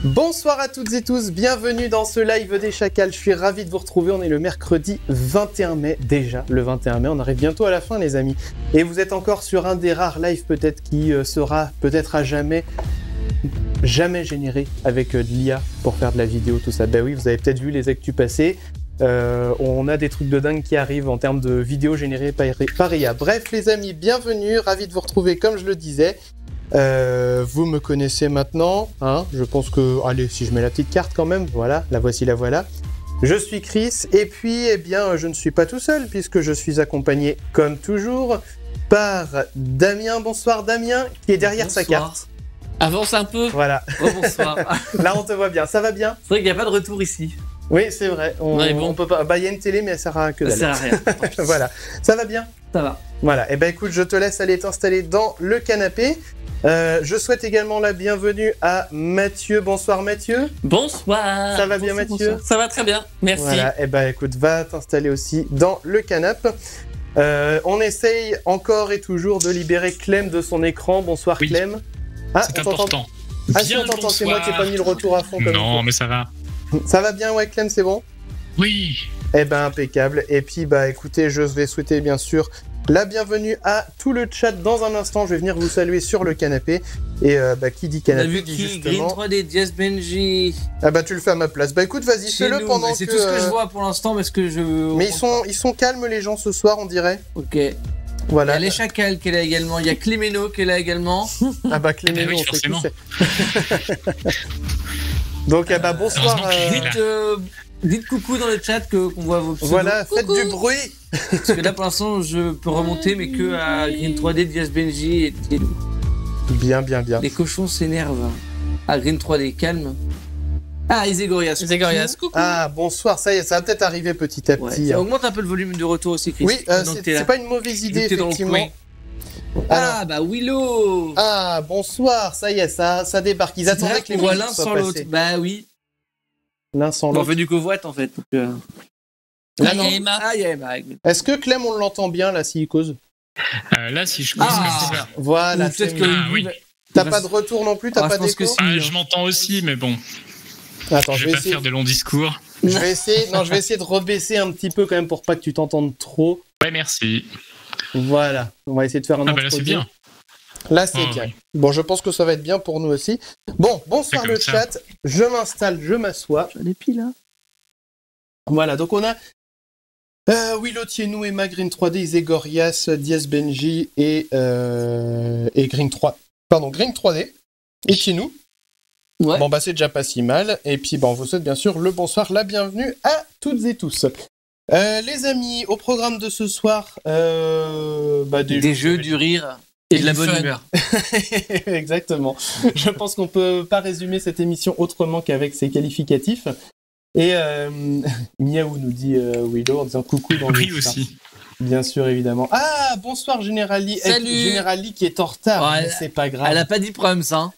Bonsoir à toutes et tous, bienvenue dans ce live des Chacals. Je suis ravi de vous retrouver, on est le mercredi 21 mai, déjà le 21 mai, on arrive bientôt à la fin les amis. Et vous êtes encore sur un des rares lives peut-être qui sera peut-être à jamais généré avec de l'IA pour faire de la vidéo, tout ça. Ben oui, vous avez peut-être vu les actus passer. On a des trucs de dingue qui arrivent en termes de vidéos générées par IA. Bref les amis, bienvenue, ravi de vous retrouver comme je le disais. Vous me connaissez maintenant, hein, je pense que... Allez, si je mets la petite carte quand même, voilà, la voici, la voilà. Je suis Chris, et puis, eh bien, je ne suis pas tout seul, puisque je suis accompagné, comme toujours, par Damien. Bonsoir Damien, qui est derrière sa carte. Avance un peu. Voilà. Bonsoir. Là, on te voit bien, ça va bien? C'est vrai qu'il n'y a pas de retour ici. Oui, c'est vrai, on peut pas... Bah, il y a une télé, mais elle sert à que dalle. Ça sert à rien. Voilà, ça va bien? Ça va. Voilà, et ben écoute, je te laisse aller t'installer dans le canapé. Je souhaite également la bienvenue à Mathieu. Bonsoir Mathieu. Bonsoir. Ça va bien Mathieu? Bonsoir. Ça va très bien, merci. Voilà, et ben écoute, va t'installer aussi dans le canapé. On essaye encore et toujours de libérer Clem de son écran. Bonsoir oui. Clem. Ah, c'est important. Ah si, on t'entend, c'est moi qui n'ai pas mis le retour à fond. Comme non, mais ça va. Ça va bien, ouais Clem, c'est bon? Oui. Eh ben impeccable. Et puis bah écoutez, je vais souhaiter bien sûr la bienvenue à tout le chat dans un instant. Je vais venir vous saluer sur le canapé. Et bah qui dit canapé dit justement... Green 3D, Diaz Benji. Ah bah tu le fais à ma place. Bah écoute, vas-y, fais-le pendant que... C'est tout ce que je vois pour l'instant parce que je... Mais ils sont calmes les gens ce soir, on dirait. Ok. Voilà. Il y a les Chacals qui est là également. Il y a Clémeno qui est là également. Ah bah Clémeno, oui, on sait qui forcément. c'est. Donc bah bonsoir. Dites coucou dans le chat qu'on voit vos pseudos. Voilà, coucou. faites du bruit. Parce que là pour l'instant je peux remonter mais que à Green 3D, Diaz Benji et Tielou. Bien. Les cochons s'énervent. Ah, Green 3D, calme. Ah, Isegorias. Coucou. Ah, bonsoir, ça y est, ça va peut-être arriver petit à petit. Ça augmente un peu le volume de retour aussi, Chris. Oui, c'est pas une mauvaise idée, effectivement. Ah, bah Willow. Ah, bonsoir, ça y est, ça débarque. Ils attendaient que les voient l'un sans l'autre. Bah oui. L'un sans l'autre. On fait du covoite, en fait. Là, il y a Emma. Ah, il y a Emma. Est-ce que Clem, on l'entend bien, là, s'il cause? Là, si je cause comme ça. Voilà, peut-être que... oui. T'as pas de retour non plus, t'as pas d'écho? Je m'entends aussi, mais bon. Attends, je vais pas faire de longs discours. Je vais essayer de rebaisser un petit peu quand même pour pas que tu t'entendes trop. Ouais, merci. Voilà, on va essayer de faire un bah là, c'est bien. Là, c'est bien. Oui. Bon, je pense que ça va être bien pour nous aussi. Bon, bonsoir le chat. Je m'installe, je m'assois. J'en ai pile, là. Voilà, donc on a Willow Tienou, Emma, Green 3D, Isegorias, Diaz Benji et Green 3. Pardon, Green 3D et Tienou. Ouais. Bon, bah, c'est déjà pas si mal. Et puis, on vous souhaite bien sûr le bonsoir, la bienvenue à toutes et tous. Les amis, au programme de ce soir, des jeux, du rire et de la bonne humeur. Exactement. Je pense qu'on peut pas résumer cette émission autrement qu'avec ses qualificatifs. Et Miaou nous dit Willow en disant coucou dans le chat. Oui aussi. Bien sûr, évidemment. Ah, bonsoir Generali. Salut. Generali qui est en retard, mais c'est pas grave. Elle a pas dit Prums, hein.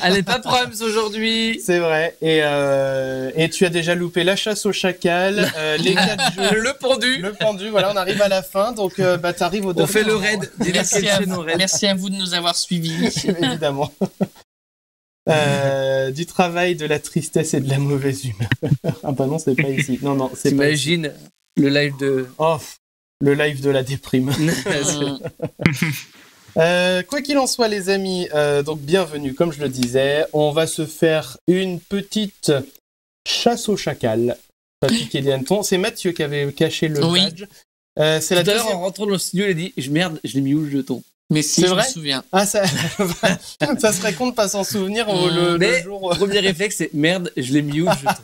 Elle est pas Prums aujourd'hui. C'est vrai. Et tu as déjà loupé la chasse au chacal, les 4 jeux, le pendu. Voilà, on arrive à la fin, donc t'arrives au. On fait le raid. Merci à vous de nous avoir suivis. Évidemment. Du travail, de la tristesse et de la mauvaise humeur. Ah bah non, c'est pas ici. Non, c'est pas. T'imagines le live de. Oh, le live de la déprime. Quoi qu'il en soit, les amis, donc bienvenue, comme je le disais. On va se faire une petite chasse au chacal. Pas piquer des hannetons. C'est Mathieu qui avait caché le badge. C'est la deuxième. En rentrant dans le studio, il a dit merde, je l'ai mis où le jeton? Mais si, je me souviens. Ah, ça serait con de pas s'en souvenir le jour. Premier réflexe, c'est merde, je l'ai mis où le jeton?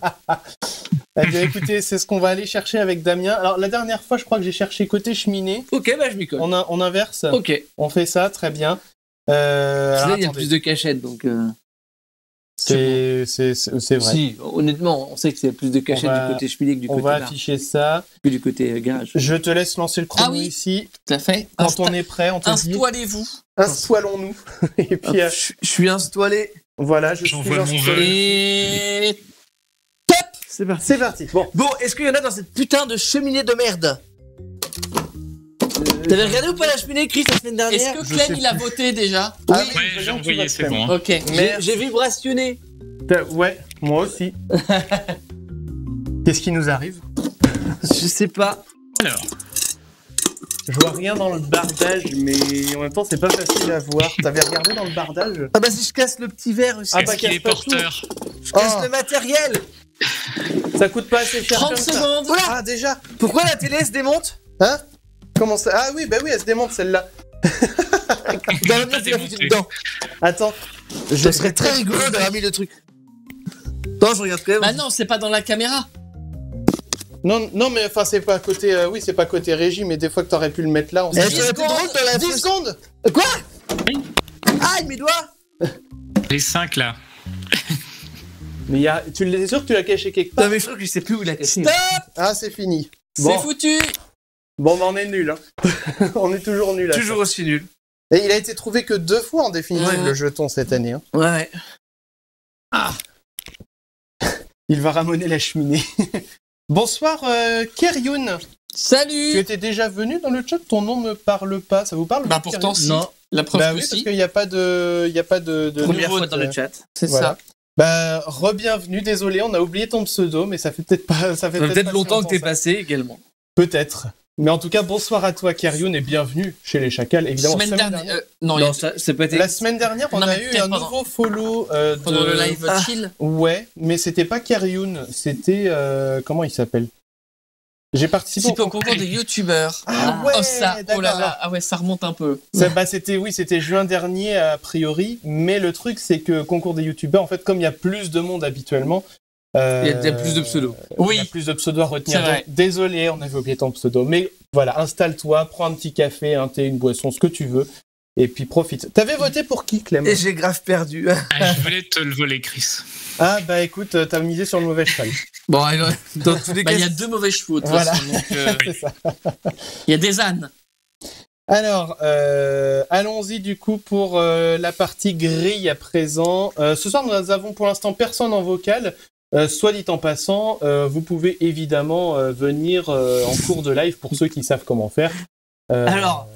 Eh bien, écoutez, c'est ce qu'on va aller chercher avec Damien. Alors, la dernière fois, je crois que j'ai cherché côté cheminée. Ok, bah je m'y colle. On inverse. Ok. On fait ça, très bien. Là, il y a plus de cachette, donc... C'est vrai. Si, honnêtement, on sait que c'est plus de cachette du côté cheminée que du côté bar. On va bar. afficher ça. Que du côté garage. Je te laisse lancer le chrono ici. Tout à fait. Quand on est prêt, on te dit... Installez-vous. Installons-nous. Et puis... je suis installé. Voilà, je suis installé. Et... C'est parti. Bon, est-ce qu'il y en a dans cette putain de cheminée de merde? T'avais regardé ou pas la cheminée, Chris, la semaine dernière? Est-ce que Clem, il a voté déjà? Ah Ouais, oui, j'ai voyons, tu envoyé, votes, c'est Clem. bon. Hein. Ok. J'ai vibrationné. Ouais, moi aussi. Qu'est-ce qui nous arrive? Je sais pas. Alors, Je vois rien dans le bardage, mais en même temps, c'est pas facile à voir. T'avais regardé dans le bardage? Ah bah si je casse le petit verre aussi. Ah est-ce bah, qu'il casse est pas porteur? Je casse Oh. le matériel. Ça coûte pas assez cher 30 comme ça. secondes. Oula. Ah, déjà? Pourquoi la télé se démonte? Hein? Comment ça? Ah oui, bah oui, elle se démonte celle-là. Dans la place, il a foutu dedans. Attends. Ce serait très rigolo d'avoir mis le truc. Non, je regarde quand même. Bah non, c'est pas dans la caméra. Non, non, mais enfin, c'est pas côté. Oui, c'est pas côté régie, mais des fois que t'aurais pu le mettre là, on Eh, sait ça pas. aurait été drôle de la 10 secondes! Quoi? Oui. Aïe, mes doigts. Les 5 là. Mais y a... tu es sûr que tu l'as caché quelque Non, part? mais je crois que je sais plus où il a caché. Stop. Ah, c'est fini. C'est Bon, foutu. bon, bah, on est nul. Hein. On est toujours nul. Toujours aussi nul. Et il a été trouvé que 2 fois en définitive, Ouais. le jeton cette année. Hein. Ouais. Il va ramoner la cheminée. Bonsoir, Keryun. Tu Salut. étais déjà venu dans le chat, ton nom me parle pas. Ça vous parle? Bah pourtant, Keryun si. Non. La preuve Bah que oui, parce si. qu'il n'y a pas de. Il y a pas de Première nouveaux, fois dans le chat. C'est Voilà. ça. Bah, re-bienvenue, désolé, on a oublié ton pseudo, mais ça fait peut-être pas. Ça fait Peut-être pas longtemps si que t'es ça. passé également. Peut-être. Mais en tout cas, bonsoir à toi, Keryun, et bienvenue chez les Chacals, évidemment. Semaine dernière. Non, Non, ça peut être. La semaine dernière, on Non, a mais eu peut-être un pendant- nouveau follow pendant de... le live Ah. chill. Ouais, mais c'était pas Keryun, c'était... comment il s'appelle? J'ai participé C'est au concours des youtubeurs. Ah ouais, Oh ça, oh là d'accord. là, ah ouais, ça remonte un peu. Bah, c'était juin dernier a priori, mais le truc c'est que concours des youtubeurs, en fait, comme il y a plus de monde habituellement, Il y a plus de pseudos. il Oui. y a plus de pseudos à retenir. C'est vrai. Donc, désolé, on avait oublié ton pseudo, mais voilà, installe-toi, prends un petit café, un thé, une boisson, ce que tu veux, et puis profite. T'avais voté pour qui, Clem? Et j'ai grave perdu. Ah, je voulais te le voler, Chris. Ah bah écoute, t'as misé sur le mauvais cheval. Bon, alors, dans tous les Bah, cas, il y a 2 mauvais chevaux, de toute Voilà. façon, donc, C'est ça. il y a des ânes. Alors, allons-y du coup pour la partie grille à présent. Ce soir, nous avons pour l'instant personne en vocal. Soit dit en passant, vous pouvez évidemment venir en cours de live pour ceux qui savent comment faire. Alors,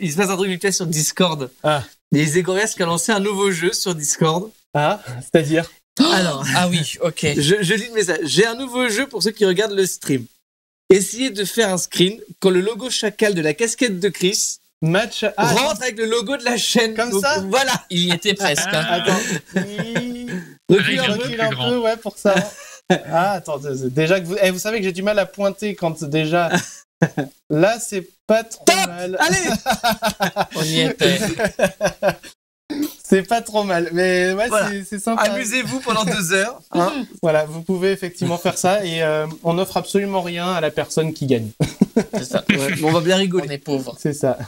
il se passe un truc virtuel sur Discord. Ah. Il y a Zégorias qui a lancé un nouveau jeu sur Discord. Ah, c'est-à-dire Alors, Ah oui, ok. je lis le message. J'ai un nouveau jeu pour ceux qui regardent le stream. Essayez de faire un screen quand le logo chacal de la casquette de Chris match. rentre avec le logo de la chaîne. Comme Donc, ça Voilà. Il y était presque. hein. Attends. Recule Il un peu recule plus un grand. peu, ouais, pour ça. Ah, attends, déjà que vous savez que j'ai du mal à pointer quand déjà. Là, c'est pas trop mal. Allez, On y était. C'est pas trop mal, mais ouais, Voilà. c'est sympa. amusez-vous pendant 2 heures. Hein, voilà, vous pouvez effectivement faire ça et on n'offre absolument rien à la personne qui gagne. C'est ça. Ouais, bon, on va bien On rigoler. est pauvres. C'est ça.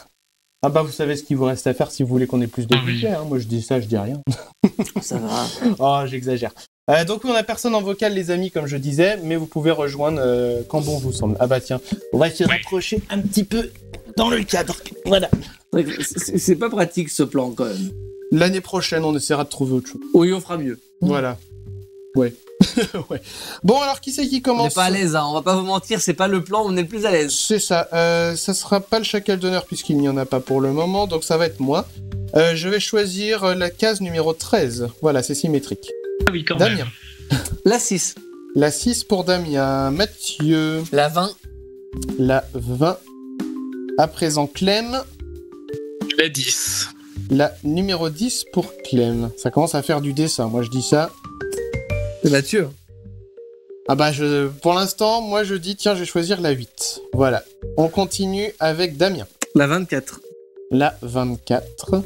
Ah bah vous savez ce qu'il vous reste à faire si vous voulez qu'on ait plus de Ah oui. budget. Hein. Moi je dis ça, je dis rien. Ça va. Oh, j'exagère. Donc oui, on a personne en vocal les amis comme je disais, mais vous pouvez rejoindre quand bon vous semble. Ah bah tiens, on va se rapprocher un petit peu dans le cadre. Voilà. C'est pas pratique ce plan quand même. L'année prochaine, on essaiera de trouver autre chose. Oui, on fera mieux. Voilà. Ouais. Ouais. Bon alors qui c'est qui On n'est commence? pas à l'aise, hein. On va pas vous mentir, c'est pas le plan où on est le plus à l'aise. C'est ça. Ça sera pas le chacal d'honneur puisqu'il n'y en a pas pour le moment, donc ça va être moi. Je vais choisir la case numéro 13. Voilà, c'est symétrique. Ah oui, quand même. Damien. La 6. La 6 pour Damien. Mathieu. La 20. La 20. À présent, Clem. La 10. La numéro 10 pour Clem. Ça commence à faire du dessin, moi je dis ça. C'est Mathieu. Ah bah, pour l'instant, moi je dis, tiens, je vais choisir la 8. Voilà. On continue avec Damien. La 24. La 24.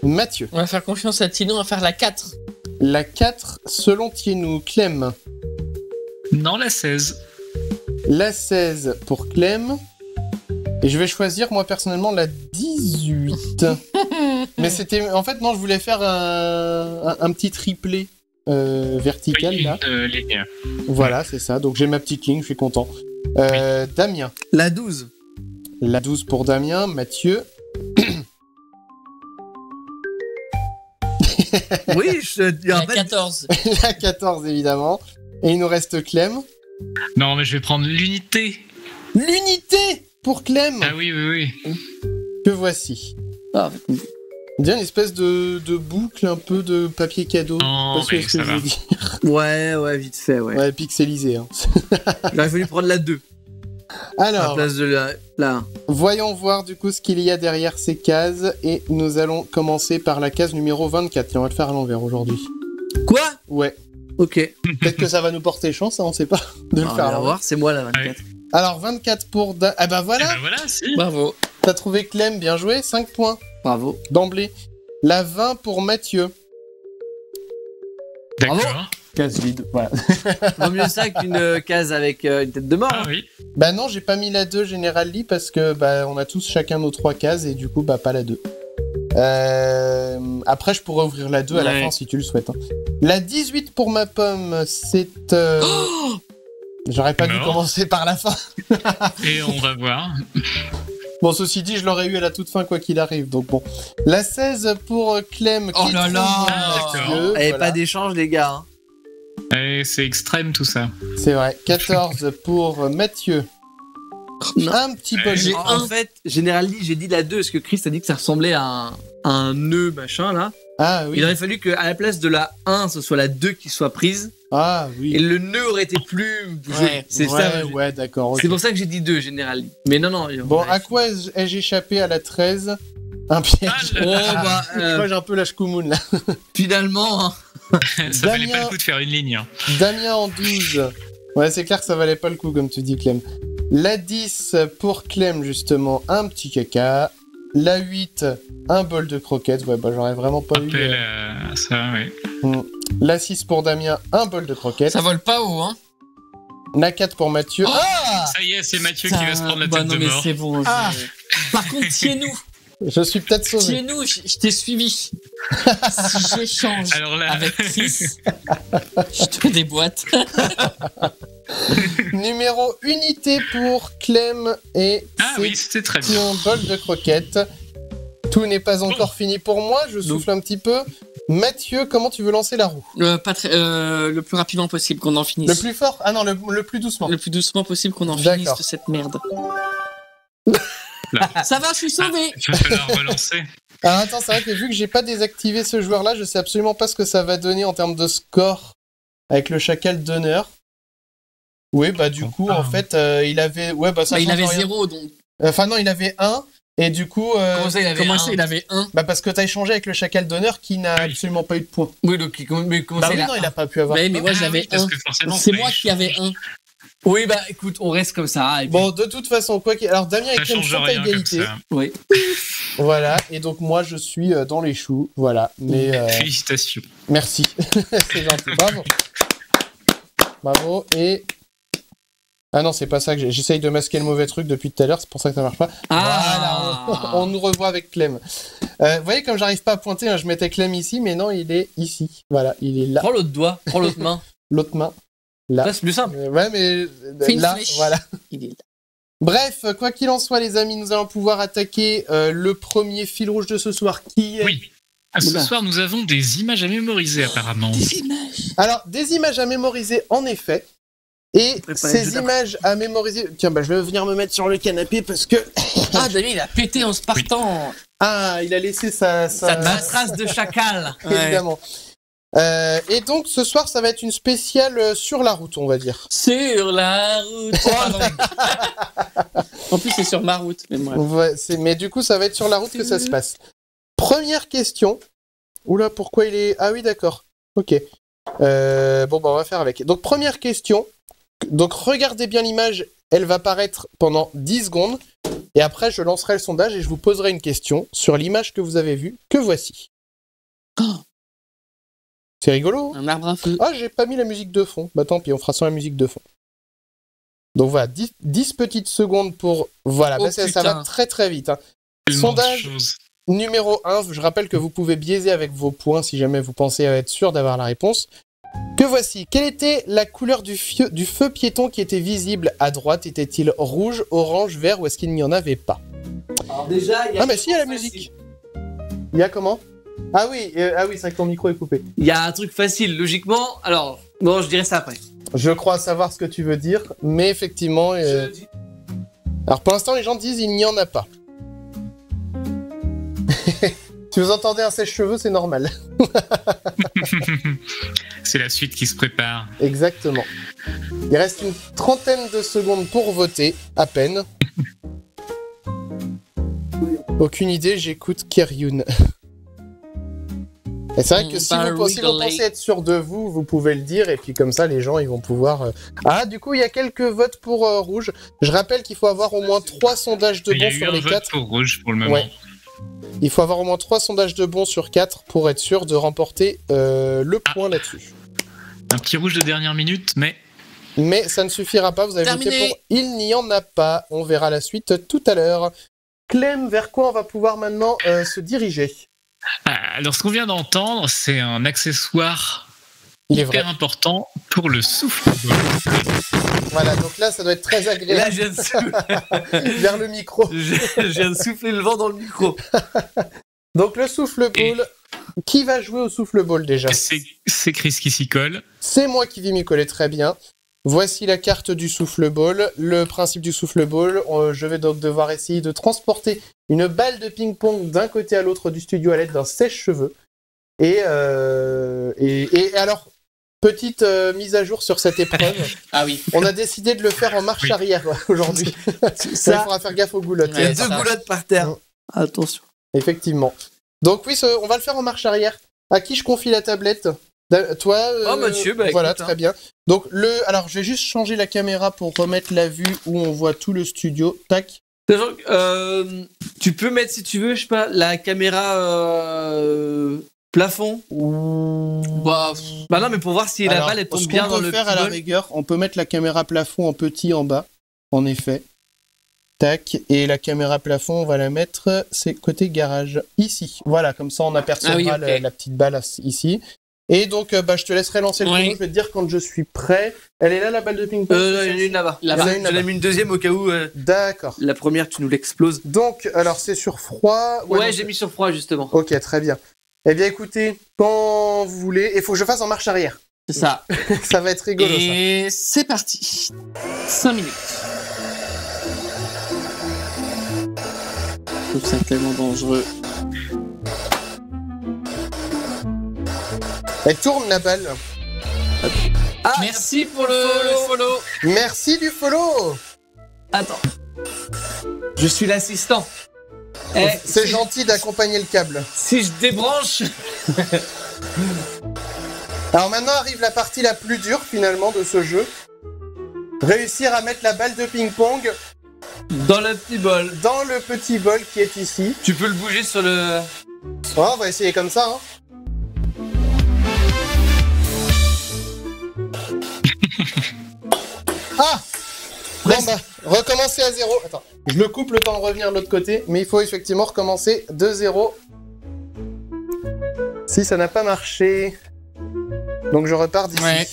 Mathieu. On va faire confiance à Tino, on va faire la 4. La 4, selon Tienou. Clem. Non, la 16. La 16 pour Clem. Et je vais choisir, moi, personnellement, la 18. Mais c'était... En fait, non, je voulais faire un petit triplé vertical, Oui, là. une ligne. Voilà, c'est ça. Donc, j'ai ma petite ligne, je suis content. Damien. La 12. La 12 pour Damien. Mathieu. Oui, je dis La en fait, 14. La 14, évidemment. Et il nous reste Clem. Non, mais je vais prendre l'unité. L'unité pour Clem, Ah oui, oui, oui. que voici. Ah, On dirait une espèce de boucle, un peu de papier cadeau. Non, Parce que mais ce que ça je va. veux dire. Ouais, vite fait, ouais. Ouais, pixelisé. Hein. J'aurais fallu prendre la 2 à la Alors, place de la 1. voyons voir du coup ce qu'il y a derrière ces cases. Et nous allons commencer par la case numéro 24. Et on va le faire à l'envers aujourd'hui. Quoi? Ouais. Ok. Peut-être que ça va nous porter chance, hein, on sait pas. De le On faire à va l'envers. voir, c'est moi la 24. Alors, 24 pour... Ah bah Eh voilà, ben voilà, si. bravo. t'as trouvé Clem, bien joué, 5 points Bravo. d'emblée. La 20 pour Mathieu. D'accord. Case vide, voilà. Vaut mieux ça qu'une case avec une tête de mort. Ah hein. oui. Bah non, j'ai pas mis la 2 General Lee parce que bah, on a tous chacun nos 3 cases et du coup, bah pas la 2. Après, je pourrais ouvrir la 2 à la Ouais. fin si tu le souhaites. Hein. La 18 pour ma pomme, c'est... J'aurais pas dû Non. commencer par la fin. Et on va voir. Bon, ceci dit, je l'aurais eu à la toute fin quoi qu'il arrive, donc bon. La 16 pour Clem. Oh qui là là. trouve Mathieu, Et voilà. pas d'échange, les gars. hein. Et c'est extrême tout ça. C'est vrai. 14 pour Mathieu. Non. Un petit peu. J'ai En fait, General Lee, j'ai dit la 2 parce que Chris a dit que ça ressemblait à un nœud machin là. Ah oui. Il aurait fallu qu'à la place de la 1, ce soit la 2 qui soit prise. Ah oui. Et le nœud aurait été plus joli. Ouais. C'est ouais, ça. ouais, d'accord. ok. C'est pour ça que j'ai dit 2, General Lee. Mais non, non. Bon, ouais. à quoi ai-je échappé à la 13 Un piège. Ah, Oh, bah, Moi, j'ai un peu la shkoumoun, là. finalement. hein. Ça valait Damien. pas le coup de faire une ligne. Hein. Damien en 12. Ouais, c'est clair que ça valait pas le coup, comme tu dis, Clem. La 10 pour Clem, justement, un petit caca. La 8, un bol de croquettes. Ouais, bah j'aurais vraiment pas eu. Rappel, ça, oui. La 6 pour Damien, un bol de croquettes. Ça vole pas haut, hein. La 4 pour Mathieu. Oh Ah Ça y est, c'est Mathieu qui va se prendre la Bah tête non, de mais mort. c'est bon. Ah. Par contre, tiens-nous. Je suis peut-être sauvé. Tiens-nous, je t'ai suivi. Si j'échange Alors là, avec Chris, je te déboîte. Numéro unité pour Clem et ah oui, c'était très c'est bien. un bol de croquettes. Tout n'est pas encore fini pour moi, je souffle un petit peu. Mathieu, comment tu veux lancer la roue? Le plus rapidement possible qu'on en finisse. Le plus fort? Ah non, le plus doucement. Le plus doucement possible qu'on en D'accord. finisse de cette merde. Là. Ça va, je suis sauvé. Il va falloir relancer. Alors attends, c'est vrai que vu que j'ai pas désactivé ce joueur-là, je sais absolument pas ce que ça va donner en termes de score avec le chacal d'honneur. Oui, bah du coup, en fait, il avait... Ouais, bah ça Bah, il change avait rien. 0, donc. Enfin non, il avait 1, et du coup... Comment ça, il avait 1? Bah parce que t'as échangé avec le chacal d'honneur qui n'a Oui. absolument pas eu de points. Oui, donc mais comment Bah ça, oui, non, il a pas pu avoir. Mais moi, Ah j'avais oui, parce 1. que forcément, C'est ça moi qui avais 1. Oui, bah écoute, on reste comme ça. Et puis... Bon, de toute façon, quoi qu'il... Alors Damien et Ça Clem change sont à rien comme égalité. ça. Oui. Voilà, et donc moi je suis dans les choux, voilà. Mais Félicitations. merci, c'est gentil, bravo. Bravo, et... Ah non, c'est pas ça que j'essaye de masquer le mauvais truc depuis tout à l'heure, c'est pour ça que ça marche pas. Ah. Voilà, on nous revoit avec Clem. Vous voyez, comme j'arrive pas à pointer, hein, je mettais Clem ici, mais non, il est ici. Voilà, il est là, Prends l'autre doigt, prends l'autre main. l'autre main, là. Ça, c'est plus simple. Ouais, mais Fais une là, flèche. voilà. Il est là. Bref, quoi qu'il en soit, les amis, nous allons pouvoir attaquer le premier fil rouge de ce soir, qui est... Oui. Ah, ce Oula. soir, nous avons des images à mémoriser, apparemment. Des images. Alors, des images à mémoriser, en effet. Et Préparez le ces jeu images à mémoriser... Tiens, bah, je vais venir me mettre sur le canapé parce que... Ah, Damien, il a pété en se partant. Ah, il a laissé sa Ma trace de chacal. évidemment. Et donc, ce soir, ça va être une spéciale sur la route, on va dire. Sur la route. Oh, pardon. En plus, c'est sur ma route. Mais bref. Ouais, mais du coup, ça va être sur la route que ça se passe. Première question. Oula, pourquoi il est... Ah oui, d'accord. Ok. Bon, bah, on va faire avec. Donc, première question. Donc, regardez bien l'image. Elle va paraître pendant 10 secondes. Et après, je lancerai le sondage et je vous poserai une question sur l'image que vous avez vue, que voici. Oh. C'est rigolo. Un arbre à feu. Ah, j'ai pas mis la musique de fond. Bah tant pis, on fera sans la musique de fond. Donc voilà, 10 petites secondes pour... Voilà, Oh, bah, ça putain. va très très vite. Hein. Tellement de Sondage choses. numéro 1, je rappelle que vous pouvez biaiser avec vos points si jamais vous pensez être sûr d'avoir la réponse. Que voici. Quelle était la couleur du feu piéton qui était visible à droite? Était-il rouge, orange, vert ou est-ce qu'il n'y en avait pas? Alors déjà, il y a... Ah mais si, il y a la musique. Il y a comment? Ah oui, c'est vrai que ton micro est coupé. Il y a un truc facile, logiquement. Alors, bon, je dirai ça après. Je crois savoir ce que tu veux dire, mais effectivement... Alors pour l'instant, les gens disent il n'y en a pas. Si vous entendez un sèche-cheveux, c'est normal. C'est la suite qui se prépare. Exactement. Il reste une trentaine de secondes pour voter, à peine. Aucune idée, j'écoute Keryun. Et c'est vrai que si vous pensez être sûr de vous, vous pouvez le dire, et puis comme ça, les gens, ils vont pouvoir... Ah, du coup, il y a quelques votes pour Rouge. Je rappelle qu'il faut avoir au moins 3 sondages de Il y a bons eu sur un les vote 4. pour Rouge pour le moment. Ouais. Il faut avoir au moins 3 sondages de bons sur 4 pour être sûr de remporter le point là-dessus. Un petit rouge de dernière minute, mais Mais ça ne suffira pas, vous avez Terminé. voté pour il n'y en a pas. On verra la suite tout à l'heure. Clem, vers quoi on va pouvoir maintenant se diriger? alors ce qu'on vient d'entendre, c'est un accessoire Il est vrai. hyper important pour le souffle. Voilà, donc là, ça doit être très Là, agréable je viens, de vers le micro. je viens de souffler le vent dans le micro. Donc le souffle ball, qui va jouer au souffle ball déjà? C'est Chris qui s'y colle. C'est moi qui vais m'y coller très bien. Voici la carte du souffle ball. Le principe du souffle ball, je vais donc devoir essayer de transporter une balle de ping-pong d'un côté à l'autre du studio à l'aide d'un sèche-cheveux. Et alors, petite mise à jour sur cette épreuve. Ah oui. On a décidé de le faire en marche Oui. arrière aujourd'hui. Ça, il faudra faire gaffe aux goulottes. Il y a Ouais, 2 ça. goulottes par terre. Mm. Attention. Effectivement. Donc oui, on va le faire en marche arrière. À qui je confie la tablette? Toi Oh, Mathieu, bah, voilà, écoute, très bien. Donc alors je vais juste changer la caméra pour remettre la vue où on voit tout le studio. Tac. Sachant que, tu peux mettre, si tu veux, je sais pas, la caméra plafond. Bah, Bah non, mais pour voir si la Alors, balle elle ce tombe qu'on bien dans peut le faire petit à la bol. rigueur, on peut mettre la caméra plafond en petit en bas. En effet. Tac. Et la caméra plafond, on va la mettre, c'est côté garage. Ici. Voilà, comme ça on apercevra Ah oui, ok. la petite balle ici. Et donc, je te laisserai lancer le Ouais. chrono. Je vais te dire quand je suis prêt. Elle est là, la balle de ping-pong? Non, il y en a une là-bas. Là-bas. Il y en a une J'en ai là-bas. mis une deuxième au cas où D'accord. la première tu nous l'exploses. Donc, alors c'est sur froid. Ouais, non, j'ai mis sur froid justement. Ok, très bien. Eh bien, écoutez, quand vous voulez, il faut que je fasse en marche arrière. c'est ça. Ça va être rigolo, ça. Et c'est parti. 5 minutes. Je trouve ça tellement dangereux. Elle tourne la balle. Ah, Merci pour le follow. Merci du follow. Attends. Je suis l'assistant. Eh, C'est gentil d'accompagner le câble. si je débranche. Alors maintenant arrive la partie la plus dure finalement de ce jeu. Réussir à mettre la balle de ping-pong Dans le petit bol. dans le petit bol qui est ici. Tu peux le bouger sur le. Ouais, on va essayer comme ça. Hein. Ah bon bah, recommencer à 0. Attends, je le coupe le temps de revenir de l'autre côté, mais il faut effectivement recommencer de 0. Si ça n'a pas marché, donc je repars d'ici. Ouais.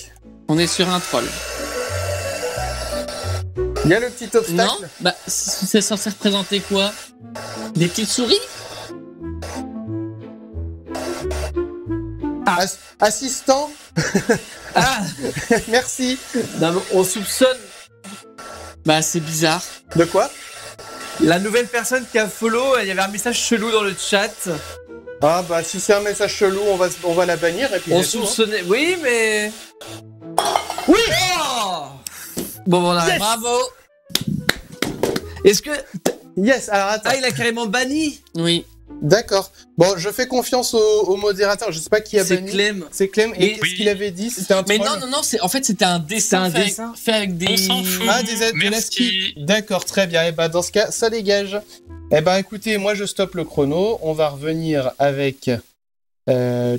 On est sur un troll. Il y a le petit Non. obstacle. Bah, c'est censé représenter quoi? Des petites souris? Assistant, Ah merci. non, mais on soupçonne Bah, c'est bizarre. De quoi? la nouvelle personne qui a follow. Il y avait un message chelou dans le chat. Ah bah si c'est un message chelou, on va la bannir et puis On c'est tout, hein. soupçonnait. Oui, mais. Oui Bon, on arrive. Bravo. Est-ce que. Yes, alors attends. Ah, il a carrément banni. Oui. D'accord. Bon, je fais confiance au modérateur. Je sais pas qui a C'est banni. Clem. C'est Clem. Et Mais- qu'est-ce Oui. qu'il avait dit? C'était un Mais troll. non, en fait, c'était un dessin. C'était un dessin. fait avec des. On s'en fout. Ah, des aides de Merci. D'accord, très bien. Et bah dans ce cas, ça dégage. Eh ben écoutez, moi je stoppe le chrono. On va revenir avec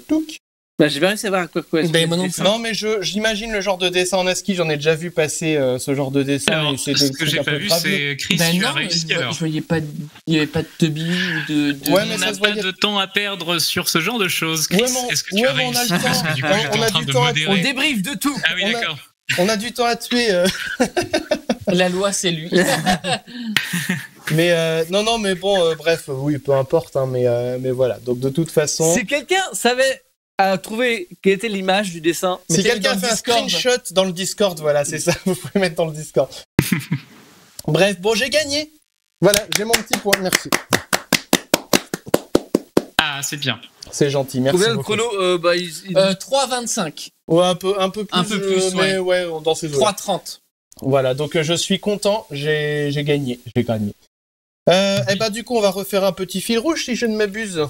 Touk. Bah, j'ai bien réussi à voir à quoi Ben, moi non plus. Non mais j'imagine le genre de dessin en ASCII. J'en ai déjà vu passer ce genre de dessin. Alors, et c'est ce des que trucs j'ai un pas peu vu, graveleux. c'est Chris, Ben tu as non, réussi alors. je voyais pas, il y avait pas de Toby ou de. Ouais, mais On ça n'a se pas voyait. de temps à perdre sur ce genre de choses. Chris, Ouais, mais est-ce que tu as on a réussi? le temps. Parce que du coup, On j'étais a en train du de temps à- On modérer. débriefe de tout. Ah oui, on a- d'accord. On a du temps à tuer. La loi, c'est lui. Mais non, mais bon, bref, oui, peu importe. Hein, mais voilà. Donc de toute façon. Si quelqu'un savait trouver quelle était l'image du dessin, Si mettez-le quelqu'un dans fait le un Discord. screenshot dans le Discord, voilà, c'est ça, vous pouvez mettre dans le Discord. Bref, bon, j'ai gagné. Voilà, j'ai mon petit point, merci. Ah, c'est bien. C'est gentil, merci Combien le beaucoup. chrono 3,25. Ouais, un peu plus. Un peu plus, mais ouais, dans ces eaux-là. 3,30. Voilà, donc je suis content, j'ai gagné. Et bah du coup, on va refaire un petit fil rouge si je ne m'abuse.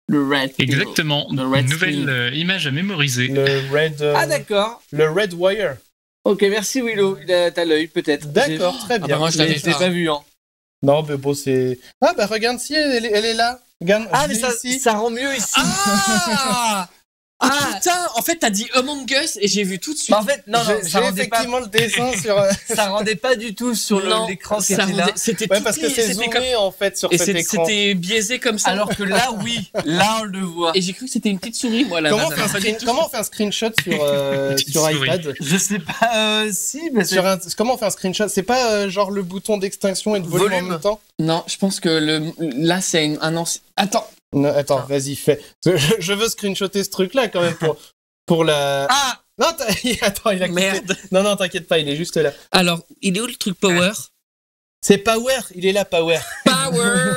Le red. Exactement. Le red Nouvelle screen. image à mémoriser. Le red. Ah d'accord. Le red wire. Ok, merci Willow. T'as l'œil peut-être. D'accord, très Ah bien. bah moi je Je l'avais l'ai pas vu hein. Non, mais bon, c'est. Ah bah regarde, si elle est là. Regarde, Ah je mais l'ai ici. ça rend mieux ici. Ah putain, en fait t'as dit Among Us et j'ai vu tout de suite. Bah, en fait non J'ai ça rendait pas effectivement le dessin sur. ça rendait pas du tout sur Non, l'écran qui ça était là. rendait- C'était Ouais, tout parce que petit, c'est c'était zoomé en fait sur et cet écran. c'était biaisé comme ça. Alors que là oui, là on le voit. Et j'ai cru que c'était une petite souris moi là. Comment on fait un screenshot sur Petite sur souris. iPad Je sais pas si mais c'est Comment on fait un screenshot? C'est pas genre le bouton d'extinction et de volume en Volume. même temps? Non, je pense que là c'est un ancien. Attends. Non, attends, vas-y, fais. Je veux screenshotter ce truc-là quand même pour la. Ah Non, attends, il a quitté. Merde. Non, t'inquiète pas, il est juste là. Alors, il est où le truc power? C'est Power, il est là, Power. Power.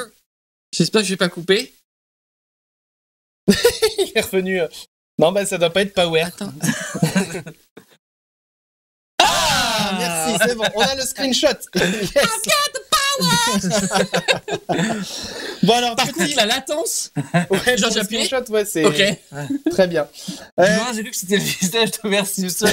J'espère que je vais pas couper. Il est revenu. Non, bah ça doit pas être Power. Attends. Ah, merci, c'est bon, on a le screenshot. Yes. Bon alors, Par petit- contre, la latence. ouais, genre, pour j'ai le appuyé screenshot, ouais, c'est Ok. très bien. Non, j'ai cru que c'était le visage de Versuson.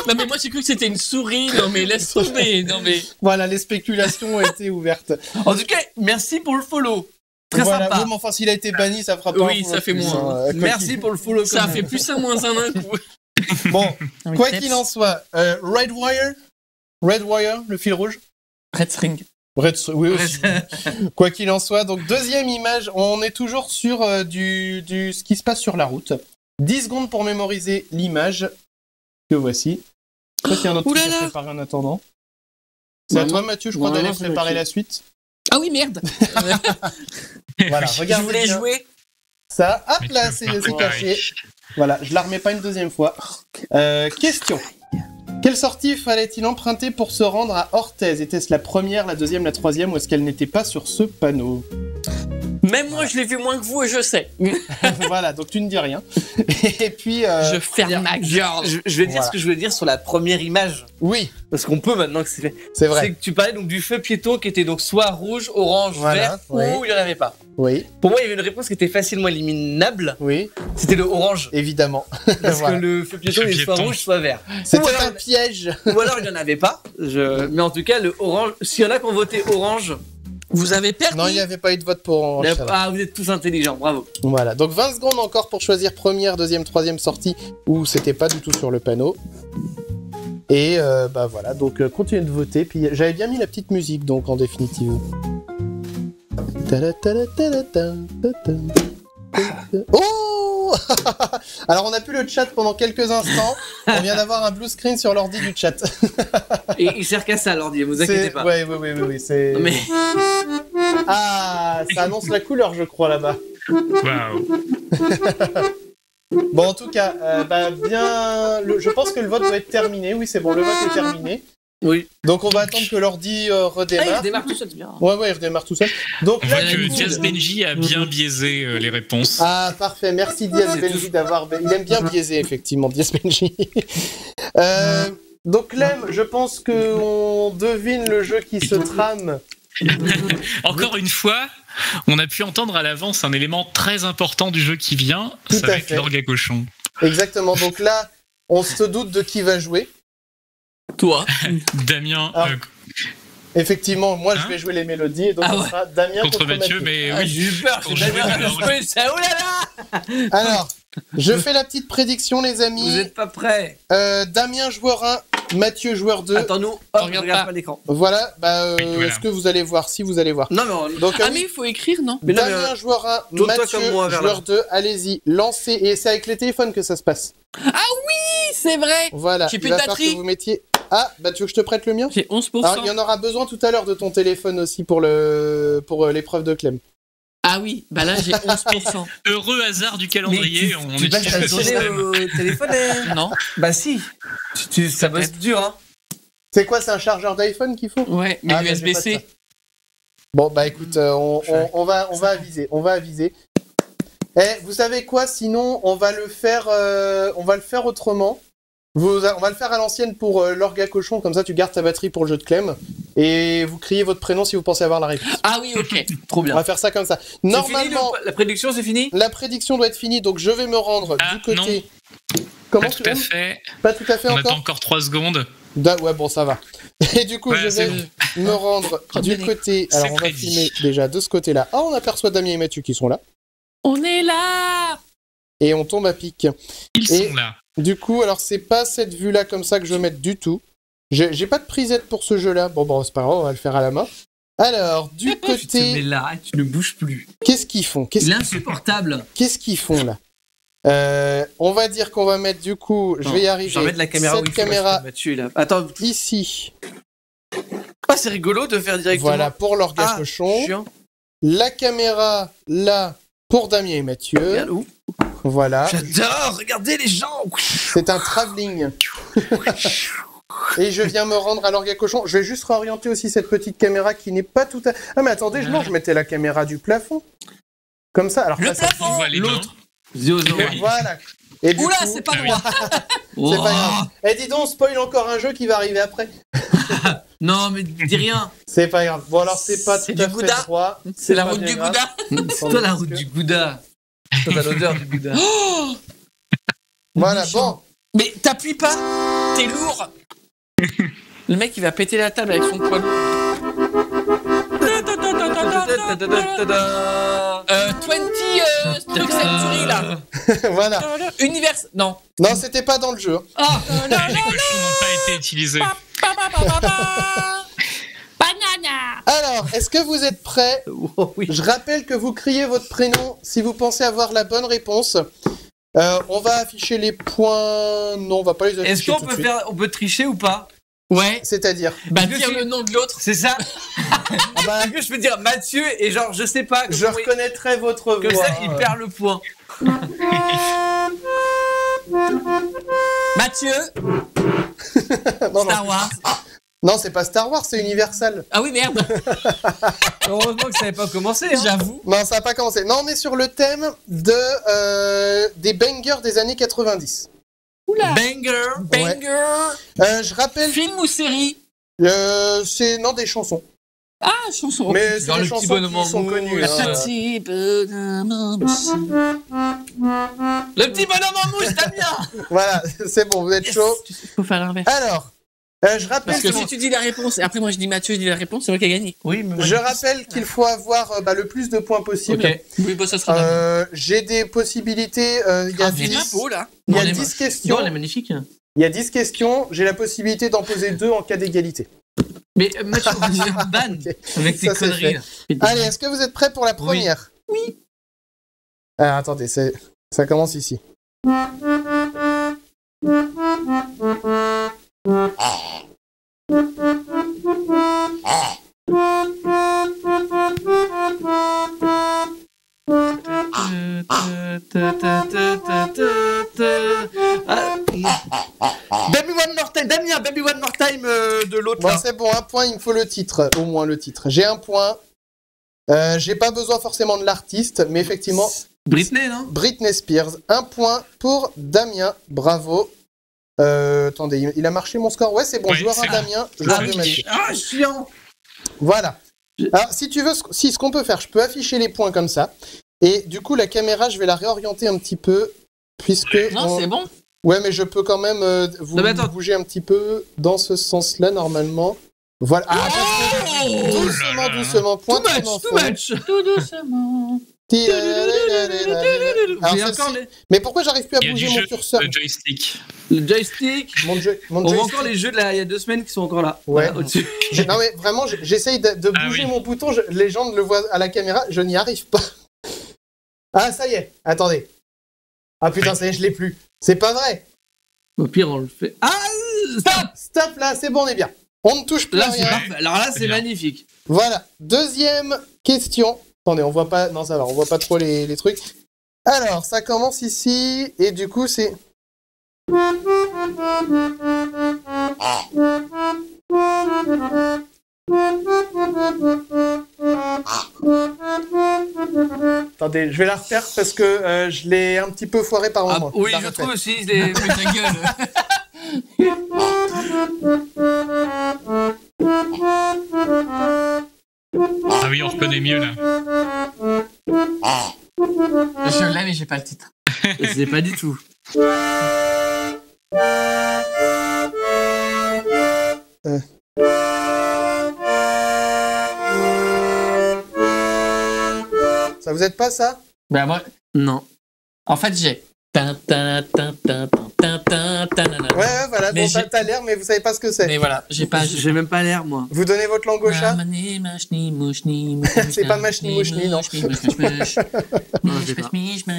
Non mais moi j'ai cru que c'était une souris. Non mais laisse tomber. Non mais. Voilà, les spéculations ont été ouvertes. En tout cas, merci pour le follow. Très Voilà, sympa. oui, mais enfin, s'il a été banni, ça fera pas. Oui, un point ça fait plus, moins. hein. Quoi Merci pour le follow. Ça a quand fait même. plus un moins un d'un coup. Bon, quoi qu'il en soit, Red Wire, le fil rouge. Red string. Oui, aussi. Quoi qu'il en soit, donc deuxième image, on est toujours sur ce qui se passe sur la route. 10 secondes pour mémoriser l'image que voici. Toi, il y a un autre Ouh là truc à là. préparer en attendant. C'est à Non, toi, Mathieu, je crois, non, d'aller non, c'est préparer Mathieu. la suite. Ah oui merde. Voilà, Je regarde voulais bien jouer. ça. Hop là, Mathieu, c'est parfois, caché. Voilà, je la remets pas une deuxième fois. Question. Quelle sortie fallait-il emprunter pour se rendre à Orthez? Était-ce la première, la deuxième, la troisième, ou est-ce qu'elle n'était pas sur ce panneau? Même moi je l'ai vu moins que vous et je sais. Voilà, donc tu ne dis rien. Et puis... Je ferme ma gueule. Je vais dire Voilà. ce que je voulais dire sur la première image. Oui, Parce qu'on peut maintenant que c'est fait. c'est vrai. C'est que tu parlais donc du feu piéton qui était donc soit rouge, orange, Voilà, vert, ouais. ou il n'y en avait pas. Oui, Pour moi, il y avait une réponse qui était facilement éliminable. oui, C'était le orange. évidemment. Parce Voilà. que le feu piéton, Feu il est soit piéton. rouge, soit vert. C'était Ou alors- un piège. Ou alors il n'y en avait pas. Mais en tout cas, le orange. S'il y en a qui ont voté orange, Vous avez perdu. Non, il n'y avait pas eu de vote pour orange. ça va. ah, vous êtes tous intelligents, bravo. Voilà, donc 20 secondes encore pour choisir première, deuxième, troisième sortie où c'était pas du tout sur le panneau. Et bah voilà, donc continuez de voter. Puis j'avais bien mis la petite musique, donc en définitive. Oh Alors on a plus le chat pendant quelques instants. On vient d'avoir un blue screen sur l'ordi du chat. Et il sert qu'à ça, l'ordi, vous inquiétez pas. Ouais, oui, c'est. Mais Ah, ça annonce la couleur, je crois, là-bas. Waouh. Bon, en tout cas, je pense que le vote doit être terminé. Oui, c'est bon, le vote est terminé. oui. Donc, on va attendre que l'ordi Ah, il redémarre. démarre tout seul, c'est bien. Ouais, il redémarre tout seul. Donc, On là, voit du que coup- Diaz Benji a bien biaisé les réponses. Ah, parfait. Merci, Diaz C'est Benji, d'avoir... Il aime bien biaiser, effectivement, Diaz Benji. Donc, Clem, je pense qu'on devine le jeu qui se trame. Encore une fois, on a pu entendre à l'avance un élément très important du jeu qui vient. Tout Ça à va être fait. l'orgue à cochon. Exactement. Donc là, on se doute de qui va jouer. Toi. Damien Ah. Effectivement, moi, je Hein vais jouer les mélodies. Et donc, Ah ce ouais. sera Damien contre Mathieu, mais oui. J'ai eu peur, Pour c'est jouer Damien de qui a l'orgue. joué ça. Oh là là. Alors, je fais la petite prédiction, les amis. Vous êtes pas prêts. Damien joueur 1, Mathieu joueur 2. Attends, nous, hop, regarde regarde pas. pas l'écran. Voilà, Oui, voilà. est-ce que vous allez voir? Si vous allez voir. Non, mais Donc, Ah mais il faut écrire non? mais non, mais, Damien joueur 1, tourne-toi Mathieu comme moi vers joueur là. 2, allez-y, lancez. Et c'est avec les téléphones que ça se passe. Oui, c'est vrai. Voilà, J'ai il plus va de falloir batterie. que vous mettiez... Ah, bah tu veux que je te prête le mien? J'ai 11%. Alors, il y en aura besoin tout à l'heure de ton téléphone aussi pour l'épreuve de Clem. Ah oui, bah là j'ai 11%. Heureux hasard du calendrier, on tu passes ta utilise le journée système. au téléphone. Non. Bah si. Ça bosse dur, hein. C'est quoi, c'est un chargeur d'iPhone qu'il faut? Ouais, mais Ah, bah, j'ai pas de USB-C. ça. Bon, bah écoute, on va aviser. On va aviser. Vous savez quoi? Sinon, on va le faire autrement. On va le faire à l'ancienne pour l'orga cochon, comme ça tu gardes ta batterie pour le jeu de Clem. Et vous criez votre prénom si vous pensez avoir la réponse. Ah oui, ok. Trop On bien. va faire ça comme ça. C'est fini, Normalement, la prédiction, c'est fini? la prédiction doit être finie, donc je vais me rendre Ah, du côté. Comment Pas tout à fait. Pas tout à fait On attend encore. encore 3 secondes. Ouais, bon, ça va. Et du coup, Ouais, je c'est vais bon. me rendre du Redonnez. côté. C'est Alors, on va prédit. filmer déjà de ce côté-là. Ah, on aperçoit Damien et Mathieu qui sont là. On est là. Et on tombe à pic. Ils Et- sont là. Du coup, alors, c'est pas cette vue-là comme ça que je veux mettre du tout. J'ai pas de prisette pour ce jeu-là. Bon, c'est pas grave, on va le faire à la main. Alors, du Tu te mets côté. là et tu ne bouges plus. Qu'est-ce qu'ils font Il est insupportable. Qu'est-ce qu'ils font là? On va dire qu'on va mettre du coup, je vais y arriver. Je vais remettre la caméra où Cette il faut, caméra parce que Mathieu, là. Attends, ici, c'est rigolo de faire directement. voilà pour l'orga Ah, cochon. chiant. La caméra là pour Damien et Mathieu. Regarde où? Voilà, J'adore, regardez les gens. c'est un travelling. Et je viens me rendre à l'orga cochon. Je vais juste réorienter aussi cette petite caméra qui n'est pas tout à. Ah mais attendez, non, je mettais la caméra du plafond. Comme ça. Alors Le là, ça- On plafond. voit les mains. L'autre. Zéro. Voilà. Et du Oula, coup, c'est pas Ah oui. droit. c'est pas grave. Eh dis donc, on spoil encore un jeu qui va arriver après. Non, mais dis rien. C'est pas grave. Bon alors c'est pas C'est tout à du fait Gouda. droit. C'est la pas route bien du grave. Gouda. C'est toi la route du Gouda. Toi, t'as l'odeur du Gouda. Voilà, bon. Mais t'appuies pas. T'es lourd. Le mec, il va péter la table avec son poids lourd. 20 trucs century là. Voilà. Univers. Non. Non, c'était pas dans le jeu. Ah. Les cochons n'ont pas été utilisés. Banana. Alors, est-ce que vous êtes prêts? Oh, oui. Je rappelle que vous criez votre prénom si vous pensez avoir la bonne réponse. On va afficher les points. Non, on va pas les afficher. Est-ce qu'on tout de peut suite. on peut tricher ou pas? Ouais. C'est-à-dire Bah Parce que dire si- le nom de l'autre. C'est ça. Ah bah, Est-ce que je peux dire Mathieu et genre je sais pas. je reconnaîtrai votre Comme voix. ça, il perd le point. Mathieu. Non, Star Wars. non, c'est pas Star Wars, c'est Universal. Ah oui, merde. Heureusement que ça n'avait pas commencé. Hein. J'avoue. Non, ça n'a pas commencé. Non, on est sur le thème des bangers des années 90. Oula. Banger. Banger. Je rappelle, Film ou série? c'est non des chansons. Ah, chanson. Mais c'est Genre des le petit chansons bonhomme en qui sont mousse. connues. hein. Petit bonhomme. Le petit bonhomme en mouche, Damien. Voilà, c'est bon, vous êtes chaud. Il faut faire l'inverse. Alors, je rappelle, Parce que si tu dis la réponse et après moi je dis Mathieu, je dis la réponse, c'est moi qui ai gagné. Oui, mais je rappelle qu'il faut avoir le plus de points possible. Ok. Oui, bah ça sera J'ai des possibilités. Il y a un 10, impôt là. il y a Non, elle est 10 moche. questions. Non, elle est magnifique. Il y a 10 questions. J'ai la possibilité d'en poser 2 en cas d'égalité. Mais Mathieu, on va se faire ban avec tes Ça, c'est conneries. là. Allez, est-ce que vous êtes prêts pour la première? Oui. Alors, attendez, ça commence ici. Baby One More Time, Damien, Baby One More Time de l'autre Bon, là. c'est bon, un point, il me faut le titre, au moins le titre. J'ai un point. J'ai pas besoin forcément de l'artiste, mais effectivement, Britney, non? Britney Spears. Un point pour Damien, bravo. Attendez, il a marché mon score. Ouais, c'est bon, Ouais, joueur c'est à bon. Damien, joueur de Mathieu. Ah, chiant. Voilà. Alors, si tu veux, ce qu'on peut faire, je peux afficher les points comme ça. Et du coup, la caméra, je vais la réorienter un petit peu, puisque... Non, c'est bon. Ouais, mais je peux quand même vous Non, mais attends. bouger un petit peu dans ce sens-là, normalement. Voilà. Ah, parce que- doucement, là là. doucement, point Too de much, mon too fond. much. Tout doucement. Alors, J'ai encore celle-ci- Mais pourquoi j'arrive plus à Il y a bouger du mon jeu curseur? de joystick. le joystick. Mon On voit joystick. encore les jeux de il y a 2 semaines qui sont encore là. Ouais. Voilà, au-dessus. Non mais vraiment, j'essaye de Ah bouger oui. mon bouton, les gens le voient à la caméra, je n'y arrive pas. Ah ça y est, attendez. Ah putain, ça y est, je l'ai plus. C'est pas vrai. Au pire, on le fait. Ah, Stop là, c'est bon, on est bien. On ne touche plus à là, c'est rien. parfait. Alors là, c'est bien. magnifique. Voilà, deuxième question. Attendez, on voit pas, non ça va, on voit pas trop les trucs. Alors, ça commence ici, et du coup c'est... Attendez, je vais la refaire parce que je l'ai un petit peu foiré par moment. Oui, La je refais. trouve aussi, je l'ai mis ta gueule. Ah oui, on reconnaît mieux là. Je l'ai, mais j'ai pas le titre. Je sais pas du tout. Ça vous aide pas ça? Bah, moi, Non. en fait, j'ai. Tin, tin, tin, tin, tin, tin, tin, nan, nan. Ouais, voilà, Mais bon, j'ai- t'as l'air, mais vous savez pas ce que c'est. Mais voilà, j'ai pas. J'ai même pas l'air, moi. Vous donnez votre langue au chat? C'est pas machni mouchni, non. Non, j'ai pas.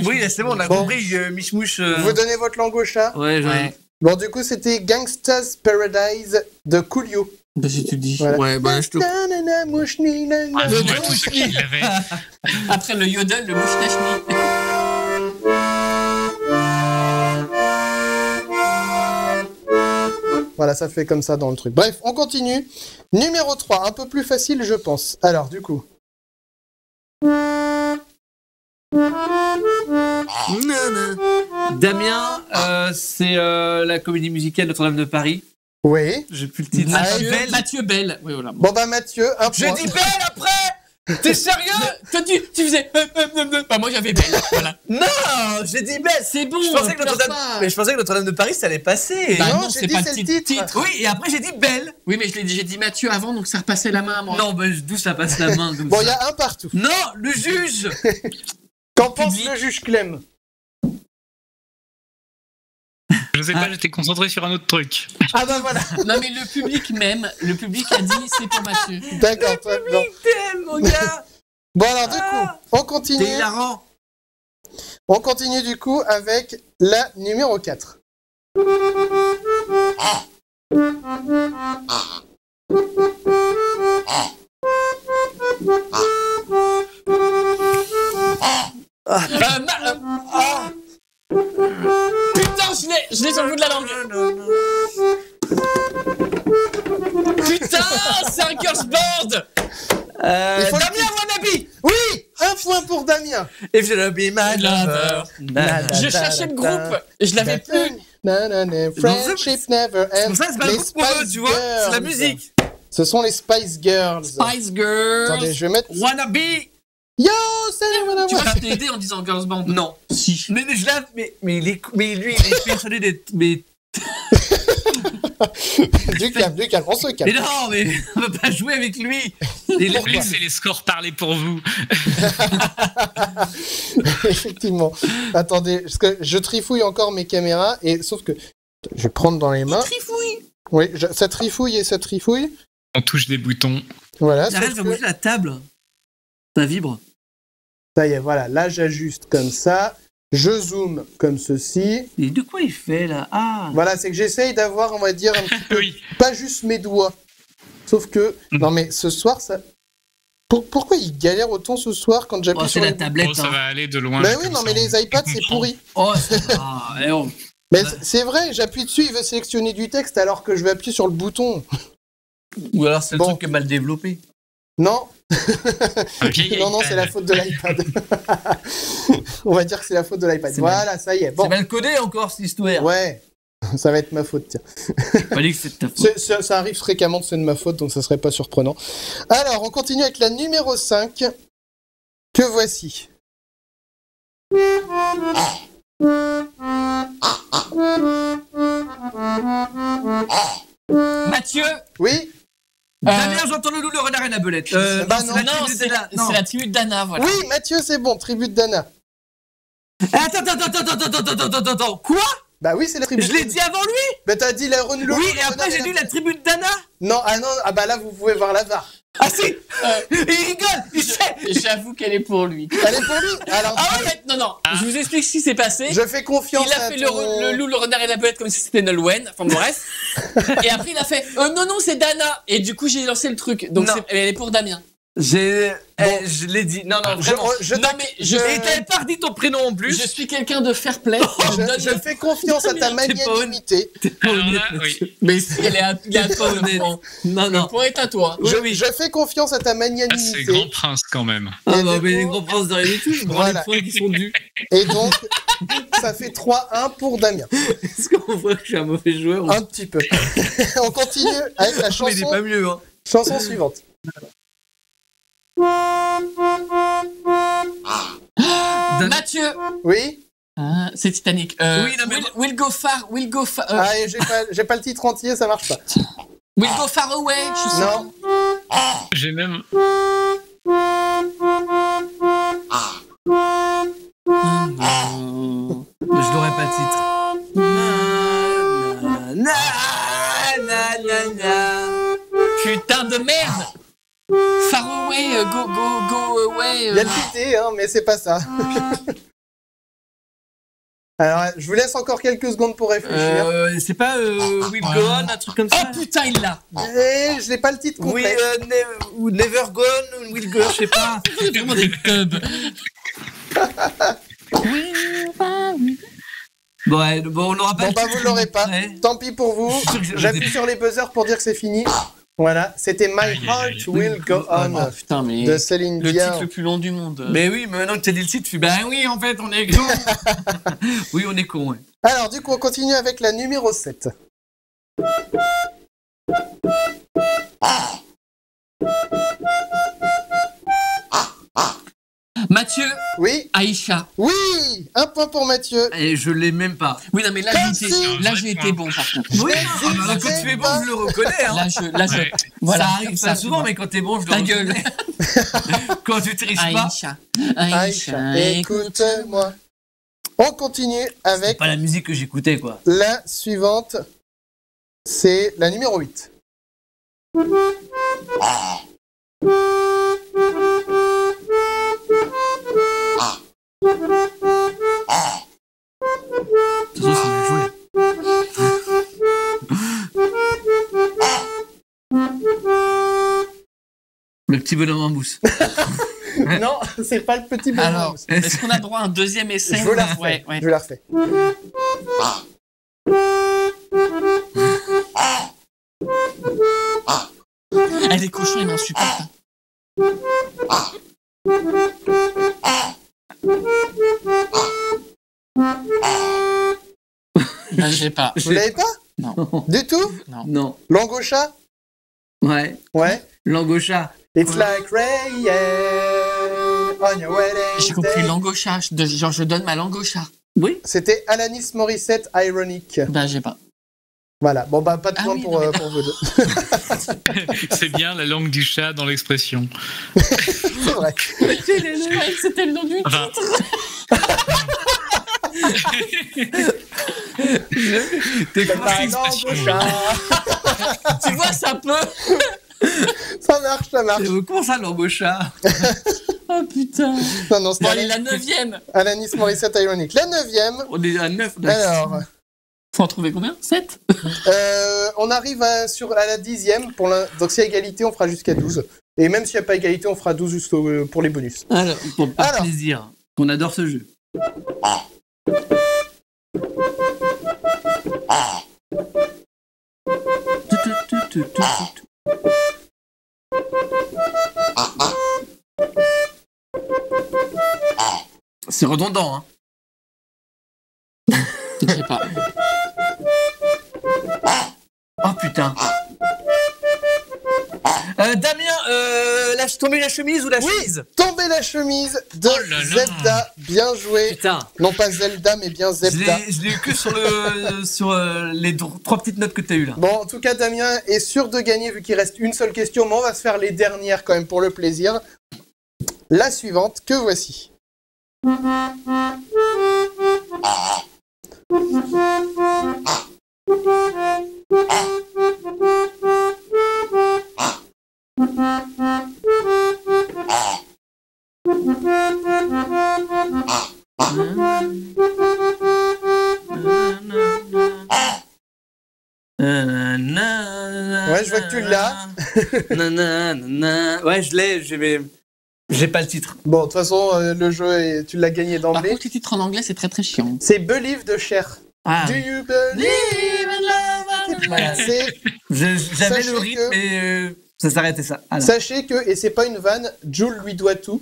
Oui, là, c'est bon, on a Bon. compris, Michmouche. Vous donnez votre langue au chat? Ouais, Ouais. Bon, du coup, c'était Gangsta's Paradise de Coolio. Bah, si tu le dis. Voilà. Ouais, bah, je te. Nanana, mouchni, nanana. Bravo Le à tous ceux qui l'avaient. Après le yodel, le mouchnachni. Voilà, ça fait comme ça dans le truc. Bref, on continue. Numéro 3, un peu plus facile, je pense. Alors, du coup. Damien, c'est la comédie musicale Notre-Dame de Paris. Oui. J'ai plus le titre. Mathieu Bell. Oui, voilà. Bon, bah, Mathieu, un point. J'ai dit Belle après. T'es sérieux? Toi, tu faisais. Bah, moi, j'avais Bell. Voilà. Non, j'ai dit Belle. C'est bon. Je pensais que pleure Notre-Dame, pas. mais je pensais que Notre-Dame de Paris ça allait passer. Bah, Non, non, j'ai c'est dit, pas c'est le le titre. titre. Oui, et après j'ai dit Belle. Oui, mais j'ai dit Mathieu avant, donc ça repassait la main à moi. Non, bah, d'où ça passe la main comme Bon, ça. il y a un partout. Non, le juge. Qu'en pense Public. le juge Clem? Je sais pas, j'étais concentré sur un autre truc. Ah, bah, voilà. Non, mais le public même, le public a dit c'est pour Mathieu. D'accord, toi, bon. T'aimes, mon gars. Bon, alors, du coup, on T'es continue. hilarant. On continue, du coup, avec la numéro 4. Putain, je l'ai sur le bout de la langue. Putain, c'est un girls band. Il faut le Damien Wannabe. Oui, un point pour Damien. If you'll be my lover. Je cherchais le groupe et je l'avais plus. Nanana, friendship never C'est ends. pour ça que c'est pas le Les groupe pour eux, Spice tu vois. C'est la Girls. musique. Ce sont les Spice Girls. Spice Girls. Attendez, je vais mettre. Wannabe. Yo, salut, madame. Tu vas t'aider en disant girls band. Non. Si. Mais je l'ai. Mais lui, il est persuadé d'être. Mais Du calme, on se calme. non, mais on peut pas jouer avec lui. Il est- Laissez les scores parler pour vous. Effectivement. Attendez, parce que je trifouille encore mes caméras, et sauf que je vais prendre dans les mains. Trifouille. Oui, ça trifouille et ça trifouille. On touche des boutons. Voilà. Arrête, sauf je vais que- bouger la table. Ça vibre. Ça y est, voilà. Là, j'ajuste comme ça. Je zoome comme ceci. Et de quoi il fait là? Ah. Voilà, c'est que j'essaye d'avoir, on va dire, un petit peu, Oui. pas juste mes doigts. Sauf que, non mais ce soir, ça... Pourquoi il galère autant ce soir quand j'appuie Oh, sur c'est la les... tablette. Oh, ça hein. va aller de loin. Bah là, oui, comme non ça, mais les iPads, on c'est comprend. pourri. Oh, c'est oh. Mais c'est vrai, j'appuie dessus, il veut sélectionner du texte alors que je vais appuyer sur le bouton. Ou alors c'est le Bon. truc qui est mal développé. Non, Un vieil non, iPad. c'est la faute de l'iPad. On va dire que c'est la faute de l'iPad. C'est Voilà, ça y est. Bon, C'est mal codé encore cette histoire. ouais, ça va être ma faute, tiens. Pas dit que c'est de ta faute. Ça arrive fréquemment que c'est de ma faute, donc ça serait pas surprenant. Alors, on continue avec la numéro 5, que voici. Mathieu. Oui, Damien, j'entends le loup, le renard et la belette. Bah non. c'est la Non, tribu c'est de la, non. c'est la tribu d'Anna, voilà. oui, Mathieu, c'est bon, tribu de Dana. Attends. Quoi? Bah oui, c'est la tribu. Je l'ai dit avant lui? Bah t'as dit la Rune Oui, et après j'ai dit la tribu de Dana? Non, ah non, ah bah là, vous pouvez voir la VAR. Ah si! Et il rigole! Il sait! J'avoue qu'elle est pour lui. Elle est pour lui. Alors, Ah ouais, non, je vous explique ce qui s'est passé. je fais confiance Il a à fait ton- le loup, le renard et la belette comme si c'était Nolwenn. Enfin bref. Et après il a fait non, c'est Dana. Et du coup j'ai lancé le truc. Donc Non. elle est pour Damien. Je l'ai dit. Non, vraiment. Non, mais Et t'avais pas redit ton prénom en plus. je suis quelqu'un de fair play. Je fais confiance à ta magnanimité. Alors là, oui. Mais il est à toi, honnête. Non, Le non. point est à toi. Je fais confiance à ta Ah, c'est magnanimité. Grand Prince quand même. Ah Et bah, du mais les coup- grands princes de rien du tout. Je prends Voilà. les points qui sont dus. Et donc, ça fait 3-1 pour Damien. Est-ce qu'on voit que je suis un mauvais joueur ou- Un petit peu. On continue avec la Mais il est pas chanson, mieux, hein. chanson suivante. Mathieu. Oui. C'est Titanic. Oui, non, mais- We'll go far. Ah, et j'ai pas le titre entier, ça marche pas. We'll go far away. Je sais pas. Non. J'ai même. Mais je l'aurais pas le titre. Na, na, na, na. Putain de merde. Far away. Go away. Il y a l'idée, hein, mais c'est pas ça. Alors, je vous laisse encore quelques secondes pour réfléchir. C'est pas Will Go On, un truc comme Oh ça. putain, il l'a. Et je n'ai pas le titre Oui, complet. ou Never Gone, ou Will Go, je sais pas. C'est vraiment des tubs. Bon, on l'aura pas. Bon, bah, vous l'aurez pas. Ouais. Tant pis pour vous. Je suis sûr que J'appuie sur les buzzers pour dire que c'est fini. Voilà, c'était My Aïe, aïe, aïe. Heart Will Go On Oh putain, mais de Céline le Dion. titre le plus long du monde. Mais oui, mais maintenant que t'as dit le titre, tu fais Ben oui, en fait, on est con. oui, on est con, ouais. Alors, du coup, on continue avec la numéro 7. Mathieu, Oui, Aïcha. oui, un point pour Mathieu. Et je l'ai même pas. Oui, non, mais là, Comme j'ai si- été, là, j'ai été bon, par contre. Oui, mais quand tu es bon, je le reconnais. Hein. Là, je, Ouais. voilà. Ça arrive pas souvent, mais quand t'es bon, je le Ta gueule. reconnais. Quand tu triches pas, Aïcha. Aïcha, écoute-moi. On continue c'est avec pas la musique que j'écoutais, quoi. la suivante. C'est la numéro 8. De toute façon, c'est mal joué. Le petit bonhomme en mousse. Non, c'est pas le petit bonhomme. Alors, est-ce qu'on a droit à un deuxième essai? Je vous la refais. Ouais, ouais. Je vous la refais. Ah, les cochons, ils m'insupportent. Ah, j'ai pas. Vous l'avez pas? Non. Du tout? Non. Langocha? Ouais. Ouais. Langocha. It's like rain on your wedding J'ai compris day. langocha. Genre, je donne ma langocha. Oui. C'était Alanis Morissette, Ironic. Bah, j'ai pas. Voilà. Bon, bah, pas de Ah point oui, pour, non, mais- pour vous deux. C'est bien la langue du chat dans l'expression. C'est vrai. C'était le nom du Enfin, T'es Bah, Langocha. Tu vois, ça peut. Ça marche, ça marche. Comment ça, Langocha? Oh putain. Non, non, c'était Bon, allez, la 9ème. Alanis Morissette, Ironic. La 9e. On est à 9. Alors, Faut en trouver combien? 7? on arrive à la 10e. Donc, s'il y a égalité, on fera jusqu'à 12. Et même s'il n'y a pas égalité, on fera 12 juste pour les bonus. Alors, pour par Alors. plaisir. On adore ce jeu. C'est redondant, hein. Je sais pas. Oh putain. Damien, lâche tomber la chemise ou la chemise? Tomber la chemise de Oh là là. Zelda. Bien joué. Putain. Non pas Zelda, mais bien Zelda. Je l'ai eu que sur, sur les trois petites notes que t'as eues là. Bon, en tout cas, Damien est sûr de gagner vu qu'il reste une seule question, mais on va se faire les dernières quand même pour le plaisir. La suivante, que voici. Ouais, je vois que tu l'as. Ouais, je l'ai, j'ai pas le titre. Bon, de toute façon, le jeu, tu l'as gagné Par d'emblée. contre, les titres en anglais, c'est très très chiant. C'est Believe de Cher. Ah. Do you believe in love? Voilà. C'est J'avais Sachez le rythme, que- mais ça s'arrêtait ça. Alors. Sachez que, et c'est pas une vanne, Jul lui doit tout.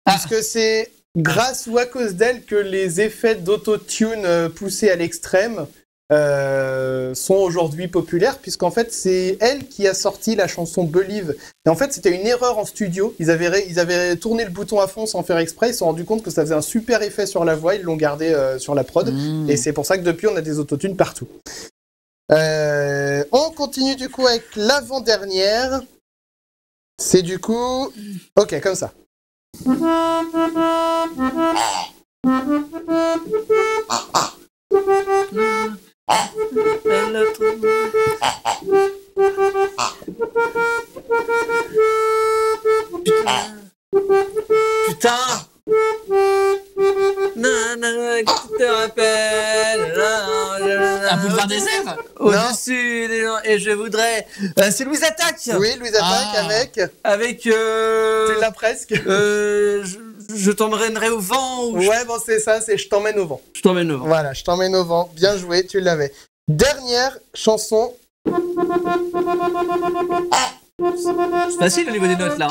Puisque c'est grâce ou à cause d'elle que les effets d'autotune poussés à l'extrême sont aujourd'hui populaires, puisqu'en fait, c'est elle qui a sorti la chanson Believe. Et en fait, c'était une erreur en studio. Ils avaient tourné le bouton à fond sans faire exprès. Ils se sont rendus compte que ça faisait un super effet sur la voix. Ils l'ont gardé sur la prod. Et c'est pour ça que depuis, on a des autotunes partout. On continue du coup avec l'avant-dernière. C'est du coup... Ok, comme ça. Putain. Tu te rappelles Un boulevard désert. Au-dessus des gens, et je voudrais... c'est Louise Attaque. Oui, Louise Attaque Avec... Tu l'as presque. Je t'emmènerai au vent ou Ouais, bon, c'est ça, c'est Je t'emmène au vent. je t'emmène au vent. Voilà, Je t'emmène au vent. Bien joué, tu l'avais. Dernière chanson. C'est facile au niveau des notes là.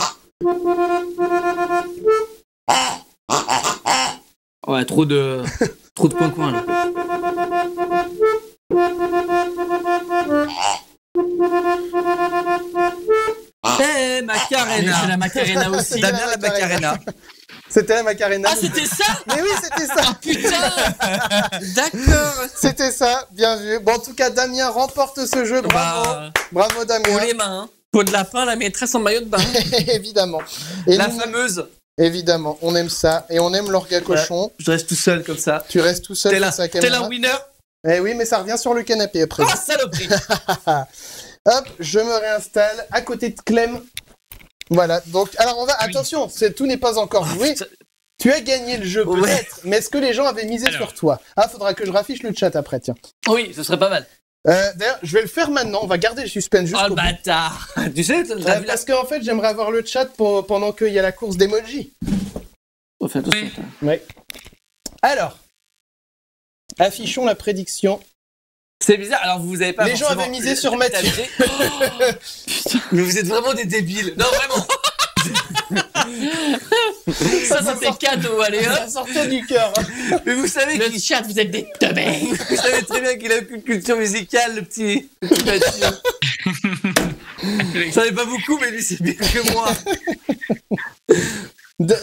Ouais, trop de coin-coin là. Mais Macarena. c'est la Macarena aussi. Damien la Macarena. C'était la Macarena. Ah, c'était ça. Mais oui, c'était ça. Putain. D'accord. C'était ça, bien vu. Bon, en tout cas, Damien remporte ce jeu. Bravo. Bravo, Pour Damien. les mains. Hein. Peau de lapin, la maîtresse en maillot de bain. Évidemment. Et La nous, fameuse. évidemment, on aime ça. Et on aime l'orga cochon. Je reste tout seul comme ça. Tu restes tout seul T'es face à la T'es caméra. la winner. Eh oui, mais ça revient sur le canapé après. Oh, saloperie. Hop, je me réinstalle à côté de Clem. Voilà, donc, alors on va, attention, tout n'est pas encore joué. putain. Tu as gagné le jeu Ouais. peut-être, mais est-ce que les gens avaient misé Alors. sur toi? Ah, faudra que je raffiche le chat après, tiens. Oui, ce serait pas mal. D'ailleurs, je vais le faire maintenant, on va garder le suspense Oh jusqu'au le bout. bâtard. Tu sais, t'as vu la... Parce qu'en fait, j'aimerais avoir le chat pendant qu'il y a la course d'emoji. Oh, fais attention. Oui. Alors, affichons la prédiction. C'est bizarre, alors vous avez pas Les gens forcément avaient misé sur Mathieu. Mais vous êtes vraiment des débiles. Non, vraiment. Ça, c'était cadeau, allez Ça hop. sortait du cœur. Mais vous savez Le chat, vous êtes des teubés. vous savez très bien qu'il a aucune culture musicale, le petit Mathieu. J'en ai pas beaucoup, mais lui, c'est bien que moi.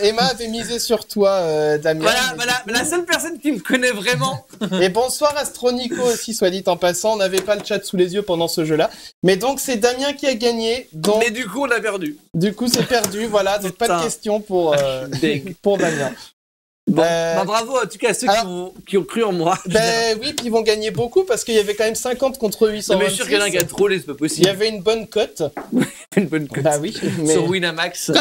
Emma avait misé sur toi, Damien. Voilà, la seule personne qui me connaît vraiment. Et bonsoir Astronico aussi, soit dit en passant. On n'avait pas le chat sous les yeux pendant ce jeu-là. Mais donc, c'est Damien qui a gagné. Donc, Mais du coup, on a perdu. du coup, c'est perdu. Voilà, donc pas de Putain. question pour Damien. Bon, Euh, bah, bravo en tout cas à ceux qui ont cru en moi. Ben oui, puis ils vont gagner beaucoup parce qu'il y avait quand même 50 contre 800. Non, mais je suis sûr qu'il y en a un qui a trollé, c'est pas Il possible. y avait une bonne cote. une bonne cote. Bah oui. Mais... Sur Winamax.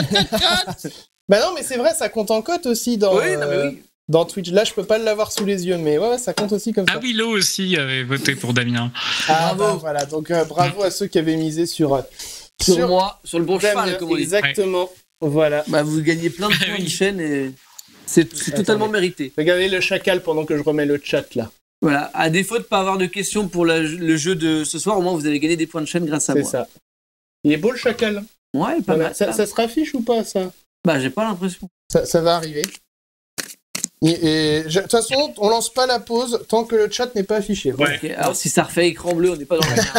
Bah non, mais c'est vrai, ça compte en cote aussi dans, Oui, non, mais oui. dans Twitch. Là, je peux pas l'avoir sous les yeux, mais ouais, ça compte aussi comme ça. Ah oui, Lo aussi avait voté pour Damien. Ah, bravo. bah, voilà, donc bravo à ceux qui avaient misé sur Moi, sur le bon cheval, Damien, comme on dit. exactement. Voilà. Bah, vous gagnez plein de points de chaîne et c'est totalement mérité. Regardez le chacal pendant que je remets le chat là. Voilà, à défaut de pas avoir de questions pour le jeu de ce soir, au moins vous avez gagné des points de chaîne grâce à C'est moi. ça. Il est beau le chacal. Ouais, pas Voilà. mal. Ça se raffiche ou pas ça? Bah, j'ai pas l'impression. Ça va arriver. De toute façon, on lance pas la pause tant que le chat n'est pas affiché. Voilà. Ouais. Ok, alors si ça refait écran bleu, on n'est pas dans la merde.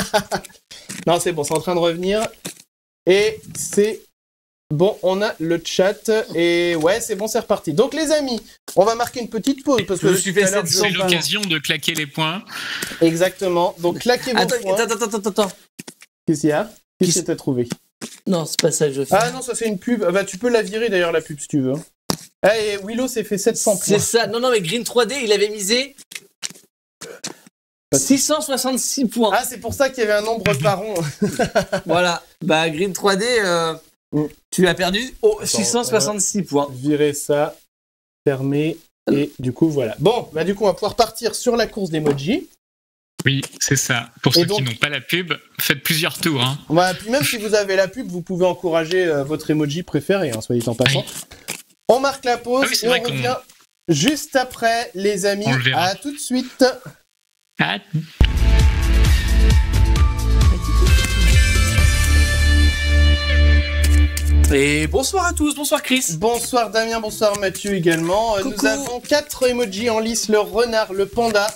Non, c'est bon, c'est en train de revenir. Et c'est bon, on a le chat. Et ouais, c'est bon, c'est reparti. Donc, les amis, on va marquer une petite pause parce que Je me suis fait tout à l'heure, cette je C'est sens pas- l'occasion de claquer les points. Exactement. Donc, claquez vos points. Attends. Qu'est-ce qu'il y a? Qu'est-ce que t'as trouvé? Non, c'est pas ça que je fais. Ah non, ça c'est une pub. Ah, bah, tu peux la virer d'ailleurs, la pub, si tu veux. Ah, et Willow s'est fait 700 points. C'est ça. Non, mais Green 3D, il avait misé 666 points. Ah, c'est pour ça qu'il y avait un nombre par rond. Voilà. Bah, Green 3D, tu as perdu 666 points. Virer ça, fermer, et du coup, voilà. Bon, bah du coup, on va pouvoir partir sur la course d'emoji. Oui, c'est ça. Pour Et ceux donc- qui n'ont pas la pub, faites plusieurs tours. Hein. Voilà, puis même si vous avez la pub, vous pouvez encourager votre emoji préféré, hein, soyez en passant. On marque la pause Ah oui, c'est et on vrai qu'on- revient juste après, les amis. On le verra. À tout de suite. Ah, Et bonsoir à tous, bonsoir Chris. Bonsoir Damien, bonsoir Mathieu également. Coucou. Nous avons 4 emojis en lice, le renard, le panda,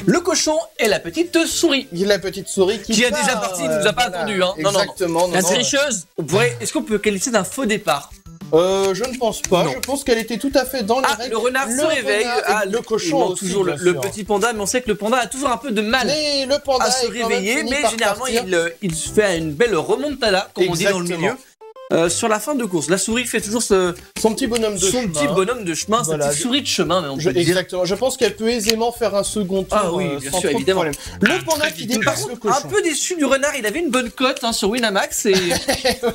Le cochon et la petite souris. la petite souris Qui est déjà partie, il nous a pas attendu, hein. Non, non, non. Exactement. La non. tricheuse. Est-ce qu'on peut qualifier d'un faux départ? Je ne pense pas, Non. je pense qu'elle était tout à fait dans les Ah, règles. le renard Le se réveille. renard et Ah, le cochon il manque aussi, toujours bien le sûr. petit panda, mais on sait que le panda a toujours un peu de mal Mais le panda à se est quand même réveiller, fini mais par généralement partir. il se fait une belle remontada, comme on dit dans le Exactement. milieu, sur la fin de course. La souris fait toujours son Son petit bonhomme de chemin. petit bonhomme de chemin, Voilà. sa petite souris de chemin, mais on peut dire. Exactement, je pense qu'elle peut aisément faire un second tour. Ah oui, bien sans sûr, trop de évidemment. problème. Le Ah, panda très qui vite. Par dépasse le contre, un cochon. peu déçu du renard, il avait une bonne cote sur Winamax et,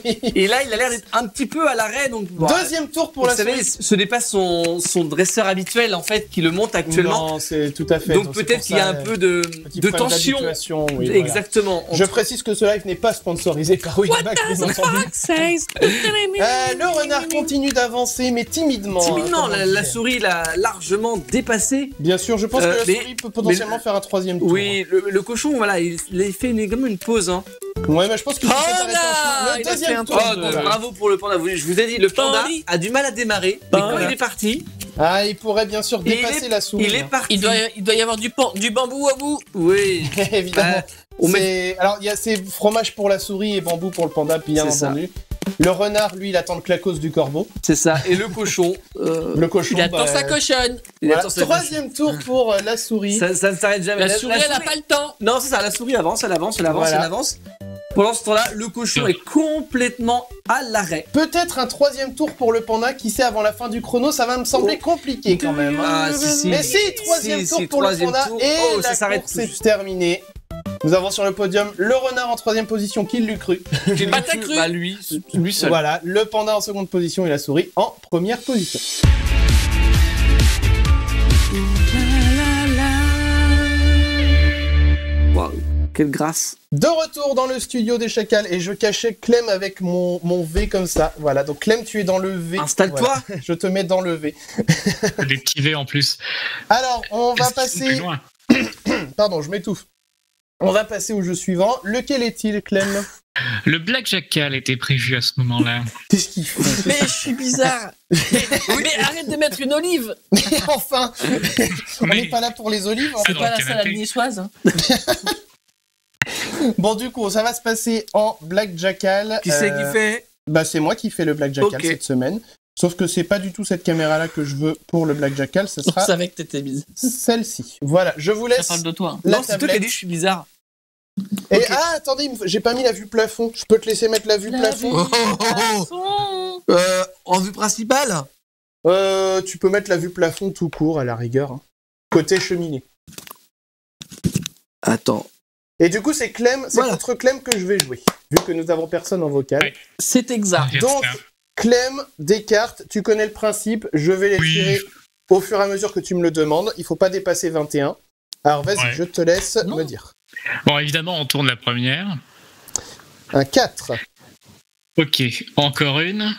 Oui. et là il a l'air d'être un petit peu à l'arrêt. Donc, bon, Deuxième tour pour vous la savez, souris. ce n'est pas son dresseur habituel en fait qui le monte actuellement. Non, c'est tout à fait. donc c'est peut-être pour qu'il y a ça, un peu de petit problème tension. d'habituation, oui, voilà. Exactement. Je précise que ce live n'est pas sponsorisé par Winamax, bien entendu. Le renard continue d'avancer, mais timidement. Timidement, hein, comme on la disait. souris l'a largement dépassé. Bien sûr, je pense que la mais- souris peut potentiellement faire un troisième tour. Oui, le cochon, voilà, il a fait comme une pause. Hein. Ouais, mais je pense qu'il faut Panda s'arrêter en chemin. Il Le a fait deuxième un tour. tour. Oh, de- donc, Voilà. bravo pour le panda. Je vous ai dit, le panda Panda. a du mal à démarrer. Mais Panda. quand il est parti, Ah, il pourrait bien sûr il dépasser la souris. il est hein. parti. Il doit y avoir du bambou à bout. Oui. Évidemment. On met- C'est- Alors, il y a ces fromages pour la souris et bambou pour le panda, bien C'est ça. entendu. Le renard, lui, il attend le clacos du corbeau. C'est ça. Et le cochon. Le cochon, Il attend bah, sa cochonne. il voilà. attend sa- Troisième tour pour la souris. Ça ne s'arrête jamais. La souris, elle n'a pas le temps. Non, c'est ça. La souris avance, elle avance, elle avance, Voilà. elle avance. Pendant ce temps-là, le cochon est complètement à l'arrêt. Peut-être un troisième tour pour le panda, qui sait, avant la fin du chrono, ça va me sembler compliqué quand même. hein. Ah, si. Mais si, troisième Si, tour si, pour le troisième panda, tour. et Oh, ça la s'arrête course tout est juste. terminée. Nous avons sur le podium le renard en troisième position, qui l'eût cru. Pas t'as cru. Bah lui seul. Voilà, le panda en seconde position et la souris en première position. Waouh, quelle grâce. De retour dans le studio des chacals, et je cachais Clem avec mon V comme ça. Voilà, donc Clem, tu es dans le V. Installe-toi. Voilà. Je te mets dans le V. des petits V en plus. Alors, on va Est-ce qu'ils sont plus passer... loin Pardon, je m'étouffe. On va passer au jeu suivant. Lequel est-il, Clem? Le Black Jackal était prévu à ce moment-là. Qu'est-ce qu'il fait? Mais je suis bizarre. Mais arrête de mettre une olive. Mais enfin On Mais- n'est pas là pour les olives. hein. Ah, C'est dans pas le la canapé. salade niçoise. hein. Bon, du coup, ça va se passer en Black Jackal. Qui c'est qui fait? Bah, c'est moi qui fais le Black Jackal Ok. cette semaine. Sauf que c'est pas du tout cette caméra-là que je veux pour le Black Jackal, ce On sera savait que t'étais bizarre. celle-ci. Voilà, je vous Ça laisse parle de toi. hein. la Non, c'est toi qui as tablette. dit je suis bizarre. Et Ok. ah, attendez, j'ai pas mis la vue plafond. Je peux te laisser mettre la vue plafond En vue principale? Tu peux mettre la vue plafond tout court, à la rigueur. hein. Côté cheminée. Attends. Et du coup, c'est Clem, c'est Voilà. contre Clem que je vais jouer. Vu que nous avons personne en vocal. Ouais. C'est exact. Donc, Clem, des cartes, tu connais le principe, je vais les Oui. tirer au fur et à mesure que tu me le demandes. Il faut pas dépasser 21. Alors vas-y, Ouais. je te laisse Non. me dire. Bon, évidemment, on tourne la première. Un 4. Ok, encore une.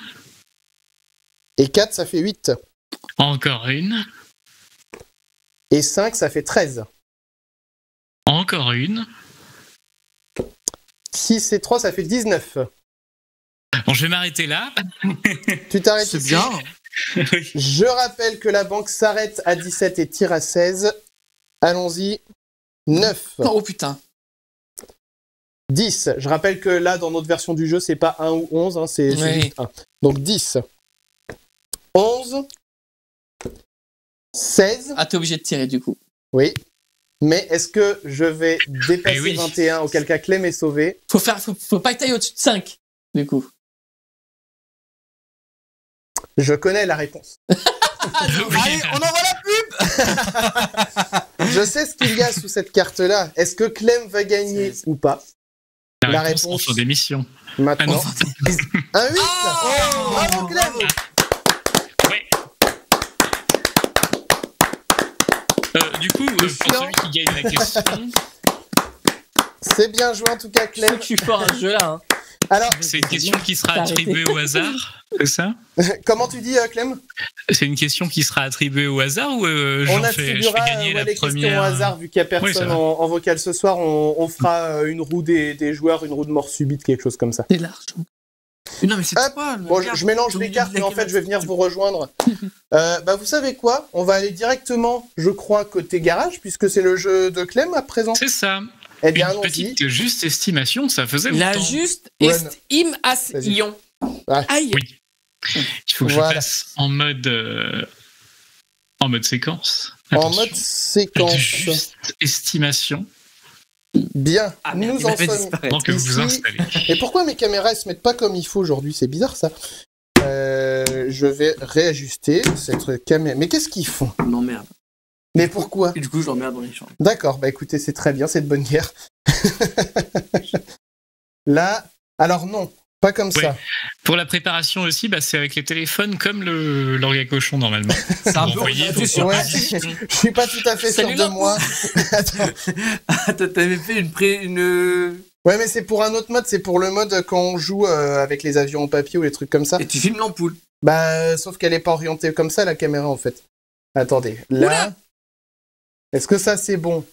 Et 4, ça fait 8. Encore une. Et 5, ça fait 13. Encore une. 6 et 3, ça fait 19. Bon, je vais m'arrêter là. Tu t'arrêtes C'est ici. bien. Oui. Je rappelle que la banque s'arrête à 17 et tire à 16. Allons-y. 9. Oh putain. 10. Je rappelle que là, dans notre version du jeu, c'est pas 1 ou 11, hein, c'est Oui. juste 1. Donc 10. 11. 16. Ah, t'es obligé de tirer du coup. Oui. Mais est-ce que je vais dépasser Eh oui. 21, auquel cas Clem est sauvé? Faut pas que t'ailles au-dessus de 5. Du coup. Je connais la réponse. Oui. Allez, on envoie la pub. Je sais ce qu'il y a sous cette carte-là. Est-ce que Clem va gagner ou pas? La réponse. en fin d'émission. Maintenant. Un 8. Oh, Bravo Clem. Ouais. Du coup, pour celui qui gagne la question, C'est bien joué en tout cas, Je sais Clem. que je suis fort à ce jeu-là. Hein. Alors, C'est une question qui sera Arrêtez. attribuée au hasard, c'est ça? comment tu dis, Clem? C'est une question qui sera attribuée au hasard ou On je fais attribuera gagner la les questions première au hasard, vu qu'il n'y a Oui, ça personne va. en vocal ce soir. On fera une roue des joueurs, une roue de mort subite, quelque chose comme ça. C'est large. Non, mais c'est Hop, quoi Bon, je mélange les cartes, mais en fait, je vais venir vous rejoindre. Vous savez quoi? On va aller directement, je crois, côté garage, puisque c'est le jeu de Clem à présent. C'est ça. Eh bien, Une allons-y. petite juste estimation, ça faisait La longtemps. juste Ouais, estimation. Ouais. Aïe. Oui. Il faut que Voilà. je passe en mode séquence. En Attention. mode séquence. Juste estimation. Bien, Ah, merde, nous il m'a en fait sommes. disparaître. Pendant que vous vous Ici. installez. Et pourquoi mes caméras elles se mettent pas comme il faut aujourd'hui? C'est bizarre ça. Je vais réajuster cette caméra. Mais qu'est-ce qu'ils font? Non, merde. Mais pourquoi? Et du coup, je l'emmerde dans les chambres. D'accord, bah écoutez, c'est très bien, c'est de bonne guerre. Là, alors non, pas comme Ouais. ça. Pour la préparation aussi, c'est avec les téléphones comme l'orgue à cochon normalement. C'est un Vous peu. voyez, T'es sûr Ouais, je suis pas tout à fait sûr Salut, de Laurent. moi. Attends. T'avais fait une. Ouais, mais c'est pour un autre mode, c'est pour le mode quand on joue avec les avions en papier ou les trucs comme ça. Et tu filmes l'ampoule. Bah, sauf qu'elle est pas orientée comme ça, la caméra, en fait. Attendez, là... Est-ce que ça, c'est bon?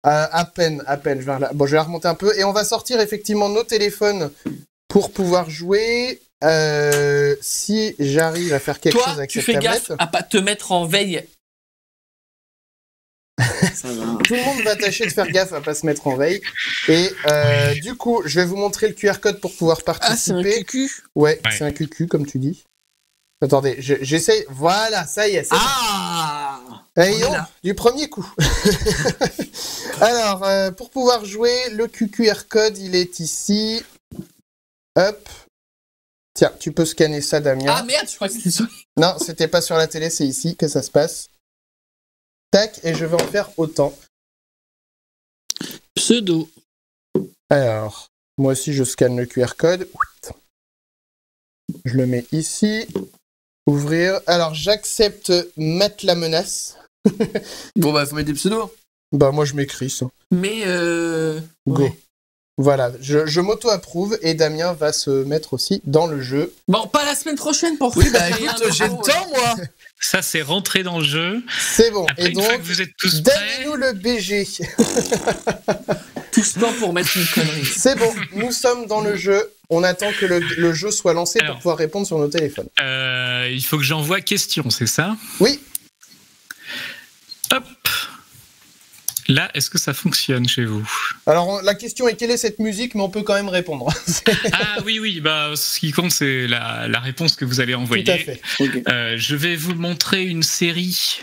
À peine, je vais bon, je vais la remonter un peu. Et on va sortir, effectivement, nos téléphones pour pouvoir jouer. Si j'arrive à faire quelque chose Toi, avec tu cette fais tablette... gaffe à pas te mettre en veille. Ça va. Tout le monde va tâcher de faire gaffe à pas se mettre en veille. Et du coup, je vais vous montrer le QR code pour pouvoir participer. cucu. Ouais, Ouais. c'est un QQ, comme tu dis. Attendez, j'essaye... Voilà, ça y est, c'est bon. Ah Ayons on est là. du premier coup. Alors, pour pouvoir jouer, le QQR code, il est ici. Hop. Tiens, tu peux scanner ça, Damien. Ah merde, je crois que c'était sur... Non, c'était pas sur la télé, c'est ici que ça se passe. Tac, et je vais en faire autant. Pseudo. Alors, moi aussi, je scanne le QR code. Je le mets ici. Ouvrir. Alors, j'accepte mettre la menace. Bon, bah, faut mettre des pseudos. Bah, moi, je m'écris ça. Mais Go. ouais. Voilà, je m'auto-approuve et Damien va se mettre aussi dans le jeu. Bon, pas la semaine prochaine pour Oui, bah faire écoute, un j'ai le euro, temps, moi. Ça, c'est rentré dans le jeu. C'est bon. Après, Et une fois donc, que vous êtes tous prêts, donnez-nous le BG. Tout ce temps pour mettre une connerie. C'est bon, nous sommes dans le jeu. On attend que le jeu soit lancé Alors. pour pouvoir répondre sur nos téléphones. il faut que j'envoie question, c'est ça? Oui, Hop. Là, est-ce que ça fonctionne chez vous? alors la question est quelle est cette musique, mais on peut quand même répondre. Ah oui, ce qui compte, c'est la réponse que vous allez envoyer. Tout à fait. Ok. Je vais vous montrer une série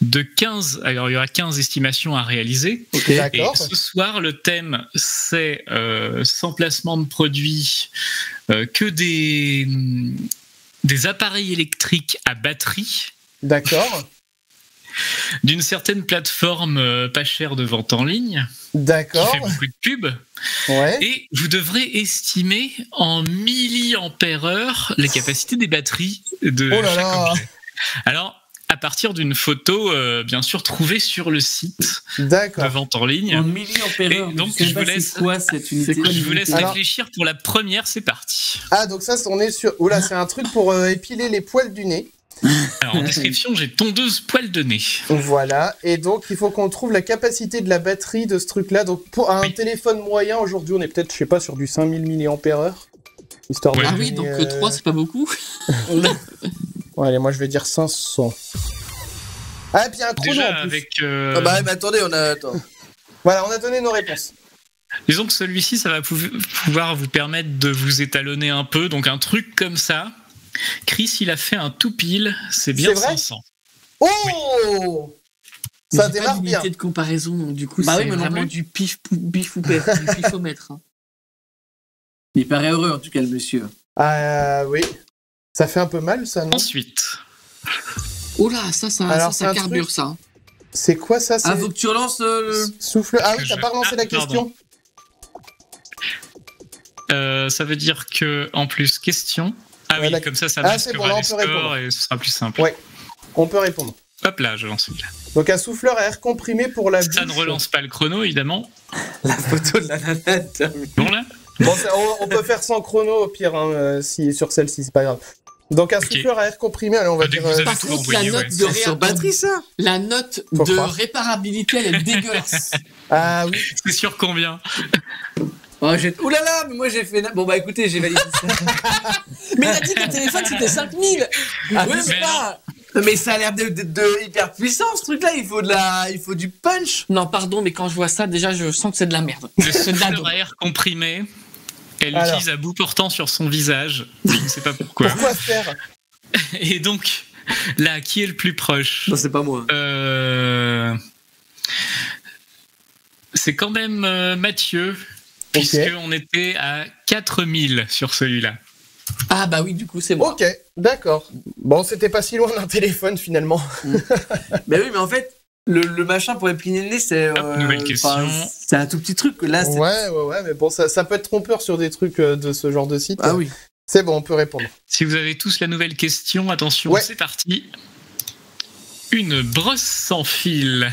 de 15. Alors, il y aura 15 estimations à réaliser. Et D'accord. ce soir, le thème, c'est sans placement de produits, que des appareils électriques à batterie D'accord. d'une certaine plateforme pas chère de vente en ligne qui D'accord. fait beaucoup de pubs. Ouais. Et vous devrez estimer en milliampères-heure la capacité des batteries de Oh là chaque là. objet. Alors, à partir d'une photo, bien sûr, trouvée sur le site de D'accord. vente en ligne. En milliampères. Et donc, je vous laisse- C'est quoi cette unité? quoi, Je vous laisse Alors- réfléchir pour la première, c'est parti. Ah, donc ça, on est sur... Oula, c'est un truc pour épiler les poils du nez. Alors, en description, j'ai tondeuse poil de nez. Voilà. Et donc, il faut qu'on trouve la capacité de la batterie de ce truc-là. Donc, pour un Oui. téléphone moyen, aujourd'hui, on est peut-être, je sais pas, sur du 5000 mAh. Histoire Ouais. de Ah oui, gagner, donc 3, c'est pas beaucoup. Ouais, allez, moi, je vais dire 500. Ah, et puis il y a un chrono Déjà, en plus. avec. Ah bah, mais attendez, on a. Attends. Voilà, on a donné nos réponses. Disons que celui-ci, ça va pouvoir vous permettre de vous étalonner un peu. Donc, un truc comme ça. Chris, il a fait un tout pile. C'est bien C'est vrai 500. Oh Ça J'ai pas démarre bien. d'unité de comparaison, donc du coup, Bah c'est oui, moi non vraiment plus. du bifomètre. Du pifomètre. Hein. Il paraît heureux, en tout cas, le monsieur. Ah oui. Ça fait un peu mal, ça, non? Ensuite, Oh là, ça Alors, c'est un carbure, truc- ça. hein. C'est quoi ça? Ah, C'est faut que tu relances le. souffle. Ah oui, Que t'as je- pas relancé Ah, la pardon. question. ça veut dire que, en plus, question. Ah Ouais, oui, la- comme ça Ah, c'est masquera bon, là, on les peut scores répondre. et ce sera plus simple. Ouais. On peut répondre. Hop là, je lance celui-là. Donc un souffleur à air comprimé pour la Ça ne bouche. relance pas le chrono, évidemment. La photo de la nanette. Bon là. Bon, on peut faire sans chrono au pire, hein, si, sur celle-ci, c'est pas grave. Donc un Ok. souffleur à air comprimé, allez, on va Dès dire... que vous avez Par tout contre, envoyé, la note ouais. de Sur batterie, ça. La note Faut de croire. réparabilité, elle est dégueulasse. Ah oui, C'est sur combien? Oh, ouh là là, mais moi j'ai fait. Bon bah écoutez, j'ai validé ça. Mais il a dit que le téléphone c'était 5000. Ah, Oui, mais mais pas. Mais ça a l'air de hyper puissant ce truc-là. Il faut du punch. Non, pardon, mais quand je vois ça, déjà, je sens que c'est de la merde. Le C'est de la souffleur à air comprimé, elle Alors. l'utilise à bout portant sur son visage. Je ne sais pas pourquoi. pourquoi faire? Et donc, là, qui est le plus proche? Non, c'est pas moi. C'est quand même Mathieu, puisqu'on était à 4000 sur celui-là. Ah bah oui, du coup, c'est moi. Ok, d'accord. Bon, c'était pas si loin d'un téléphone finalement. Mais oui, mais en fait, le machin pour épliner le nez, c'est. Hop, nouvelle question. C'est un tout petit truc. Là, c'est. Ouais, mais bon, ça peut être trompeur sur des trucs de ce genre de site. Ah oui. C'est bon, on peut répondre. Si vous avez tous la nouvelle question, attention, Ouais. c'est parti. Une brosse sans fil.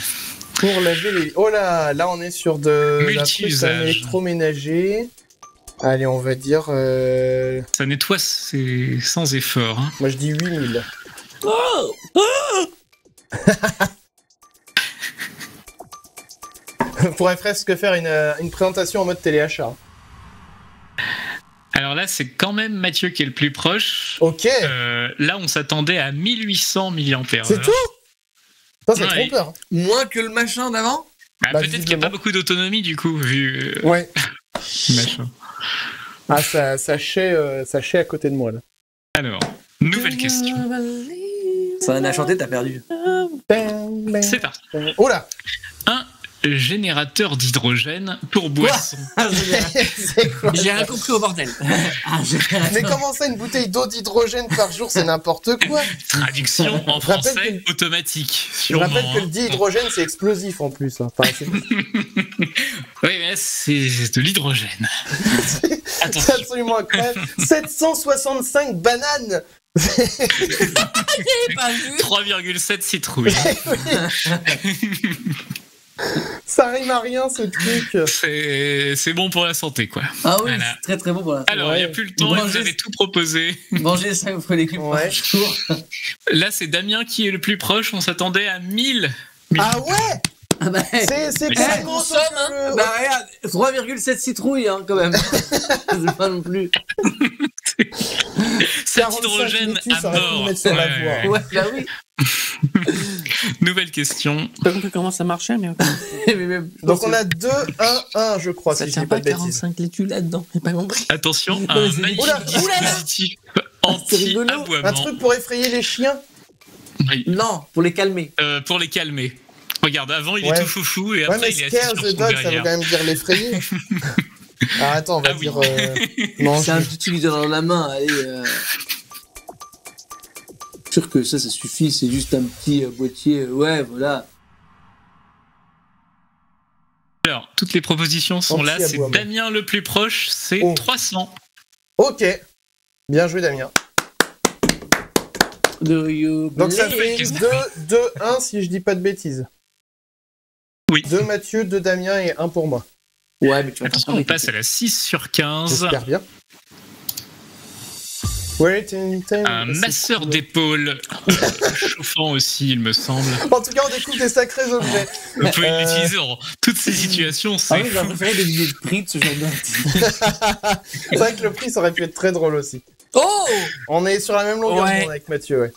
Pour laver les... Oh là, là on est sur de la truc Multi-usage. électroménager. Allez, on va dire... Ça nettoie, c'est sans effort. Hein. Moi je dis 8000. On pourrait presque faire une présentation en mode téléachat. Alors là, c'est quand même Mathieu qui est le plus proche. Ok, Là, on s'attendait à 1800 mAh. c'est tout. Ça, c'est Ouais. trompeur. Moins que le machin d'avant. Bah, Bah, peut-être qu'il n'y a visiblement. pas beaucoup d'autonomie du coup, vu Ouais. le machin. Ah, ça chait à côté de moi là. Alors, nouvelle question. Ça en a chanté, t'as perdu. C'est parti. Oh là. Un générateur d'hydrogène pour boisson. C'est quoi J'ai ça? rien compris au bordel. Mais comment ça, une bouteille d'eau d'hydrogène par jour, c'est n'importe quoi. Traduction en Je rappelle français automatique. Je Sûrement, rappelle que le hein. dihydrogène, c'est explosif en plus. Hein. Enfin, Oui, mais c'est de l'hydrogène. c'est Attention. absolument incroyable. 765 bananes. J'ai pas vu. 3,7 citrouilles. Ça rime à rien, ce truc. C'est bon pour la santé, quoi. Ah oui, Voilà. c'est très très bon pour la. Alors, il n'y a Ouais. plus le temps et vous Manger- avez tout proposé. Manger 5 fois légumes Ouais. par jour. Là, c'est Damien qui est le plus proche. On s'attendait à 1000. Ah ouais. Ah bah, C'est Mais pas ça gros, consomme, sauf que- bah regarde, 3,7 citrouilles hein, quand même. C'est pas non plus. Cet 45 hydrogène litus, à ça aurait pu le mort. mettre sur la Ouais, voie. ouais, ouais. Ouais, bah oui. Nouvelle question. J'ai pas compris comment ça marchait, mais Mais même- Donc on a 2-1-1, je crois, ça si je tient dis pas pas de bêtises. 45 laitues là-dedans. J'ai pas compris. Attention, mais un c'est- magnifique Oula, dispositif c'est rigolo. Un anti-aboiement truc pour effrayer les chiens. Oui. Non, pour les calmer. Pour les calmer. Regarde, avant il est Ouais. tout foufou et Ouais, après mais il est assis scare sur the son dog, ça veut derrière. quand même dire l'effrayer. Ah, attends, on va Ah oui. dire... Non, C'est un petit truc dans la main. Allez. Sûr que ça suffit. C'est juste un petit boîtier. Ouais, voilà. Alors, toutes les propositions sont là. C'est Anti-aboiement. Damien le plus proche, c'est Oh. 300. Ok. Bien joué, Damien. Do you Donc ça believe? fait 2-1 si je dis pas de bêtises. Oui. 2 Mathieu, 2 Damien et 1 pour moi. Ouais, mais tu vas Attention, on passe à la 6 sur 15. J'espère bien. Wait in time. Un C'est masseur cool. d'épaule. Chauffant aussi, il me semble. En tout cas, on découvre des sacrés objets. Vous pouvez l'utiliser dans toutes ces situations. Ah C'est oui, j'ai fou. préféré des idées de prix de ce genre de. C'est vrai que le prix, ça aurait pu être très drôle aussi. Oh. On est sur la même longueur Ouais. d'onde avec Mathieu, ouais.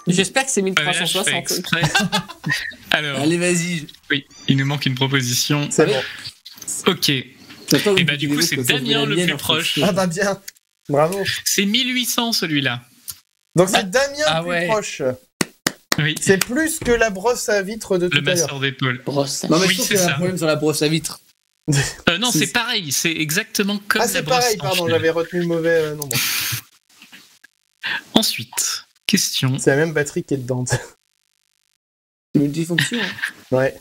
J'espère que c'est Ouais, mais là, je fais 1360. exprès. Alors, Allez, vas-y. oui, il nous manque une proposition. C'est oui. bon. Ok. Et J'attends bah, du coup, c'est Damien le plus proche. Ah bah bien. Bravo. C'est 1800 celui-là. Donc c'est Damien Ah le plus ouais. proche. Oui, C'est plus que la brosse à vitre de le tout à l'heure. masseur d'épaule. Brosse. Non, mais Oui, je trouve c'est qu'il y a ça. un problème sur la brosse à vitre. Non, c'est pareil. C'est exactement comme Ah, la c'est brosse pareil, sans pardon, fil. j'avais retenu le mauvais nombre. Ensuite, question C'est la même batterie qui est dedans. C'est multifonction. Hein. Ouais.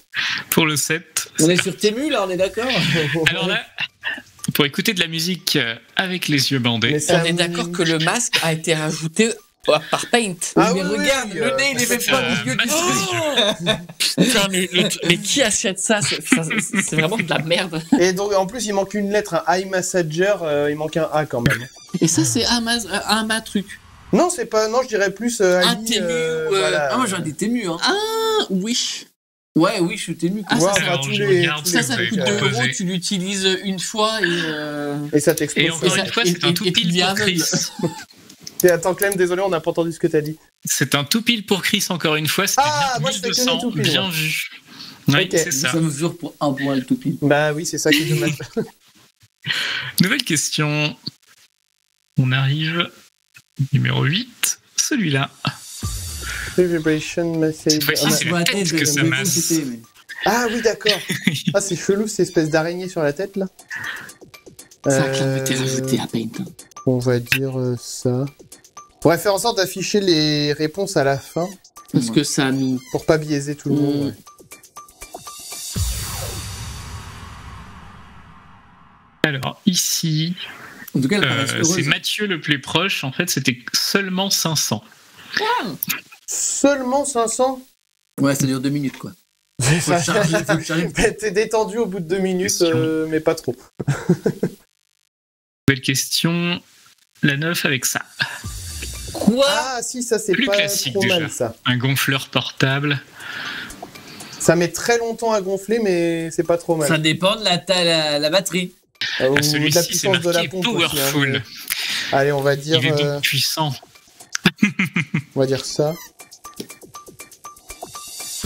pour le 7. On est sur Tému, là, on est d'accord. Alors là, pour écouter de la musique avec les yeux bandés. Mais c'est On un- est d'accord que le masque a été rajouté Par Paint. Ah mais oui, regarde, oui, le nez, il est même pas dégueu du tout. Putain, mais qui achète ça? C'est vraiment de la merde. Et donc, en plus, il manque une lettre, un eye massager, il manque un A quand même. Et ça, c'est un truc. Non, c'est pas. Non, je dirais plus. Un Ali, Tému, voilà. Ah, moi j'aurais des Tému, hein. Ah, Wish. Ouais, oui, je suis Tému. Ah, Ouais, ça, enfin, alors, tous je les- regarde, tous Ça, les ça trucs, coûte 2 proposé. euros, tu l'utilises une fois et. Et ça t'explose. Et encore ça- une fois, et- c'est un et- tout et pile tu deviens pour aveugle. Chris. Et attends, Clem, désolé, on n'a pas entendu ce que t'as dit. C'est un tout pile pour Chris, encore une fois. C'était Ah, bien moi, je fais que des 1200, tout piles, bien moi. vu. Oui, Ok. c'est ça. Ça mesure pour 1 point le tout pile. Bah oui, c'est ça qui est dommage. Nouvelle question. On arrive. Numéro 8. Celui-là. Vibration message. Cette fois-ci, Ah, c'est la tête que ça masse. Ah oui, d'accord. Ah, c'est chelou, cette espèce d'araignée sur la tête là. Ça a été rajouté à Paint. On va dire ça. On pourrait faire en sorte d'afficher les réponses à la fin Parce que ça a mis. pour pas biaiser tout le monde. ouais. Alors, ici, En tout cas, elle paraît heureuse. c'est Mathieu le plus proche. En fait, c'était seulement 500. Seulement 500. Ouais, ça dure 2 minutes, quoi. Faut le charger, faut le charger. T'es détendu au bout de 2 minutes, Question. mais pas trop. Nouvelle question. La 9 avec ça. Quoi? Ah si, ça c'est Plus pas classique, trop déjà. mal ça. Un gonfleur portable. Ça met très longtemps à gonfler, mais c'est pas trop mal. Ça dépend de la batterie. Ou de la Celui-ci, c'est puissance de la marqué pompe aussi, hein, Powerful. mais- Allez, on va dire, Il est donc puissant. on va dire ça.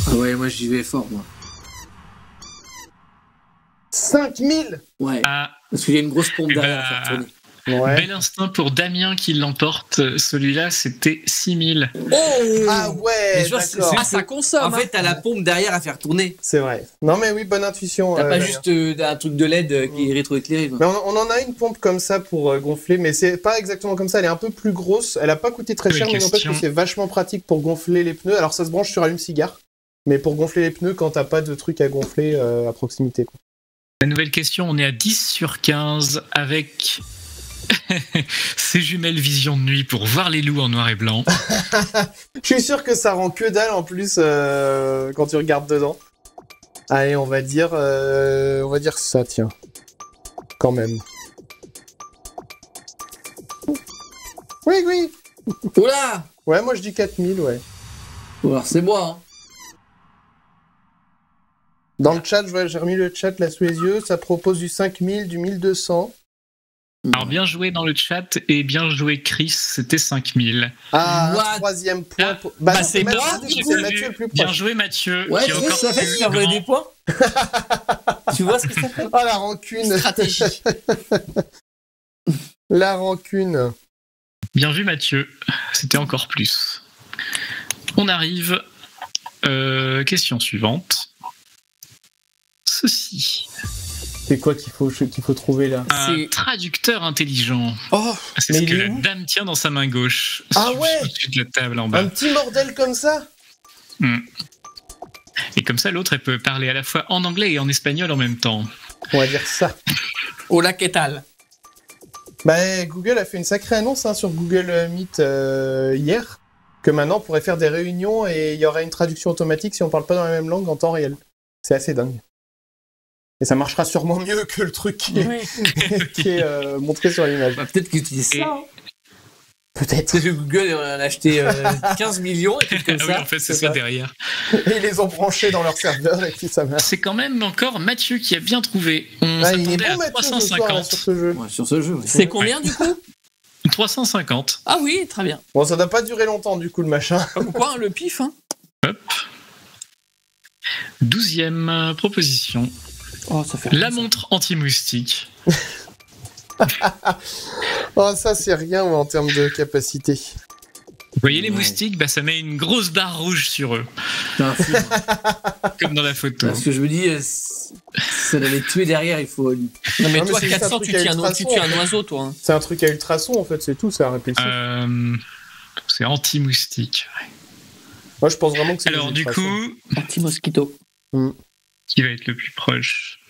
Ah ouais, moi j'y vais fort, moi. 5000. Ouais. Ah, Parce qu'il y a une grosse pompe Eh derrière bah, à faire tourner. Ouais. bel instinct pour Damien qui l'emporte. Celui-là, c'était 6000. Ah ouais, Mais je vois, d'accord. Ah, ça consomme. En fait, t'as la pompe derrière à faire tourner. C'est vrai. Non mais oui, bonne intuition. T'as pas Damien. juste un truc de LED qui est rétroéclairé. quoi. Mais on en a une pompe comme ça pour gonfler, mais c'est pas exactement comme ça, elle est un peu plus grosse. Elle a pas coûté très Oui, cher, mais n'empêche question. que c'est vachement pratique pour gonfler les pneus. Alors ça se branche sur allume-cigare, mais pour gonfler les pneus quand t'as pas de truc à gonfler à proximité. Quoi. La nouvelle question, on est à 10 sur 15 avec ces jumelles vision de nuit pour voir les loups en noir et blanc. Je suis sûr que ça rend que dalle en plus quand tu regardes dedans. Allez, on va dire ça, tiens. Quand même. Oui, oui. Oula! Ouais, moi je dis 4000, ouais. Alors c'est moi, hein. Dans le chat, j'ai remis le chat là sous les yeux, ça propose du 5000, du 1200. Alors bien joué dans le chat et bien joué Chris, c'était 5000. Ah, What? un troisième point. Ah, Pour... bah, non, c'est Mathieu, moi, du J'ai coup, c'est vu. Mathieu le plus Bien proche. joué Mathieu. Ouais, qui est tu vois, encore ça fait plus tu leur donnes grand. des points. Tu vois ce que ça fait? Oh, la rancune. Stratégie. La rancune. Bien vu Mathieu, c'était encore plus. On arrive. Question suivante. Ceci. C'est quoi qu'il faut trouver là? Un C'est- traducteur intelligent. Oh, C'est mais ce il que est la où dame tient dans sa main gauche. Ah ouais. Au-dessus de la table en un bas. petit bordel comme ça? Et comme ça, l'autre, elle peut parler à la fois en anglais et en espagnol en même temps. On va dire ça. Hola, ¿qué tal? Bah, Google a fait une sacrée annonce sur Google Meet hier, que maintenant on pourrait faire des réunions et il y aurait une traduction automatique si on parle pas dans la même langue en temps réel. C'est assez dingue. Et ça marchera sûrement mieux que le truc qui est, qui est, montré sur l'image. Bah, peut-être qu'ils utilisent ça. Et- Hein. Peut-être. Peut-être que Google en a acheté 15 millions et tout comme Ah oui, ça. en fait, c'est c'est ça ça. derrière. Et ils les ont branchés dans leur serveur et puis ça marche. C'est quand même encore Mathieu qui a bien trouvé. On Ah, il est s'attendait à bon Mathieu ce soir là, 350. sur ce jeu. Ouais, sur ce jeu. Ouais. C'est combien du coup? 350. Ah oui, très bien. Bon, ça doit pas durer longtemps du coup le machin. Comme quoi, hein, le pif, hein. 12e proposition. Oh, ça fait La rien, ça. montre anti-moustique. Oh, ça c'est rien en termes de capacité. Vous voyez les Ouais. moustiques, bah, ça met une grosse barre rouge sur eux, C'est un fou. comme dans la photo. Parce que je me dis, ça doit les tuer derrière, il faut. Non, mais Non, mais toi, c'est juste un 400, truc tu à tues un ultrasons. oiseau, toi. Hein. C'est un truc à ultrasons en fait, c'est tout, c'est un répétitif. C'est anti-moustique. Moi je pense vraiment que c'est Alors des du ultrasons. coup, Anti-mosquito. qui va être le plus proche?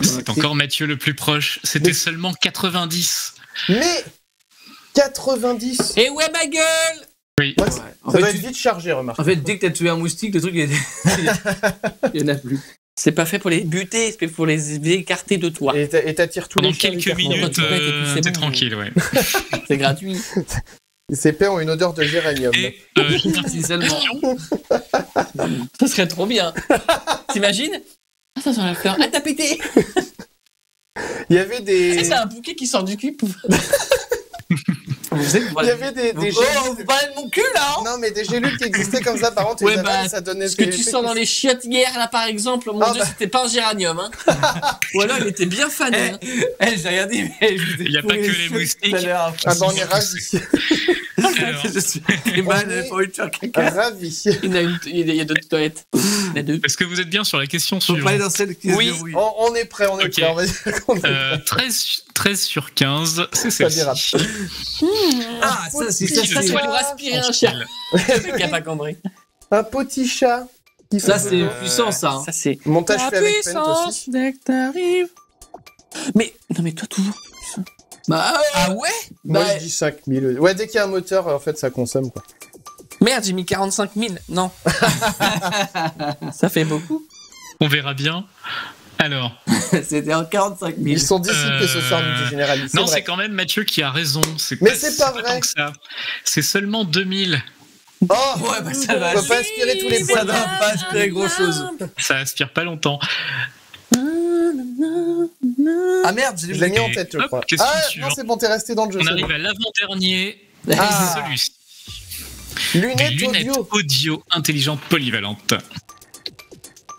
C'est encore Mathieu le plus proche. C'était Mais- seulement 90. Mais 90. Et ouais, ma gueule! Oui. Ouais, Ouais. ça En doit fait, être vite chargé, remarque. en fait, dès que t'as tué un moustique, le truc, il y en a plus. C'est pas fait pour les buter, c'est fait pour les écarter de toi. Et t'attires tous Pendant les chiens. quelques les cartons. minutes, tu pètes et puis c'est t'es bon. tranquille, ouais. C'est gratuit. Ces paix ont une odeur de géranium. Et Si seulement. Ça serait trop bien. T'imagines? Ah, ça sent la fleur. Ah, t'as pété! Il y avait des. C'est un bouquet qui sort du cul. Il y avait des Oh, vous parlez de mon cul là, hein? Non, mais des gélules qui existaient comme ça, par contre, Ouais, les bah, avales, ça donnait Ce que tu sens dans les chiottes hier, là, par exemple, mon Ah, dieu, bah. c'était pas un géranium, hein. Ou alors, il était bien fané. hein. J'ai rien dit, mais il n'y a pas que les moustiques. Ah, bah, on est ravis. Alors, Je suis très mal pour une faire caca. Ravis. Il y a d'autres toilettes. Il y en a deux. est-ce que vous êtes bien sur la question Faut pas aller suivante? dans celle qui Oui. se dérouille. On est prêt, on est Ok. prêt. On va dire qu'on est prêt. 13 sur 15, c'est Ça celle-ci. dérape. Ah, ça, c'est ça. Ça, c'est- c'est pour aspirer un chien. Qui a pas compris. Un petit chat. Qui Ça, fait- c'est puissant, ça. hein. Ça, c'est. Montage fait avec Paint aussi. dès que t'arrives. Mais, non, mais toi, toujours. Bah, Ah ouais? Moi, Bah, je dis 5000. Ouais, dès qu'il y a un moteur, en fait, ça consomme, quoi. Merde, j'ai mis 45 000. Non. Ça fait beaucoup. On verra bien. Alors, c'était en 45 000. Ils sont dissipés ce soir, nous, du généraliste. non, C'est c'est vrai. quand même Mathieu qui a raison. Mais c'est pas vrai. tant que ça. C'est seulement 2000. Oh Ouais, bah, ça va. On peut pas aspirer tous les Ça poils. doit pas aspirer grand chose. Ça aspire pas longtemps. Ah merde, j'ai Je l'ai mis en Et tête, je hop, crois. question Ah, non, suivante. c'est bon, t'es resté dans le jeu. On c'est arrive bon. à l'avant-dernier. Ah. C'est celui-ci. Des Lunettes lunettes audio. audio intelligentes polyvalentes.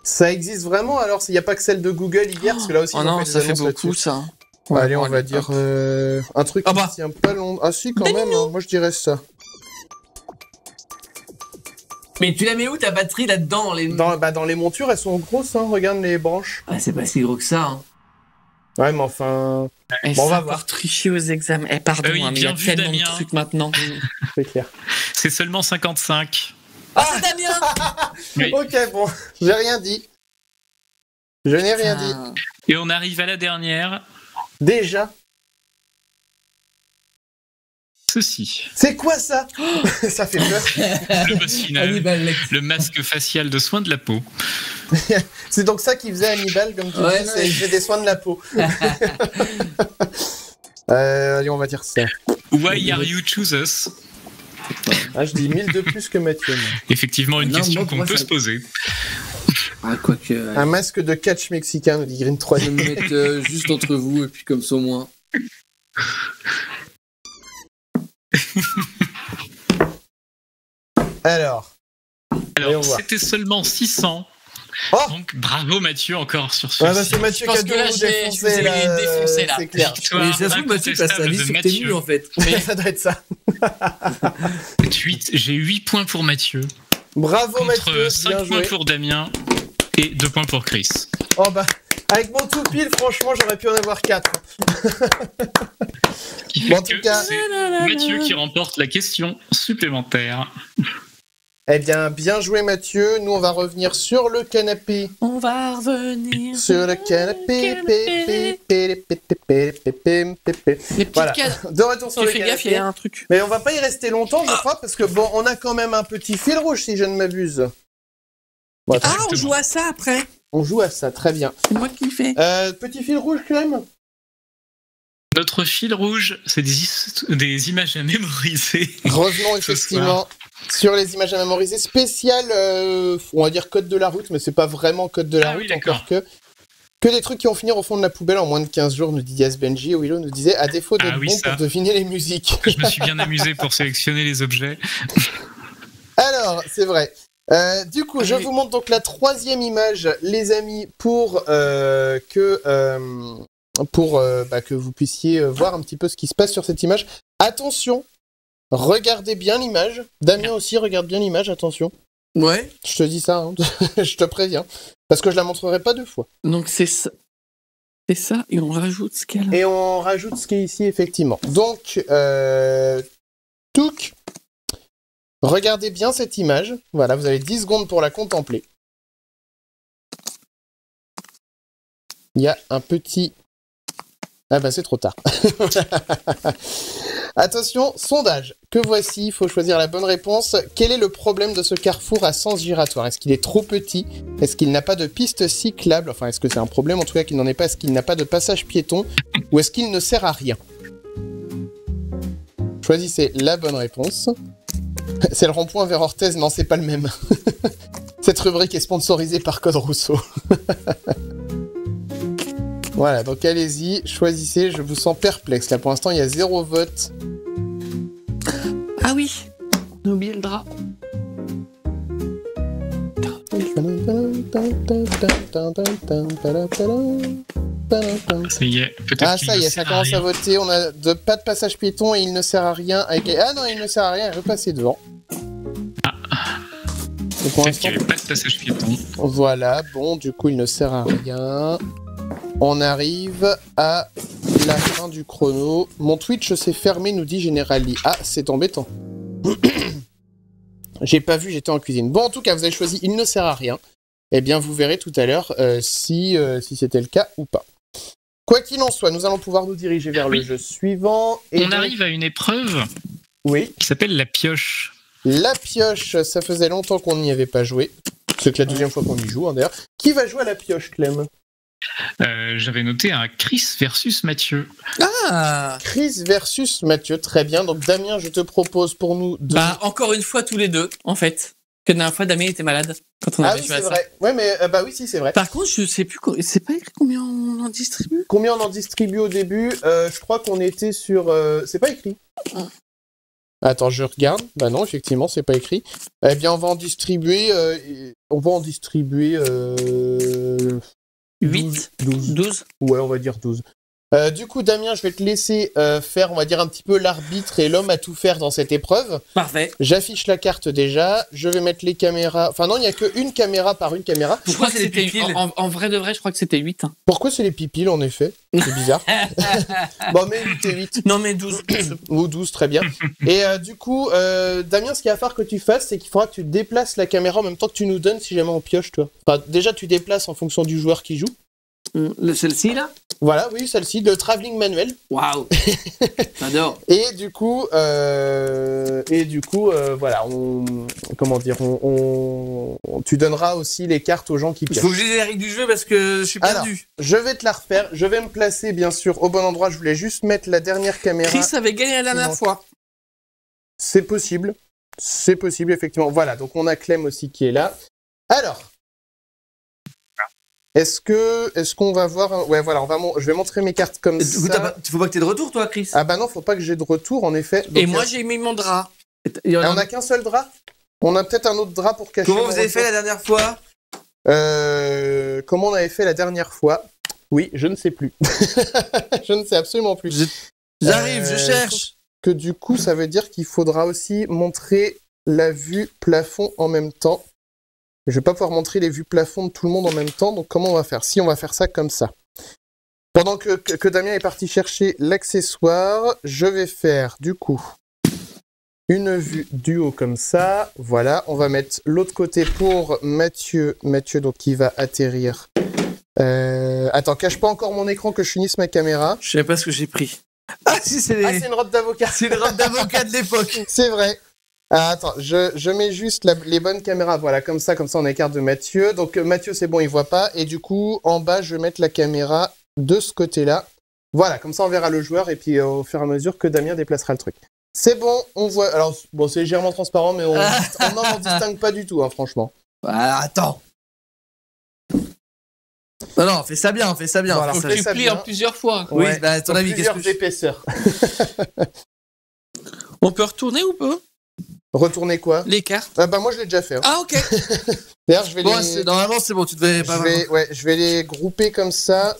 Ça existe vraiment, alors il n'y a pas que celle de Google hier, parce que là aussi, Oh ils ont non, fait des ça fait annonces beaucoup, là-dessus. ça. Allez, on va dire un truc Ah bah. qui tient pas long. Ah si, quand même, hein. Moi je dirais ça. Mais tu la mets où ta batterie là-dedans dans les... Dans les montures, elles sont grosses, hein. Regarde les branches. Ah, c'est pas si gros que ça. Hein. Ouais, mais enfin, Et Bon, on ça va pour voir. tricher aux examens. Eh, pardon, Oui, hein, mais il y a bien vu, tellement de Damien. trucs maintenant. c'est clair. C'est seulement 55. Ah, c'est Damien! Oui. Ok, bon, j'ai rien dit. Je n'ai rien dit. Ah. Et on arrive à la dernière. Déjà. Ceci. C'est quoi ça? Ça fait peur. Le boss final. Hannibal Lecter. Le masque facial de soins de la peau. C'est donc ça qu'il faisait Hannibal, comme tu Ouais, dis, c'est- il fait des soins de la peau. Allez, on va dire ça. Why are you choose us? Ah, je dis 1000 de plus que Mathieu. moi. Effectivement, une Non, question moi, pour qu'on moi, peut ça- se poser. Ah, quoique... Un masque de catch mexicain, nous dit Green 3. Je vais me mettre juste entre vous et puis comme ça au moins. Alors. Voyons Alors, voir. c'était seulement 600. Oh Donc, bravo Mathieu encore sur Ouais, bah, ceci. c'est Mathieu Je qui a pense dû que là, nous je vais défoncer, vous défoncer, là. c'est clair. Victoire Mais ça se trouve, Mathieu passe sa vie sur tes Mathieu. nuls en fait. Mais ça doit être ça. J'ai 8 points pour Mathieu. Bravo Contre Mathieu, bien 5 points joué. pour Damien. Et 2 points pour Chris. Oh bah, avec mon tout pile, franchement, j'aurais pu en avoir 4. Qui Bon, fait en tout que cas- c'est Mathieu qui remporte la question supplémentaire. Eh bien, bien joué Mathieu. Nous, on va revenir sur le canapé. On va revenir Sur le canapé. Les petites Voilà. cases. De retour sur Tu le fais gaffe, il y canapé. a un truc. Mais on va pas y rester longtemps, je crois, parce que bon, on a quand même un petit fil rouge, si je ne m'abuse. Bon, attends, Ah, on joue à ça après. on joue à ça, très bien. C'est moi qui fais. Petit fil rouge, Clem. Notre fil rouge, c'est des images à mémoriser. Revenons Ce effectivement sur les images à mémoriser. Spécial, on va dire code de la route, mais c'est pas vraiment code de la Ah route, oui, d'accord. encore que des trucs qui vont finir au fond de la poubelle en moins de 15 jours, nous dit Yas Benji. Willow nous disait, à défaut d'être Ah oui, bon ça. pour deviner les musiques. Je me suis bien amusé pour sélectionner les objets. Alors, c'est vrai. Du coup, je vous montre donc la troisième image, les amis, pour que vous puissiez voir un petit peu ce qui se passe sur cette image. Attention, regardez bien l'image. Damien aussi, regarde bien l'image, attention. Ouais. Je te dis ça, hein. Je te préviens. Parce que je la montrerai pas 2 fois. Donc c'est ça. C'est ça, et on rajoute ce qu'elle a. Et on rajoute ce qui est ici, effectivement. Donc, Touk, regardez bien cette image. Voilà, vous avez 10 secondes pour la contempler. Il y a un petit... Ah bah c'est trop tard. Attention, sondage. Que voici, il faut choisir la bonne réponse. Quel est le problème de ce carrefour à sens giratoire? Est-ce qu'il est trop petit? Est-ce qu'il n'a pas de piste cyclable? Enfin, est-ce que c'est un problème en tout cas qu'il n'en ait pas? Est-ce qu'il n'a pas de passage piéton? Ou est-ce qu'il ne sert à rien? Choisissez la bonne réponse. C'est le rond-point vers Orthez. Non, c'est pas le même. Cette rubrique est sponsorisée par Code Rousseau. Voilà, donc allez-y, choisissez. Je vous sens perplexe. Là, pour l'instant, il y a 0 vote. Ah oui, on a oublié le drap. Ça y est, peut-être Ah, qu'il ça y ne est, sert ça commence rien. à voter. On a pas de passage piéton et il ne sert à rien. Ah non, il ne sert à rien, il est repassé devant. Et pour Peut-être l'instant, qu'il n'y avait pas de passage piéton. voilà, bon, du coup, il ne sert à rien. On arrive à la fin du chrono. Mon Twitch s'est fermé, nous dit Général Lee. Ah, c'est embêtant. J'ai pas vu, j'étais en cuisine. Bon, en tout cas, vous avez choisi il ne sert à rien. Eh bien, vous verrez tout à l'heure si c'était le cas ou pas. Quoi qu'il en soit, nous allons pouvoir nous diriger vers le Oui. jeu suivant. Et On donc- arrive à une épreuve Oui, qui s'appelle la pioche. la pioche, ça faisait longtemps qu'on n'y avait pas joué. C'est que la deuxième fois qu'on y joue, hein, d'ailleurs. Qui va jouer à la pioche, Clem? J'avais noté un Chris versus Mathieu. Ah Chris versus Mathieu, très bien. Donc Damien, je te propose pour nous de... Bah, encore une fois, tous les deux, en fait. Que la dernière fois, Damien était malade quand on ah avait oui, joué à c'est ça. vrai. Ouais, mais bah oui, si, c'est vrai. Par contre, je sais plus, c'est pas écrit combien on en distribue. Combien on en distribue au début? Je crois qu'on était sur... C'est pas écrit. Attends, je regarde. Bah non, effectivement, c'est pas écrit. Eh bien, on va en distribuer... 8, 12. 12. Ouais, on va dire 12. Du coup, Damien, je vais te laisser faire, on va dire, un petit peu l'arbitre et l'homme à tout faire dans cette épreuve. Parfait. J'affiche la carte déjà. Je vais mettre les caméras... Enfin non, il n'y a qu'une caméra par une caméra. Je crois que c'est c'était pile. en vrai de vrai, je crois que c'était 8. Hein. Pourquoi c'est les pipiles, en effet? C'est bizarre. Bon, mais 8 et 8. Non, mais 12. Ou 12, très bien. Et du coup, Damien, ce qu'il va falloir que tu fasses, c'est qu'il faudra que tu déplaces la caméra en même temps que tu nous donnes si jamais on pioche, toi. Enfin, déjà, tu déplaces en fonction du joueur qui joue. Celle-ci, là? Voilà, oui, celle-ci, le travelling manuel. Waouh. J'adore. Et du coup, voilà, comment dire, tu donneras aussi les cartes aux gens qui Il piochent. faut que j'ai les règles du jeu parce que je suis perdu. Je vais te la refaire. Je vais me placer, bien sûr, au bon endroit. Je voulais juste mettre la dernière caméra. Chris avait gagné la dernière fois. C'est possible. C'est possible, effectivement. Voilà, donc on a Clem aussi qui est là. Alors, est-ce qu'on va voir... Ouais, voilà, je vais montrer mes cartes comme Du coup, ça. faut pas que t'aies de retour, toi, Chris. Ah bah non, faut pas que j'ai de retour, en effet. Donc, Et moi, j'ai mis mon drap. Il y en a- on a qu'un seul drap? On a peut-être un autre drap pour cacher... Comment mon vous avez retour. fait la dernière fois? Comment on avait fait la dernière fois? Oui, je ne sais plus. Je ne sais absolument plus. J'arrive, je cherche. Que du coup, ça veut dire qu'il faudra aussi montrer la vue plafond en même temps. Je vais pas pouvoir montrer les vues plafond de tout le monde en même temps, donc comment on va faire? Si, on va faire ça comme ça. Pendant que Damien est parti chercher l'accessoire, je vais faire, du coup, une vue du haut comme ça. Voilà, on va mettre l'autre côté pour Mathieu. Mathieu, donc, qui va atterrir. Attends, cache pas encore mon écran que je finisse ma caméra. Je sais pas ce que j'ai pris. Ah, si, c'est Ah, c'est une robe d'avocat. c'est une robe d'avocat de l'époque. C'est vrai. Ah, attends, je mets juste les bonnes caméras. Voilà, comme ça, on écarte de Mathieu. Donc, Mathieu, c'est bon, il voit pas. Et du coup, en bas, je vais mettre la caméra de ce côté-là. Voilà, comme ça, on verra le joueur. Et puis, au fur et à mesure que Damien déplacera le truc. C'est bon, on voit. Alors, bon, c'est légèrement transparent, mais on n'en distingue pas du tout, hein, franchement. Ah, attends. Non, fais ça bien, fais ça bien. Voilà, Faut fais que Tu ça plies bien. en plusieurs fois. Oui, Ouais, bah, à ton dans avis, qu'est-ce plusieurs que je... épaisseurs. On peut retourner ou pas? Retourner quoi? Les cartes. Bah, moi, je l'ai déjà fait. Hein. Ah, ok. D'ailleurs, je vais Bon, les... normalement, c'est bon, tu devais pas... je vais les grouper comme ça.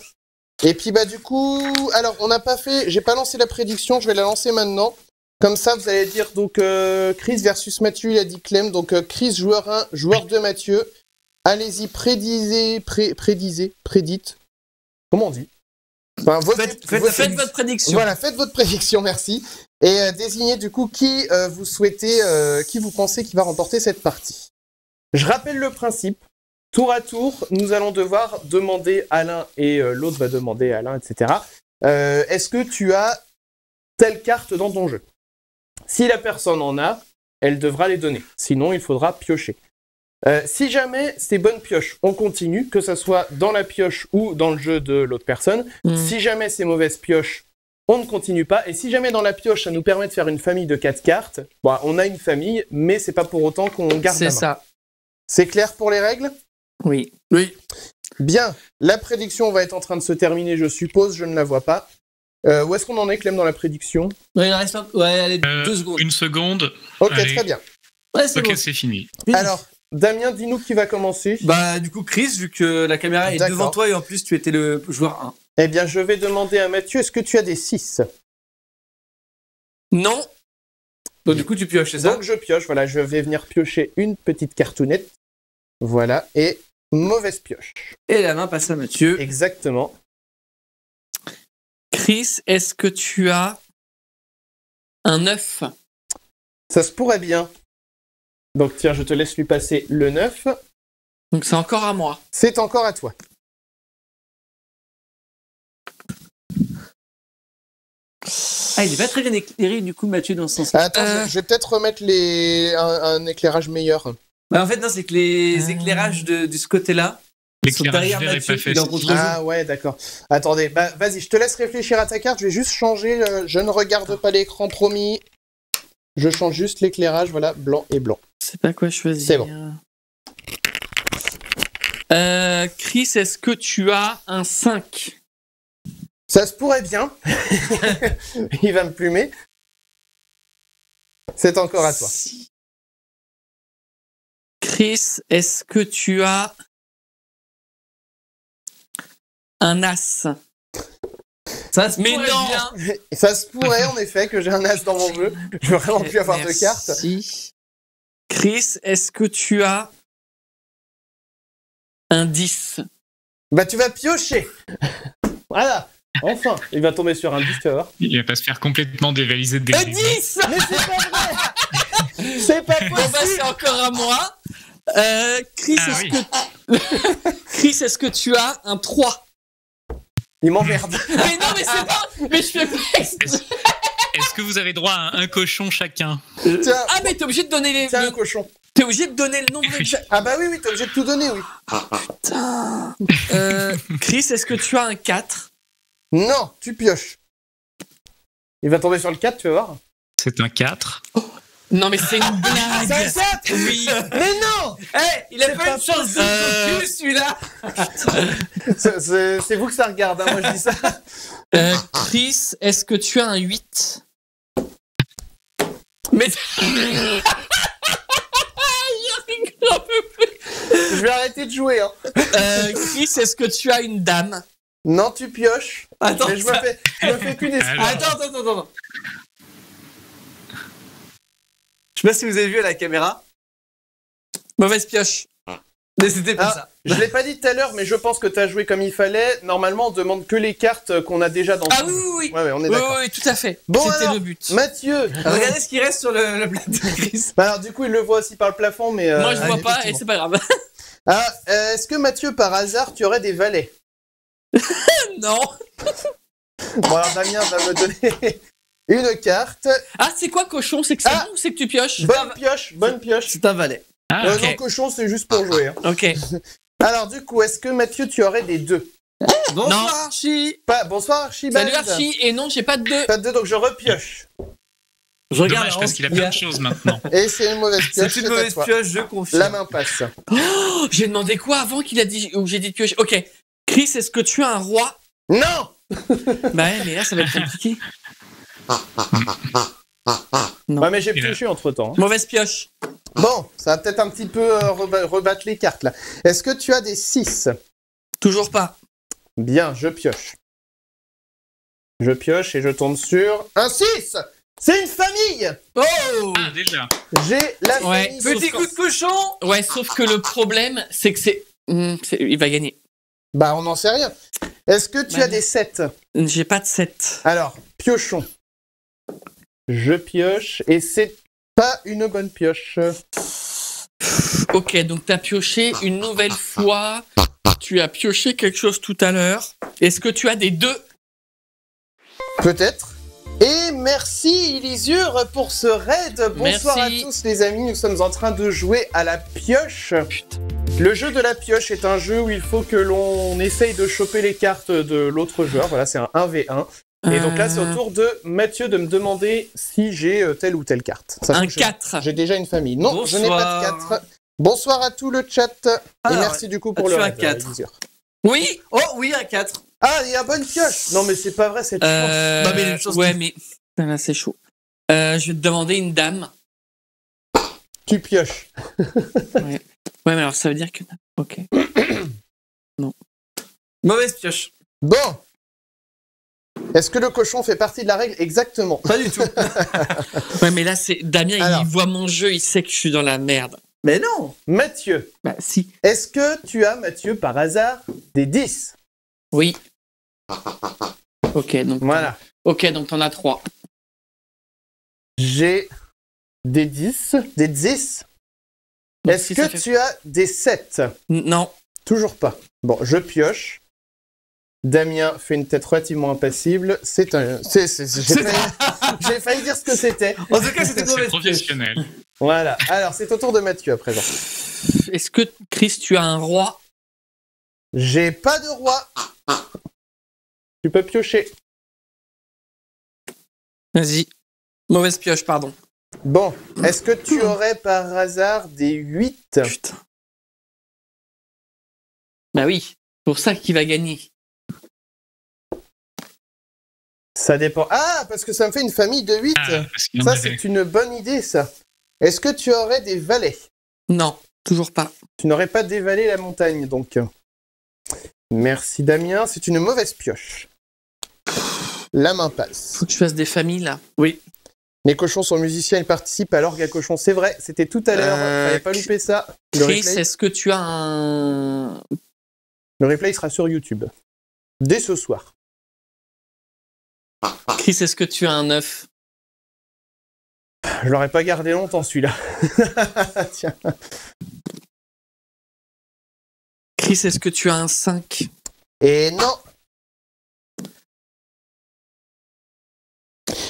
Et puis bah du coup, alors on n'a pas fait, j'ai pas lancé la prédiction, je vais la lancer maintenant. Comme ça, vous allez dire donc Chris versus Mathieu, il a dit Clem. Donc Chris joueur 1, joueur 2 Mathieu. Allez-y, prédite. Comment on dit? Enfin, Faites votre prédiction. Voilà, faites votre prédiction, merci. Et désignez du coup qui vous souhaitez, qui vous pensez qui va remporter cette partie. Je rappelle le principe. Tour à tour, nous allons devoir demander à l'un et l'autre va demander à l'un, etc. Est-ce que tu as telle carte dans ton jeu. Si la personne en a, elle devra les donner. Sinon, il faudra piocher. Si jamais ces bonnes pioches, on continue, que ce soit dans la pioche ou dans le jeu de l'autre personne. Si jamais ces mauvaises pioches, on ne continue pas. Et si jamais dans la pioche, ça nous permet de faire une famille de 4 cartes, bon, on a une famille, mais c'est pas pour autant qu'on garde la main. C'est ça. C'est clair pour les règles ? Oui. Bien, la prédiction va être en train de se terminer, je suppose, je ne la vois pas. Où est-ce qu'on en est, Clem, dans la prédiction ? Ouais, il reste allez, 2 secondes. Une seconde. Ok, Allez. très bien. Ouais, c'est Ok, bon. c'est fini. Alors, Damien, dis-nous qui va commencer. Bah, du coup, Chris, vu que la caméra est D'accord. devant toi et en plus, tu étais le joueur 1. Eh bien, je vais demander à Mathieu, est-ce que tu as des 6 ? Non. Donc, du coup, tu pioches, c'est ça? Donc, je pioche, voilà, je vais venir piocher une petite cartounette. Voilà, et mauvaise pioche. Et la main passe à Mathieu. Exactement. Chris, est-ce que tu as un 9? Ça se pourrait bien. Donc, tiens, je te laisse lui passer le 9. Donc, c'est encore à moi. C'est encore à toi. Ah, il est pas très bien éclairé, du coup, Mathieu, dans ce sens-là. Attends, je vais peut-être remettre un éclairage meilleur. Bah, en fait, non, c'est que les éclairages de ce côté-là sont L'éclairage derrière vert est Mathieu, pas il est en facile. contre-jour. Ah ouais, d'accord. Attendez, bah vas-y, je te laisse réfléchir à ta carte. Je vais juste changer. Je ne regarde pas l'écran, promis. Je change juste l'éclairage, voilà, blanc et blanc. C'est pas quoi choisir. C'est bon. Chris, est-ce que tu as un 5? Ça se pourrait bien. Il va me plumer. C'est encore à toi. Chris, est-ce que tu as un As? Ça se Mais pourrait non. bien. Ça se pourrait en effet que j'ai un as dans mon jeu. Je veux vraiment plus avoir de cartes. Merci. Chris, est-ce que tu as un 10? Bah tu vas piocher. Voilà. Enfin, il va tomber sur un 10, tu vas voir. Il va pas se faire complètement dévaliser dès Un le début. 10. Mais c'est pas vrai. C'est pas Bon bah possible. c'est encore à moi. Chris, Ah est-ce oui. que Chris, est-ce que tu as un 3? Il m'emmerde. Mais non, mais c'est pas. Mais je fais pas. Est-ce que vous avez droit à un cochon chacun? Tiens, Ah mais t'es obligé de donner les. tiens un cochon. T'es obligé de donner le nombre de. Ah bah oui, t'es obligé de tout donner, oui. Putain. Chris, est-ce que tu as un 4? Non, tu pioches. Il va tomber sur le 4, tu vas voir. C'est un 4. Non mais c'est une blague. C'est un 4. Oui. Mais non. Hey, il a C'est pas pas une chance de cul celui-là. C'est vous que ça regarde, hein, moi je dis ça. Chris, est-ce que tu as un 8? Mais. Je vais arrêter de jouer. Hein. Chris, est-ce que tu as une dame? Non, tu pioches. Attends, Mais je me fais plus d'espoir. Alors. Attends. Je sais pas si vous avez vu à la caméra. Mauvaise pioche. Mais c'était pas Ah, ça. je l'ai pas dit tout à l'heure, mais je pense que t'as joué comme il fallait. Normalement, on demande que les cartes qu'on a déjà dans Ah le oui, jeu. oui, oui. Ouais, on est Oui, d'accord. oui, tout à fait. Bon, C'était alors, le but. Mathieu. Regardez ce qui reste sur le plateau, Chris. Bah alors, du coup, il le voit aussi par le plafond, mais. Moi, je vois pas et effectivement. c'est pas grave. Ah, est-ce que Mathieu, par hasard, tu aurais des valets? Non. Bon, alors Damien va me donner une carte. Ah, c'est quoi, cochon? C'est que c'est Ah. bon ou c'est que tu pioches? Bonne pioche. C'est un valet. Ah, Non, ok. cochon, c'est juste pour jouer. Hein. Ok. Alors, du coup, est-ce que Mathieu, tu aurais des 2? Bonsoir, Archie. Pas. Bonsoir, Archibald. Salut, Archie. Et non, j'ai pas de 2. Pas de 2, donc je repioche. Je regarde. Dommage parce qu'il a plein de choses maintenant. Et c'est une mauvaise pioche. C'est une à mauvaise toi. pioche, je confirme. La main passe. Oh, j'ai demandé quoi avant qu'il a dit ou j'ai dit de pioche. Ok. Chris, est-ce que tu as un roi? Non. Bah ouais, mais là, ça va être compliqué. Non. Ouais, mais j'ai Il a- pioché entre temps. Mauvaise pioche. Bon, ça va peut-être un petit peu rebattre les cartes là. Est-ce que tu as des 6? Toujours pas. Bien, je pioche. Je pioche et je tombe sur un 6. C'est une famille. Oh. Ah, déjà. J'ai la Ouais, famille. petit coup de cochon. Ouais, sauf que le problème, c'est que il va gagner. Bah, on n'en sait rien. Est-ce que tu Bah, as des 7? J'ai pas de 7. Alors, piochons. Je pioche et c'est pas une bonne pioche. Ok, donc t'as pioché une nouvelle fois. Tu as pioché quelque chose tout à l'heure. Est-ce que tu as des 2? Peut-être. Et merci Ilisure pour ce raid. Bonsoir Merci. à tous les amis, nous sommes en train de jouer à la pioche. Le jeu de la pioche est un jeu où il faut que l'on essaye de choper les cartes de l'autre joueur. Voilà, c'est un 1v1. Et donc là, c'est au tour de Mathieu de me demander si j'ai telle ou telle carte. Sachant Un que 4. J'ai déjà une famille. Non, Bonsoir. je n'ai pas de 4. Bonsoir à tout le chat. Et Alors, merci du coup pour le as-tu un raid. 4? Ilisure. Oui. Oh oui, un 4. Ah, il y a une bonne pioche. Non, mais c'est pas vrai cette chance. Bah, mais une chose ouais, qui- mais Là, c'est chaud. Je vais te demander une dame. Tu pioches. Ouais, mais alors ça veut dire que... Ok. Non. Mauvaise pioche. Bon. Est-ce que le cochon fait partie de la règle? Exactement. Pas du tout. Ouais, mais là, c'est Damien, Alors. il voit mon jeu, il sait que je suis dans la merde. Mais non. Mathieu, Bah si. est-ce que tu as, Mathieu, par hasard, des 10? Oui. Ok, donc... Voilà. Ok, donc t'en as 3. J'ai des 10. Des 10. Donc, Est-ce si que ça fait- tu as des 7? Non. Toujours pas. Bon, je pioche. Damien fait une tête relativement impassible. C'est un... J'ai failli dire ce que c'était. En tout cas, c'était c'est mauvaise pioche. professionnel. Voilà. Alors, c'est au tour de Mathieu à présent. Est-ce que, Chris, tu as un roi? J'ai pas de roi. Tu peux piocher. Vas-y. Mauvaise pioche, pardon. Bon, est-ce que tu aurais par hasard des 8? Putain. Bah oui. Pour ça qu'il va gagner. Ça dépend. Ah, parce que ça me fait une famille de 8. Ah, parce qu'il y en Ça, avait. c'est une bonne idée, ça. Est-ce que tu aurais des valets? Non, toujours pas. Tu n'aurais pas dévalé la montagne, donc. Merci, Damien. C'est une mauvaise pioche. La main passe. Faut que je fasse des familles, là. Oui. Les cochons sont musiciens, ils participent à l'orgue à cochon. C'est vrai, c'était tout à l'heure. Fallait pas louper ça. Le Chris, replay, est-ce que tu as un... le replay sera sur YouTube. Dès ce soir. Chris, est-ce que tu as un 9? Je l'aurais pas gardé longtemps, celui-là. Tiens. Chris, est-ce que tu as un 5? Et non.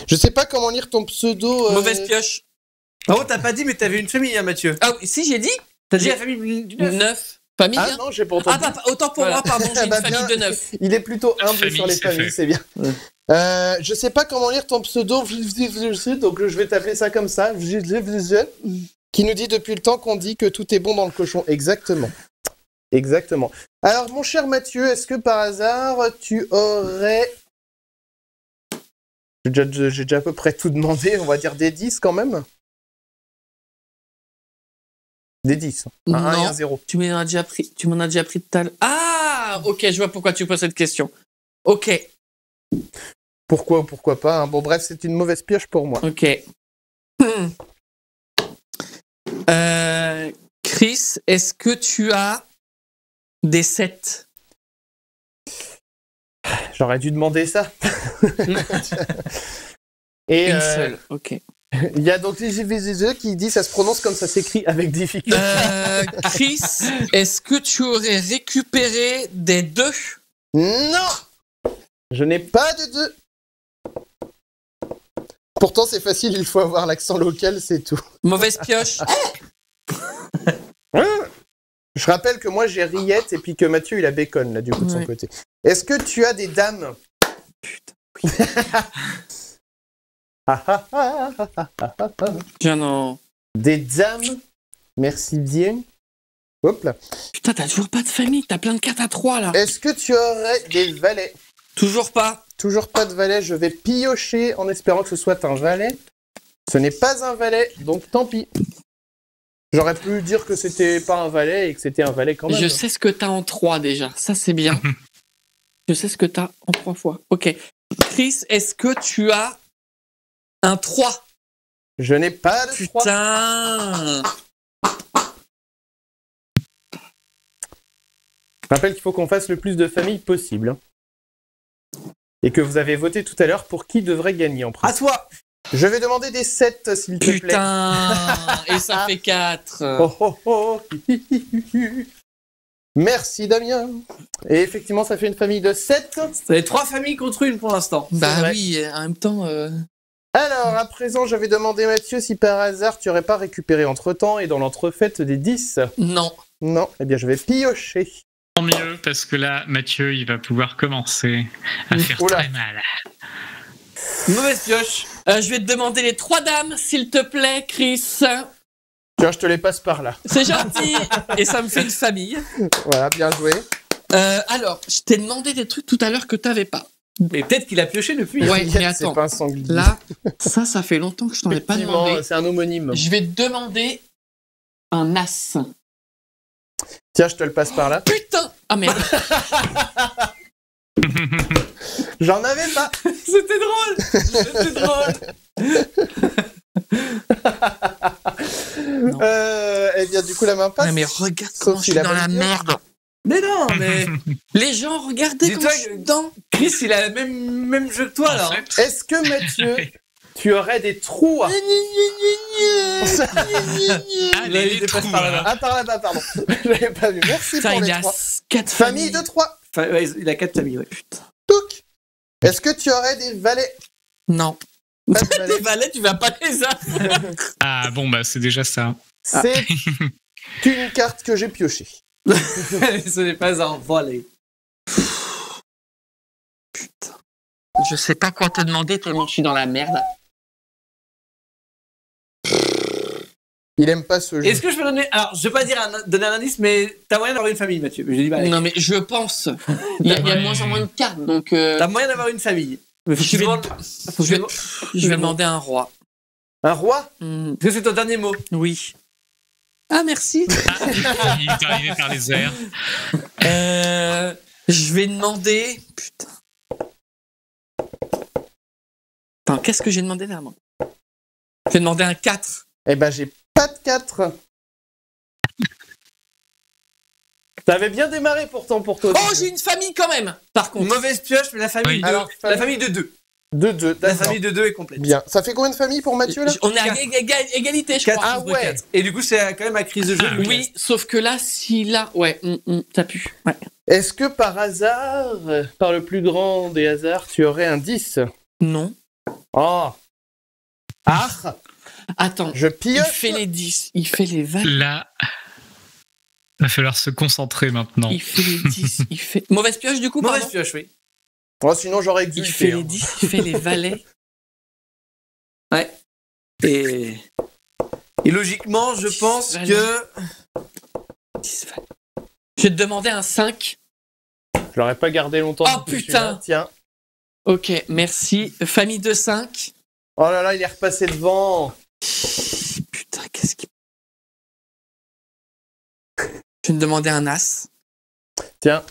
Je sais pas comment lire ton pseudo. Mauvaise pioche. Oh, t'as pas dit, mais t'avais une famille, hein, Mathieu. Ah oui, si, j'ai dit. T'as dit la famille du 9. 9. Famille, Ah hein. non, j'ai pas entendu. Ah, autant pour Voilà. moi, pardon, j'ai une Bah, famille bien. de 9. Il est plutôt humble Famille, sur les c'est familles, fait. c'est bien. Je sais pas comment lire ton pseudo, donc je vais t'appeler ça comme ça. Qui nous dit depuis le temps qu'on dit que tout est bon dans le cochon. Exactement. Exactement. Alors, mon cher Mathieu, est-ce que par hasard, tu aurais... J'ai déjà à peu près tout demandé, on va dire des 10 quand même. Des 10. Un 1 et Non. un 0. Tu m'en as déjà pris tout à l'heure. Ah, ok, je vois pourquoi tu poses cette question. Ok, Pourquoi ou pourquoi pas, hein. Bon, bref, c'est une mauvaise pioche pour moi. ok. Chris, est-ce que tu as des 7? J'aurais dû demander ça. Et Une seule, ok. il y a donc les qui dit ça se prononce comme ça s'écrit avec difficulté. Chris, est-ce que tu aurais récupéré des 2? Non, je n'ai pas de 2. Pourtant c'est facile, il faut avoir l'accent local, c'est tout. Mauvaise pioche. Je rappelle que moi j'ai Riette et puis que Mathieu il a Bacon là du coup de son Ouais. côté. Est-ce que tu as des dames? Putain. Ah, ah, ah, ah, ah, ah, ah. Tiens, non. Des dames? Merci bien. Hop là. Putain, t'as toujours pas de famille, t'as plein de 4 à 3 là. Est-ce que tu aurais des valets? Toujours pas. Toujours pas de valet, je vais piocher en espérant que ce soit un valet. Ce n'est pas un valet, donc tant pis. J'aurais pu dire que c'était pas un valet et que c'était un valet quand même. Je sais ce que t'as en 3 déjà, ça c'est bien. Je sais ce que t'as en 3 fois. Ok. Chris, est-ce que tu as un 3? Je n'ai pas de 3. Putain. Je rappelle qu'il faut qu'on fasse le plus de familles possible. hein. Et que vous avez voté tout à l'heure pour qui devrait gagner en À principe. toi. Je vais demander des 7 s'il te plaît. Putain. Et ça fait 4. Oh, oh, oh. Merci Damien. Et effectivement, ça fait une famille de 7. Ça fait 3 familles contre une pour l'instant. Bah vrai. oui, en même temps. Alors, à présent, j'avais demandé Mathieu si par hasard tu aurais pas récupéré entre-temps et dans l'entrefaite des 10. Non. Non, eh bien je vais piocher. Tant mieux, parce que là, Mathieu, il va pouvoir commencer à faire Oula. très mal. Mauvaise pioche. Je vais te demander les 3 dames, s'il te plaît, Chris. Tiens, je te les passe par là. C'est gentil. Et ça me fait une famille. Voilà, bien joué. Alors, je t'ai demandé des trucs tout à l'heure que t'avais pas. Mais peut-être qu'il a pioché depuis. Ouais, mais C'est attends. pas un sanglier. Là, ça fait longtemps que je t'en ai pas Effectivement, demandé. c'est un homonyme. Je vais te demander un as. Tiens, je te le passe par là. Putain. Ah merde. J'en avais pas. C'était drôle. C'était drôle. Eh bien, du coup, la main passe. Non, mais regarde Sauf comment je s'il suis a dans pas la de merde. Mais non, mais Les gens, regardez Dis-toi comment je suis que- dedans. Chris, il a le même jeu que toi En là. hein. fait, Est-ce que Mathieu, tu aurais des trous à... ah, Il les dépasse trous, par là. là-bas. Ah, par là-bas, pardon. J'avais pas vu. Merci Putain, pour il les a 3. 4 Famille de 3. Enfin, ouais, il a 4 familles. Ouais. Touc. Est-ce que tu aurais des valets? Non. Pas de valets. Les valets, tu vas pas les avoir. Ah bon, bah c'est déjà ça. C'est une carte que j'ai piochée. Ce n'est pas un volet. Putain. Je sais pas quoi te demander tellement je suis dans la merde. Il aime pas ce jeu. Est-ce que je peux donner. Alors, je vais pas dire donner un indice, mais t'as moyen d'avoir une famille, Mathieu. J'ai dit, bah, allez. Non, mais je pense. Il y a de Ouais. moins en moins de cartes, donc. T'as moyen d'avoir une famille. Mais faut que Je tu vais- demandes- faut que je tu vais- demandes- Je vais demander un roi. Un roi? Hmm, Est-ce que c'est ton dernier mot? oui. Ah, merci. Ah, il est arrivé par les airs. Je vais demander. Putain. Attends, qu'est-ce que j'ai demandé dernièrement? Je vais demander un 4. Eh ben, j'ai pas de 4. T'avais bien démarré pourtant pour toi. Oh, j'ai une famille quand même, par contre. Mauvaise pioche, mais la famille Oui. de. Alors, La famille de 2. De 2. La famille de 2 est complète. Bien. Ça fait combien de familles pour Mathieu là? On est à Quatre. égalité, je 4 crois. Ah ouais. Et du coup, c'est quand même à crise de jeu. Ah, Oui, sauf que là, si là. Ouais, t'as pu. Ouais. Est-ce que par hasard, par le plus grand des hasards, tu aurais un 10? Non. Oh. Ah. Attends. Je Il pioche. fait les 10, il fait les 20, Là, il va falloir se concentrer maintenant. il fait les 10, il fait. Mauvaise pioche du coup, Mauvaise pardon. pioche, oui. Oh, sinon j'aurais Il exulté. fait hein. les 10, il fait les valets. Et. Et logiquement, je pense Allez. que. 10 valets. Je vais te demander un 5. Je l'aurais pas gardé longtemps. Oh, non plus, putain. celui-là. Tiens. Ok, merci. Famille de 5. Oh là là, il est repassé devant. Putain, qu'est-ce qui. Je vais te demander un As. Tiens.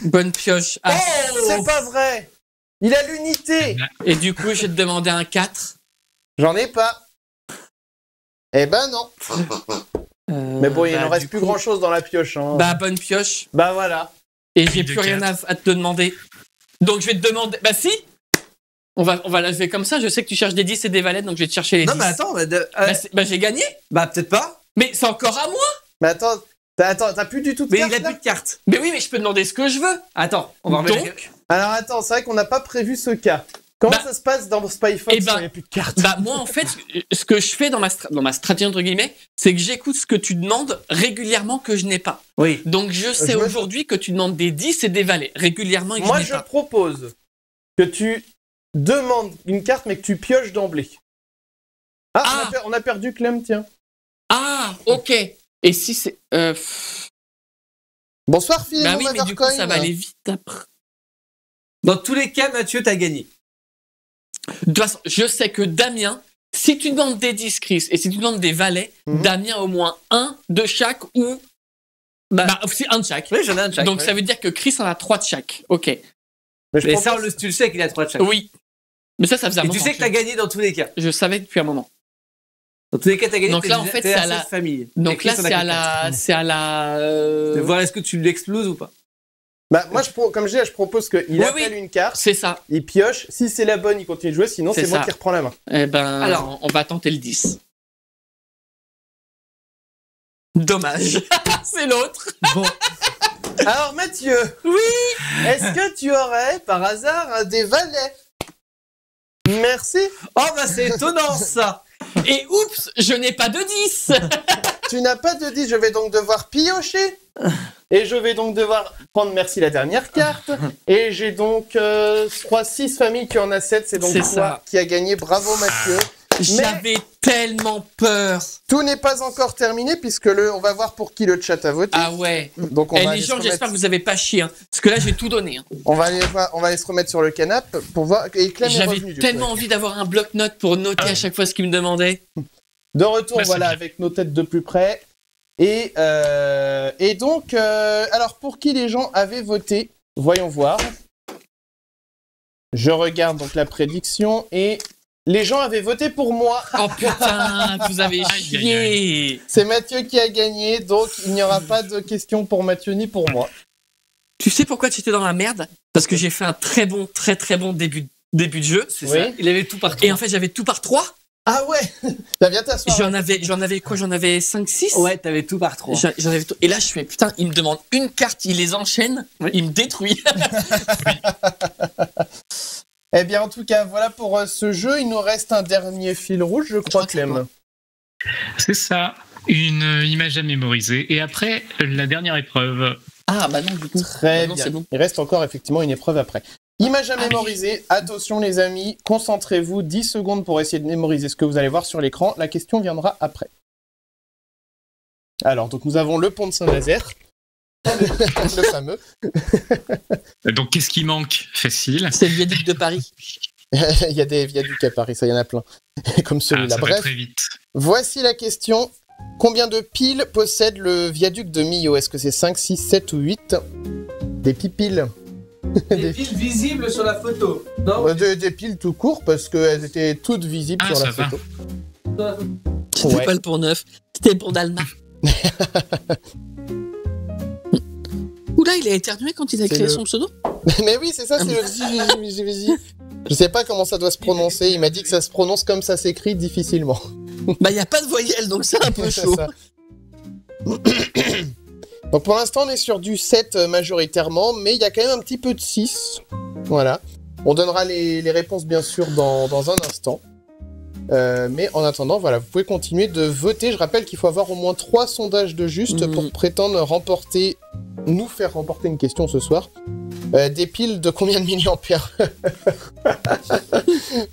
Bonne pioche. As. C'est pas vrai. Il a l'unité. Et du coup, je vais te demander un 4. J'en ai pas. Eh ben non. Mais bon, il bah, ne reste du plus coup- grand-chose dans la pioche. Hein. Bah, bonne pioche. Bah voilà. Et j'ai De plus rien à 4. à te demander. Donc je vais te demander. Bah si. On va la faire comme ça. Je sais que tu cherches des 10 et des valets, donc je vais te chercher les 10. Non, mais attends, Bah, j'ai gagné. bah peut-être pas. Mais c'est encore à moi. Mais attends, t'as plus du tout de Mais cartes, il a là plus de cartes. Mais oui, mais je peux demander ce que je veux. Attends, on va remettre. Donc, Alors attends, c'est vrai qu'on n'a pas prévu ce cas. Comment Bah, ça se passe dans Spyfox eh ben, quand il n'y a plus de cartes? bah moi en fait, ce que je fais dans ma stratégie entre guillemets, c'est que j'écoute ce que tu demandes régulièrement que je n'ai pas. Oui. Donc je sais Je me- aujourd'hui que tu demandes des 10 et des valets régulièrement et que Moi, je n'ai je pas. propose que tu demandes une carte, mais que tu pioches d'emblée. Ah, Ah. on a perdu Clem, tiens. Ah, ok. Et si c'est. Bonsoir, Phil. Bah oui, mais du coup, ça va aller vite après. Dans tous les cas, Mathieu, t'as gagné. De toute façon, je sais que Damien, si tu demandes des 10, Chris, et si tu demandes des valets, Mhm. Damien a au moins un de chaque ou. Bah, c'est un de chaque. Oui, j'en ai un de chaque. Donc ouais. ça veut dire que Chris en a 3 de chaque. Ok. Mais je Mais propose- ça, tu le sais qu'il a 3 de chaque. Oui. Mais ça faisait un Et moment. tu sais que t'as gagné dans tous les cas. Je savais depuis un moment. Dans tous les cas, t'as gagné. Donc t'es là, en déjà- fait, t'es c'est à à la- cette famille. Donc Et là, Chris en a c'est à que quatre. la. C'est à la. De voir est-ce que tu l'exploses ou pas. Bah, moi, comme je dis, je propose qu'il Oui, appelle une carte, C'est ça. il pioche. Si c'est la bonne, il continue de jouer. Sinon, C'est c'est moi ça. qui reprends la main. Eh ben, Alors. on va tenter le 10. Dommage. C'est l'autre. Bon. Alors Mathieu. Oui. Est-ce que tu aurais par hasard des valets? Merci. Oh bah c'est étonnant ça. Et oups, je n'ai pas de 10. Tu n'as pas de 10, je vais donc devoir piocher. Et je vais donc devoir prendre, merci, la dernière carte. Et j'ai donc 6 familles, tu en as 7, c'est donc C'est toi ça. qui a gagné. Bravo Mathieu. J'avais tellement peur. Tout n'est pas encore terminé puisque on va voir pour qui le chat a voté. Ah ouais. Donc on Et va les aller gens, se j'espère remettre... que vous avez pas chié. Hein, parce que là, j'ai tout donné. Hein. on va aller se remettre sur le canapé pour voir. Et Clem est J'avais revenu, du tellement coup. envie d'avoir un bloc-notes pour noter à chaque fois ce qu'ils me demandaient. De retour, Ouais, c'est voilà, bien. avec nos têtes de plus près. Et donc, alors pour qui les gens avaient voté? Voyons voir. Je regarde donc la prédiction et les gens avaient voté pour moi. Oh putain, vous avez Aïe, chié. C'est Mathieu qui a gagné, donc il n'y aura pas de question pour Mathieu ni pour moi. Tu sais pourquoi tu étais dans la merde? Parce que j'ai fait un très très bon début de jeu. C'est Oui. ça. Il avait tout par Et en fait, j'avais tout par 3. Ah ouais. Bah, viens t'asseoir. J'en avais quoi? J'en avais 5-6. Ouais, t'avais tout par 3. J'en avais tout. Et là, je fais putain, il me demande une carte, il les enchaîne, il me détruit. Eh bien, en tout cas, voilà pour ce jeu. Il nous reste un dernier fil rouge, je crois, Clem. C'est ça, une image à mémoriser. Et après, la dernière épreuve. Ah bah non, du coup. Très non, bien. c'est bon. Il reste encore effectivement une épreuve après. Image à Ah oui. mémoriser. Attention les amis, concentrez-vous 10 secondes pour essayer de mémoriser ce que vous allez voir sur l'écran. La question viendra après. Alors, donc nous avons le pont de Saint-Nazaire. Le fameux. Donc, qu'est-ce qui manque? Facile. C'est le viaduc de Paris. Il y a des viaducs à Paris, ça y en a plein. Comme Ah, celui-là. ça va Bref, très vite. voici la question. Combien de piles possède le viaduc de Millau? Est-ce que c'est 5, 6, 7 ou 8? Des pipiles. Des piles visibles sur la photo. Non. Des piles tout court parce qu'elles étaient toutes visibles Ah, sur la ça va. photo. C'était Ouais. pas le Pont Neuf, c'était le Pont d'Alma. Oula, il a éternué quand il a C'est créé le- son pseudo. Mais oui, c'est ça, c'est le Zizi. Je sais pas comment ça doit se prononcer. Il m'a dit que ça se prononce comme ça s'écrit difficilement. Bah, il n'y a pas de voyelle, donc c'est un peu C'est chaud. ça. Donc pour l'instant, on est sur du 7 majoritairement, mais il y a quand même un petit peu de 6. Voilà. On donnera les réponses bien sûr dans un instant. Mais en attendant, voilà, vous pouvez continuer de voter. Je rappelle qu'il faut avoir au moins 3 sondages de juste pour prétendre nous faire remporter une question ce soir. Des piles de combien de milliampères?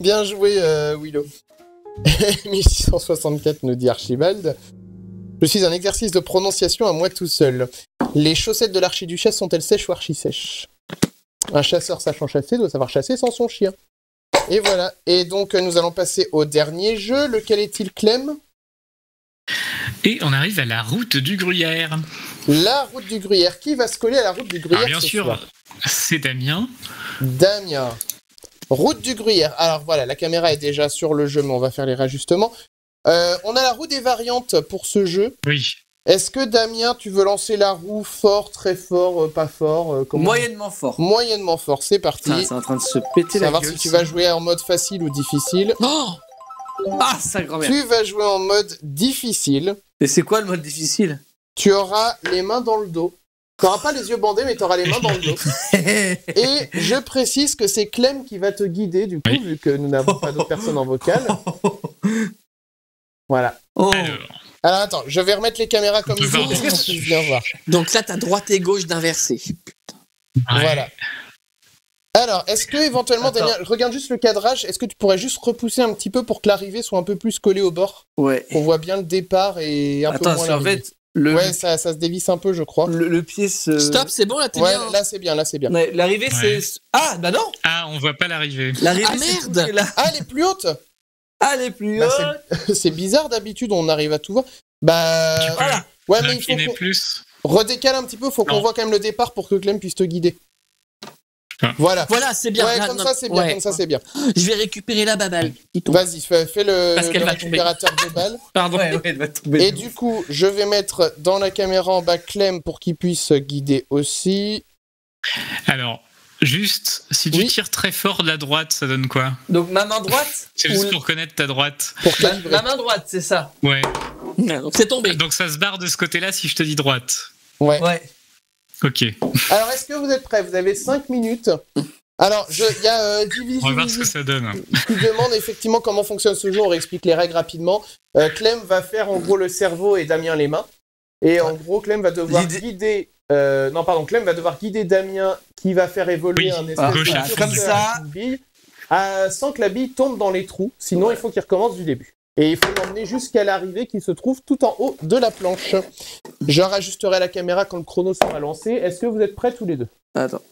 Bien joué, Willow. 1664 nous dit Archibald. Je suis un exercice de prononciation à moi tout seul. Les chaussettes de l'archiduchesse sont-elles sèches ou archi-sèches? Un chasseur sachant chasser doit savoir chasser sans son chien. Et voilà. Et donc, nous allons passer au dernier jeu. Lequel est-il, Clem? Et on arrive à la route du Gruyère. La route du Gruyère. Qui va se coller à la route du Gruyère Alors, bien ce sûr, soir? c'est Damien. Damien. Route du Gruyère. Alors voilà, la caméra est déjà sur le jeu, mais on va faire les réajustements. On a la roue des variantes pour ce jeu. Oui. Est-ce que Damien, tu veux lancer la roue fort, très fort, pas fort comment... Moyennement fort. Moyennement fort, c'est parti. Putain, c'est en train de se péter la Savoir gueule. si tu vas jouer en mode facile ou difficile. Oh, Ah, ça grand-mère. Tu vas jouer en mode difficile. Et c'est quoi le mode difficile? Tu auras les mains dans le dos. Tu n'auras pas les yeux bandés, mais tu auras les mains dans le dos. Et je précise que c'est Clem qui va te guider, du coup, Oui. vu que nous n'avons pas d'autres personnes en vocal. Voilà. Oh. Alors attends, je vais remettre les caméras comme On peut il faut voir pour qu'on puisse bien voir. donc là, t'as droite et gauche d'inverser. Ouais. Voilà. Alors, est-ce que éventuellement, Attends. Damien, regarde juste le cadrage, est-ce que tu pourrais juste repousser un petit peu pour que l'arrivée soit un peu plus collée au bord? Ouais. Qu'on voit bien le départ et un peu Attends, moins c'est en l'arrivée. fait, le, Ouais, ça se dévisse un peu, je crois. le pied se... Stop, c'est bon, là, t'es Ouais, bien. là c'est bien, là c'est bien. Ouais, l'arrivée, Ouais. c'est... Ah, bah non. Ah, on voit pas l'arrivée. L'arrivée, Ah, c'est merde. tout là. Ah, elle est plus haute. Ah, elle est plus Bah, haute. C'est bizarre d'habitude, on arrive à tout voir. Bah, Tu peux voilà. ouais, mais il faut incliner qu'on plus. redécale un petit peu, faut qu'on Non. voit quand même le départ pour que Clem puisse te guider. Ah. Voilà. Voilà, c'est bien. Ouais, Là, comme non, ça c'est bien, ouais. comme ça c'est bien. Je vais récupérer la baballe qui tombe. Vas-y, fais le Parce qu'elle va récupérateur de balles. Pardon. Ouais, elle va tomber. Et du coup, je vais mettre dans la caméra en bas Clem pour qu'il puisse guider aussi. Alors, juste, si tu Oui. tires très fort de la droite, ça donne quoi? Donc, ma main droite C'est ou juste le- pour connaître ta droite. Pour ma calibrer. ma main droite, c'est ça. Ouais. Non, donc c'est tombé. Donc ça se barre de ce côté-là si je te dis droite. Ouais. Ouais. Ok. Alors, est-ce que vous êtes prêts? Vous avez 5 minutes. Alors, il y a Divi On va voir ce que ça donne. qui demande effectivement comment fonctionne ce jeu. On réexplique les règles rapidement. Clem va faire en gros le cerveau et Damien les mains. Et en gros, Clem va devoir guider. Clem va devoir guider Damien qui va faire évoluer un espèce gauche, de comme curseur ça. avec une bille, sans que la bille tombe dans les trous. Sinon, il faut qu'il recommence du début. Et il faut l'emmener jusqu'à l'arrivée qui se trouve tout en haut de la planche. Je rajusterai la caméra quand le chrono sera lancé. Est-ce que vous êtes prêts tous les deux? Attends.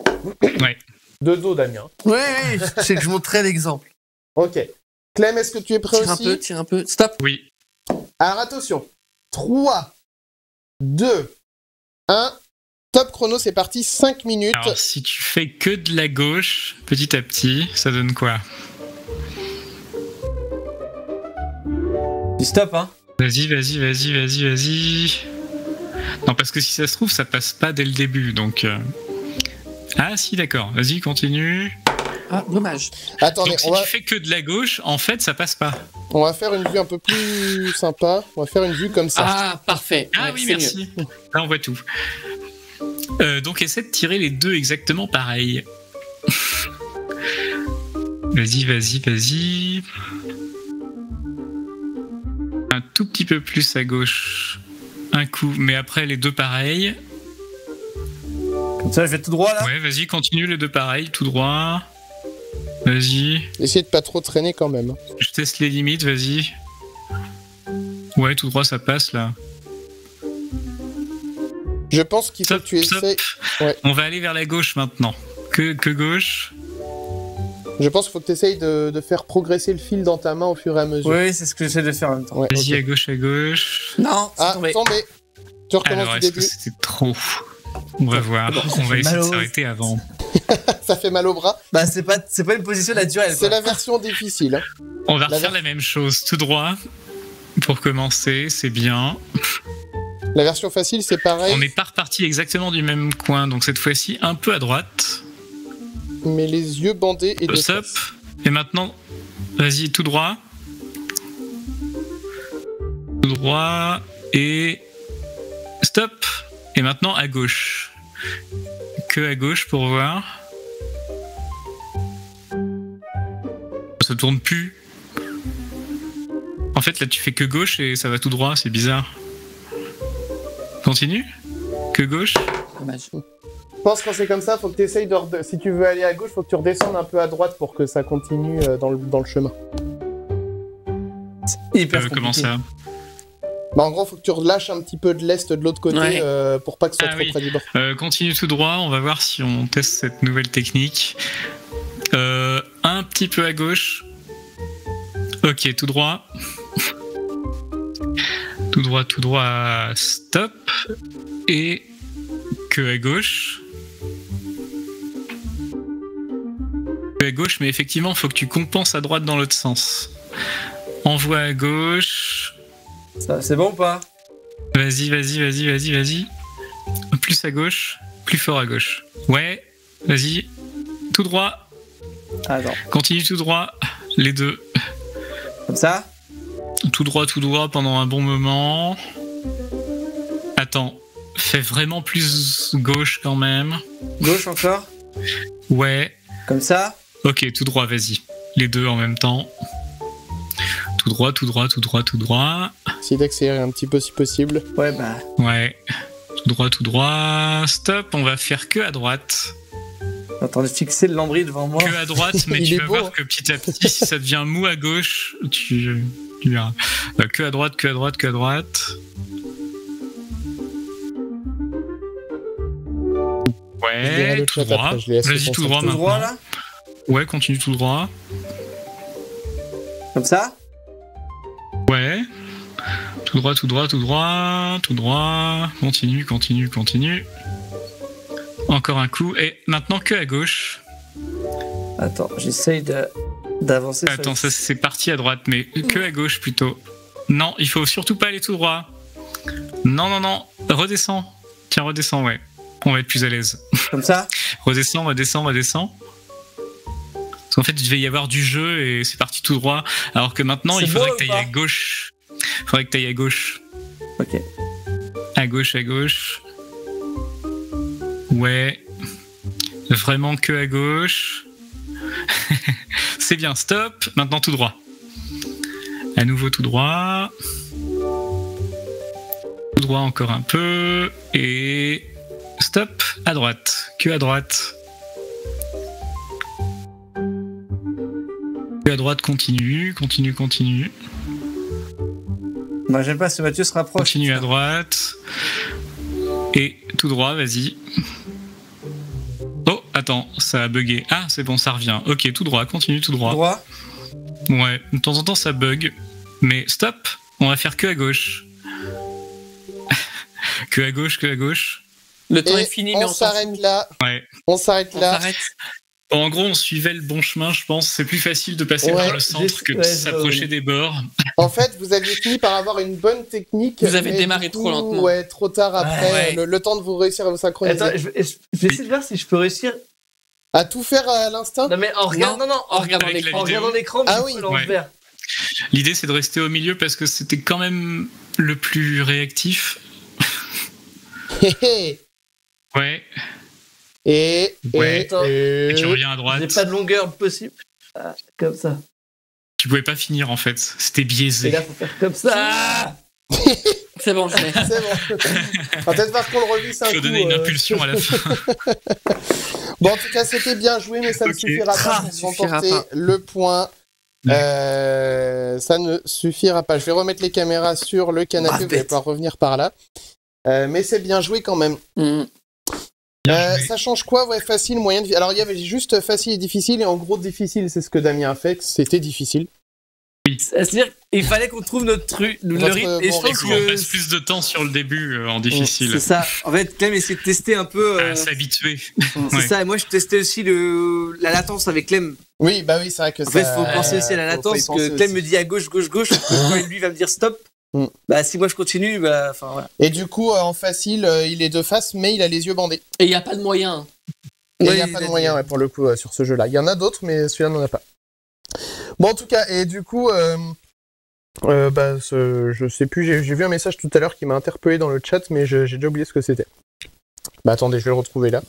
Ouais. De dos, Damien. Ouais, c'est que je montrerai l'exemple. Ok. Clem, est-ce que tu es prêt aussi? Tire un peu. Stop. Oui. Alors attention. 3, 2, 1. Top chrono, c'est parti. 5 minutes. Alors si tu fais que de la gauche, petit à petit, ça donne quoi? Dis stop, hein. Vas-y. Non, parce que si ça se trouve, ça passe pas dès le début, donc... Ah si, d'accord. Vas-y, continue. Ah, dommage. Attendez, Donc si tu fais que de la gauche, en fait, ça passe pas. on va faire une vue un peu plus sympa. On va faire une vue comme ça. Ah, parfait. Ah Ouais, oui, c'est merci. Là, on voit tout. Donc essaie de tirer les deux exactement pareil. Vas-y. Un tout petit peu plus à gauche. Un coup, mais après les deux pareils. Comme ça, je vais tout droit là. Ouais, vas-y, continue les deux pareils, tout droit. Vas-y. Essayez de pas trop traîner quand même. Je teste les limites, vas-y. Ouais, tout droit, ça passe là. Je pense qu'il faut Stop, que tu stop. essaies. Ouais. On va aller vers la gauche maintenant. Que gauche. Je pense qu'il faut que tu essayes de faire progresser le fil dans ta main au fur et à mesure. Oui, c'est ce que j'essaie de faire en même temps. Ouais, Vas-y, ok. à gauche. Non, c'est Ah, tombé. tombé. Tu recommences Alors, du est-ce que début. c'était trop? On va voir. ça On va fait essayer mal de aux- s'arrêter avant. Ça fait mal au bras. Bah, c'est pas une position naturelle. C'est quoi. la version difficile. Hein. On va La refaire la même chose, tout droit. Pour commencer, c'est bien. La version facile, c'est pareil. On n'est pas reparti exactement du même coin, donc cette fois-ci un peu à droite. Mais les yeux bandés et de Stop. face. Et maintenant, vas-y, tout droit. Tout droit. Et stop. Et maintenant à gauche. Que à gauche pour voir. Ça tourne plus. En fait, là, tu fais que gauche et ça va tout droit, c'est bizarre. Continue. Que gauche. Dommage. Je pense que quand c'est comme ça, faut que tu essayes si tu veux aller à gauche, faut que tu redescendes un peu à droite pour que ça continue dans le chemin. Hyper Comment compliqué. ça? Bah, en gros, faut que tu relâches un petit peu de l'est de l'autre côté Ouais. pour pas que ce soit Ah trop oui. près du bord. Continue tout droit, on va voir si on teste cette nouvelle technique. Un petit peu à gauche. Ok, tout droit. Tout droit, stop. Et que à gauche. Que à gauche, mais effectivement, il faut que tu compenses à droite dans l'autre sens. Envoie à gauche. Ça, c'est bon ou pas? Vas-y. Plus à gauche, plus fort à gauche. Ouais, vas-y. Tout droit, Attends. continue tout droit. Les deux. Comme ça? Tout droit pendant un bon moment. Attends, fais vraiment plus gauche quand même. Gauche encore? Ouais. Comme ça? Ok, tout droit, vas-y. Les deux en même temps. Tout droit. Essayez d'accélérer un petit peu si possible. Ouais, bah. Ouais. Tout droit. Stop, on va faire que à droite. J'entends de fixer le lambris devant moi. Que à droite, mais Il tu est vas beau, voir hein. que petit à petit, si ça devient mou à gauche, tu verras. Que à droite. Je dirai Ouais, le tout chat droit. après, je les laisse Vas-y, se tout droit Tout maintenant. droit là? Ouais, continue tout droit. Comme ça? Ouais. Tout droit. Continue. Encore un coup. Et maintenant que à gauche. Attends, j'essaye d'avancer. sur Attends, les- ça c'est parti à droite, mais que à gauche plutôt. Non, il faut surtout pas aller tout droit. Non. Redescends. Tiens, redescends, ouais. On va être plus à l'aise. Comme ça? Redescends. Parce qu'en fait, il devait y avoir du jeu et c'est parti tout droit. Alors que maintenant, C'est il faudrait beau que ou tu ailles à pas gauche. Ok. À gauche, à gauche. Ouais. Vraiment que à gauche. C'est bien, stop. Maintenant tout droit. À nouveau tout droit. Tout droit encore un peu. Et stop, à droite. Que à droite. Que à droite, continue. Moi, j'aime pas si Mathieu se rapproche. Continue à droite. Et tout droit, vas-y. Oh, attends, ça a bugué. Ah, c'est bon, ça revient. Ok, tout droit, continue tout droit. Droit. Ouais, de temps en temps ça bug. Mais stop, on va faire que à gauche. Que à gauche. Le temps Et est fini, mais on on s'en s'arrête fout. là. Ouais. On s'arrête On là. s'arrête. Bon, en gros, on suivait le bon chemin, je pense. C'est plus facile de passer Ouais, par le centre que de ouais, s'approcher des bords. En fait, vous aviez fini par avoir une bonne technique. Vous avez mais démarré du trop coup, lentement. Ouais, trop tard après. Ouais. Le temps de vous réussir à vous synchroniser. Attends, je vais essayer de voir si je peux réussir. À tout faire à l'instinct. Non, mais en regardant, en regardant Avec l'écran. en vidéo. regardant l'écran, Ah mais oui. je peux l'envers. L'idée, c'est de rester au milieu parce que c'était quand même le plus réactif. Hé, hé. Ouais. Et Attends. Et tu reviens à droite. J'ai pas de longueur possible. Ah, comme ça. Tu pouvais pas finir en fait. C'était Et biaisé. là, faut faire comme ça. C'est bon, je l'ai. C'est bon. On va peut-être voir qu'on le revisse un Il faut coup. donner une impulsion à la fin. Bon, en tout cas, c'était bien joué, mais ça ne Ok. suffira pas pour suffira remporter pas. le point. Ça ne suffira pas. Je vais remettre les caméras sur le canapé, vous allez pouvoir revenir par là. Mais c'est bien joué quand même. Mm. Ça change quoi? Ouais, facile, moyen de... Alors, il y avait juste facile et difficile, et en gros, difficile, c'est ce que Damien a fait, c'était difficile. C'est-à-dire qu'il fallait qu'on trouve notre truc, le Votre rythme. Et je bon pense Du coup, on que passe plus de temps sur le début en difficile. c'est ça. En fait, Clem essaie de tester un peu. À s'habituer. C'est Ouais. ça. Et moi, je testais aussi la latence avec Clem. Oui, bah oui, c'est vrai que En ça... fait, il faut penser aussi à la faut y latence. Que penser Clem aussi. me dit à gauche, quand lui va me dire stop. Mm. Bah, si moi je continue, bah, enfin, voilà. Et du coup, en facile, il est de face, mais il a les yeux bandés. Et il n'y a pas de moyen. Et il Ouais, n'y a pas de moyen, ouais, pour le coup, sur ce jeu-là. Il y en a d'autres, mais celui-là n'en a pas. Bon, en tout cas, et du coup, je sais plus, j'ai vu un message tout à l'heure qui m'a interpellé dans le chat, mais j'ai déjà oublié ce que c'était. Bah attendez, je vais le retrouver là.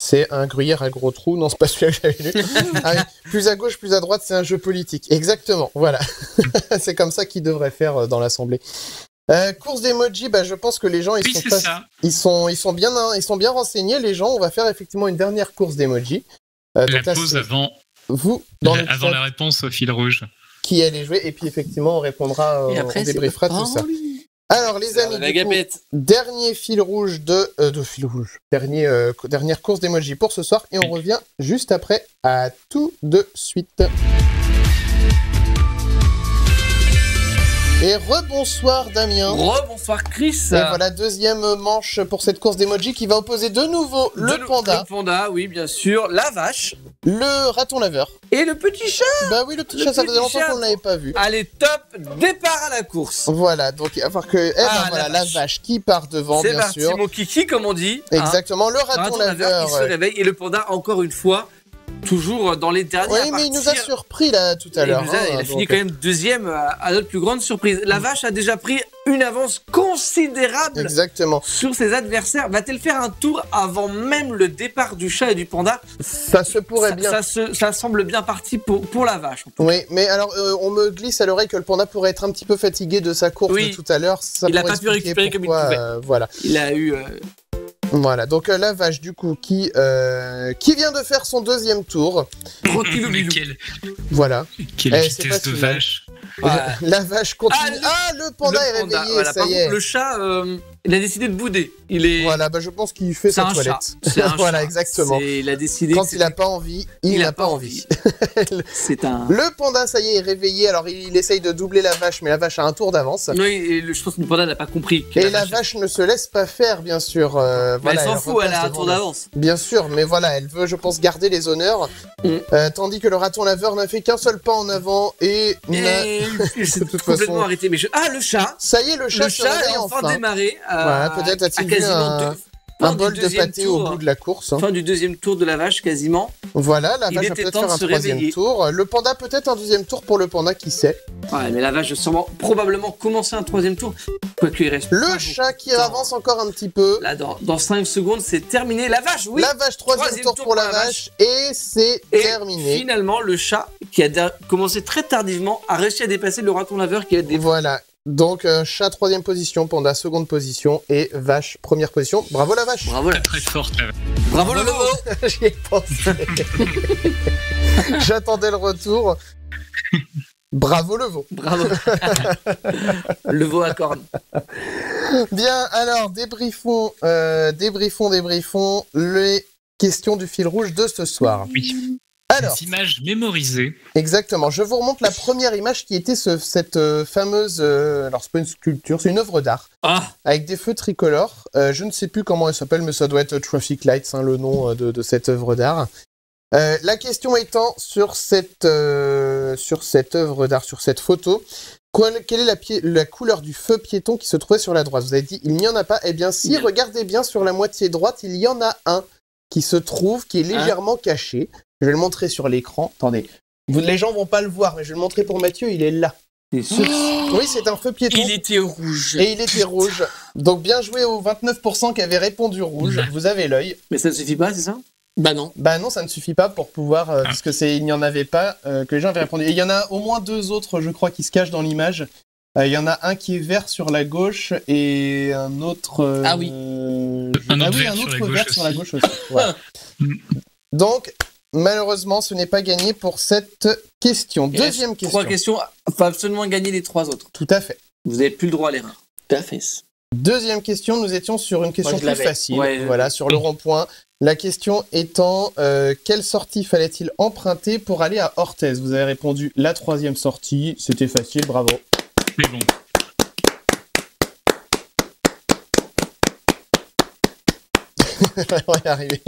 C'est un gruyère à gros trous. Non, c'est pas celui-là que j'avais lu. Ah oui, plus à gauche, plus à droite, c'est un jeu politique. Exactement, voilà. C'est comme ça qu'ils devraient faire dans l'Assemblée. Course d'emoji, bah, je pense que les gens, Oui, c'est ça. ils sont bien renseignés, les gens. On va faire effectivement une dernière course d'emoji. La Donc là, pause c'est avant, vous, dans le avant chat, la réponse au fil rouge. qui allez jouer, et puis effectivement, on répondra, Et après, on c'est débriefera tout ça. Alors, les amis, La du coup, gapette. dernier fil rouge de fil rouge. Dernière course d'emoji pour ce soir, et on revient juste après. À tout de suite. Et rebonsoir Damien. Bonsoir Chris. Et voilà, deuxième manche pour cette course d'emoji qui va opposer de nouveau le panda, Le panda, oui, bien sûr. La vache. le raton laveur. Et le petit chat. Bah oui, le petit Le chat, ça faisait petit longtemps chat. qu'on ne l'avait pas vu. Allez, top. Départ à la course. Voilà, donc il va falloir que... La la vache. vache qui part devant, C'est bien parti, sûr. mon kiki, comme on dit. hein. Exactement, le Un raton raton laveur laveur. qui se réveille. Et le panda, encore une fois, toujours dans les derniers Oui, à mais il nous a partir. surpris là tout à l'heure. Il a hein, fini donc, quand même deuxième à notre plus grande surprise. La vache a déjà pris une avance considérable Exactement. sur ses adversaires. Va-t-elle faire un tour avant même le départ du chat et du panda? Ça se pourrait bien. Ça semble bien parti pour la vache. Oui, mais alors on me glisse à l'oreille que le panda pourrait être un petit peu fatigué de sa course Oui. de tout à l'heure. Ça Il a pourrait pas pu expliquer récupérer comme il pourquoi, pouvait. voilà. Il a eu... Voilà, donc la vache du coup qui vient de faire son deuxième tour. tranquille Mais bilou. Voilà. quelle Eh, c'est vitesse pas de si mal. vache. La vache continue. Ah, Le panda est Le panda, réveillé, voilà. ça Par y contre, est. le chat, il a décidé de bouder. Il est... Voilà, bah je pense qu'il fait C'est sa un toilette. chat. C'est un Voilà, chat. exactement. Il a décidé Quand que il a pas envie, il n'a pas envie. C'est un... Le panda, ça y est réveillé. Alors il essaye de doubler la vache, mais la vache a un tour d'avance. Oui, et je pense que le panda n'a pas compris. que Et la vache ne se laisse pas faire, bien sûr. Mais Voilà, elle s'en fout, elle repasse a un devant tour le- d'avance. Bien sûr, mais voilà, elle veut, je pense, garder les honneurs. Mm. Tandis que le raton laveur n'a fait qu'un seul pas en avant et n'a... Et c'est De toute complètement façon- arrêté. Mais ah, le chat. Ça y est, le chat Le se chat réveille est enfin enfin. démarré. Voilà, peut-être a-t-il vu quasiment un- un bol de pâté au bout de la course. Fin du deuxième tour de la vache, quasiment. Voilà, la Il vache va était peut-être temps faire de un se troisième réveiller. tour. Le panda, peut-être un deuxième tour pour le panda, qui sait. Ouais, mais la vache va probablement commencer un troisième tour. Quoique il reste. Le pas chat qui beaucoup de temps. avance encore un petit peu. Là, dans 5 secondes, c'est terminé. La vache, oui. La vache, troisième tour pour la vache. Et c'est Et terminé. finalement, le chat, qui a commencé très tardivement, a réussi à dépasser le raton laveur qui a des. Voilà. Donc, chat, troisième position, panda, seconde position, et vache, première position. Bravo la vache. Bravo, Très forte. Là. bravo le veau. J'y ai pensé. J'attendais le retour. Bravo le veau. Bravo. Le veau à cornes. Bien, alors, débriefons les questions du fil rouge de ce soir. Oui. Alors, Des images mémorisées. exactement, je vous remonte la première image qui était cette fameuse... alors, c'est pas une sculpture, c'est une œuvre d'art, Ah, avec des feux tricolores. Je ne sais plus comment elle s'appelle, mais ça doit être Traffic Lights, hein, le nom de cette œuvre d'art. La question étant, sur cette œuvre d'art, sur cette photo, quelle est la couleur du feu piéton qui se trouvait sur la droite? Vous avez dit, il n'y en a pas. Eh bien, si, regardez bien sur la moitié droite, il y en a un qui se trouve, qui est légèrement caché. Je vais le montrer sur l'écran. Attendez. Les gens vont pas le voir, mais je vais le montrer pour Mathieu, il est là. Oui, c'est un feu piéton. Il était rouge. Et il était rouge. Donc, bien joué aux 29% qui avaient répondu rouge. Vous avez l'œil. mais ça ne suffit pas, c'est ça? Bah non. Bah non, ça ne suffit pas pour pouvoir, puisque il n'y en avait pas, que les gens avaient répondu. Et il y en a au moins 2 autres, je crois, qui se cachent dans l'image. Il y en a un qui est vert sur la gauche et un autre... Ah oui. Un autre un vert sur autre la gauche vert sur la aussi. gauche aussi. Voilà. Donc, malheureusement, ce n'est pas gagné pour cette question. Il reste Deuxième question. 3 questions. Il faut absolument gagner les 3 autres. Tout à fait. Vous n'avez plus le droit à l'erreur. Tout à fait. Deuxième question, nous étions sur une question Moi, je plus l'avais. facile, Ouais, voilà, sur le rond-point. La question étant, quelle sortie fallait-il emprunter pour aller à Orthez? Vous avez répondu la 3e sortie, c'était facile, bravo. Mais bon. On va y arriver.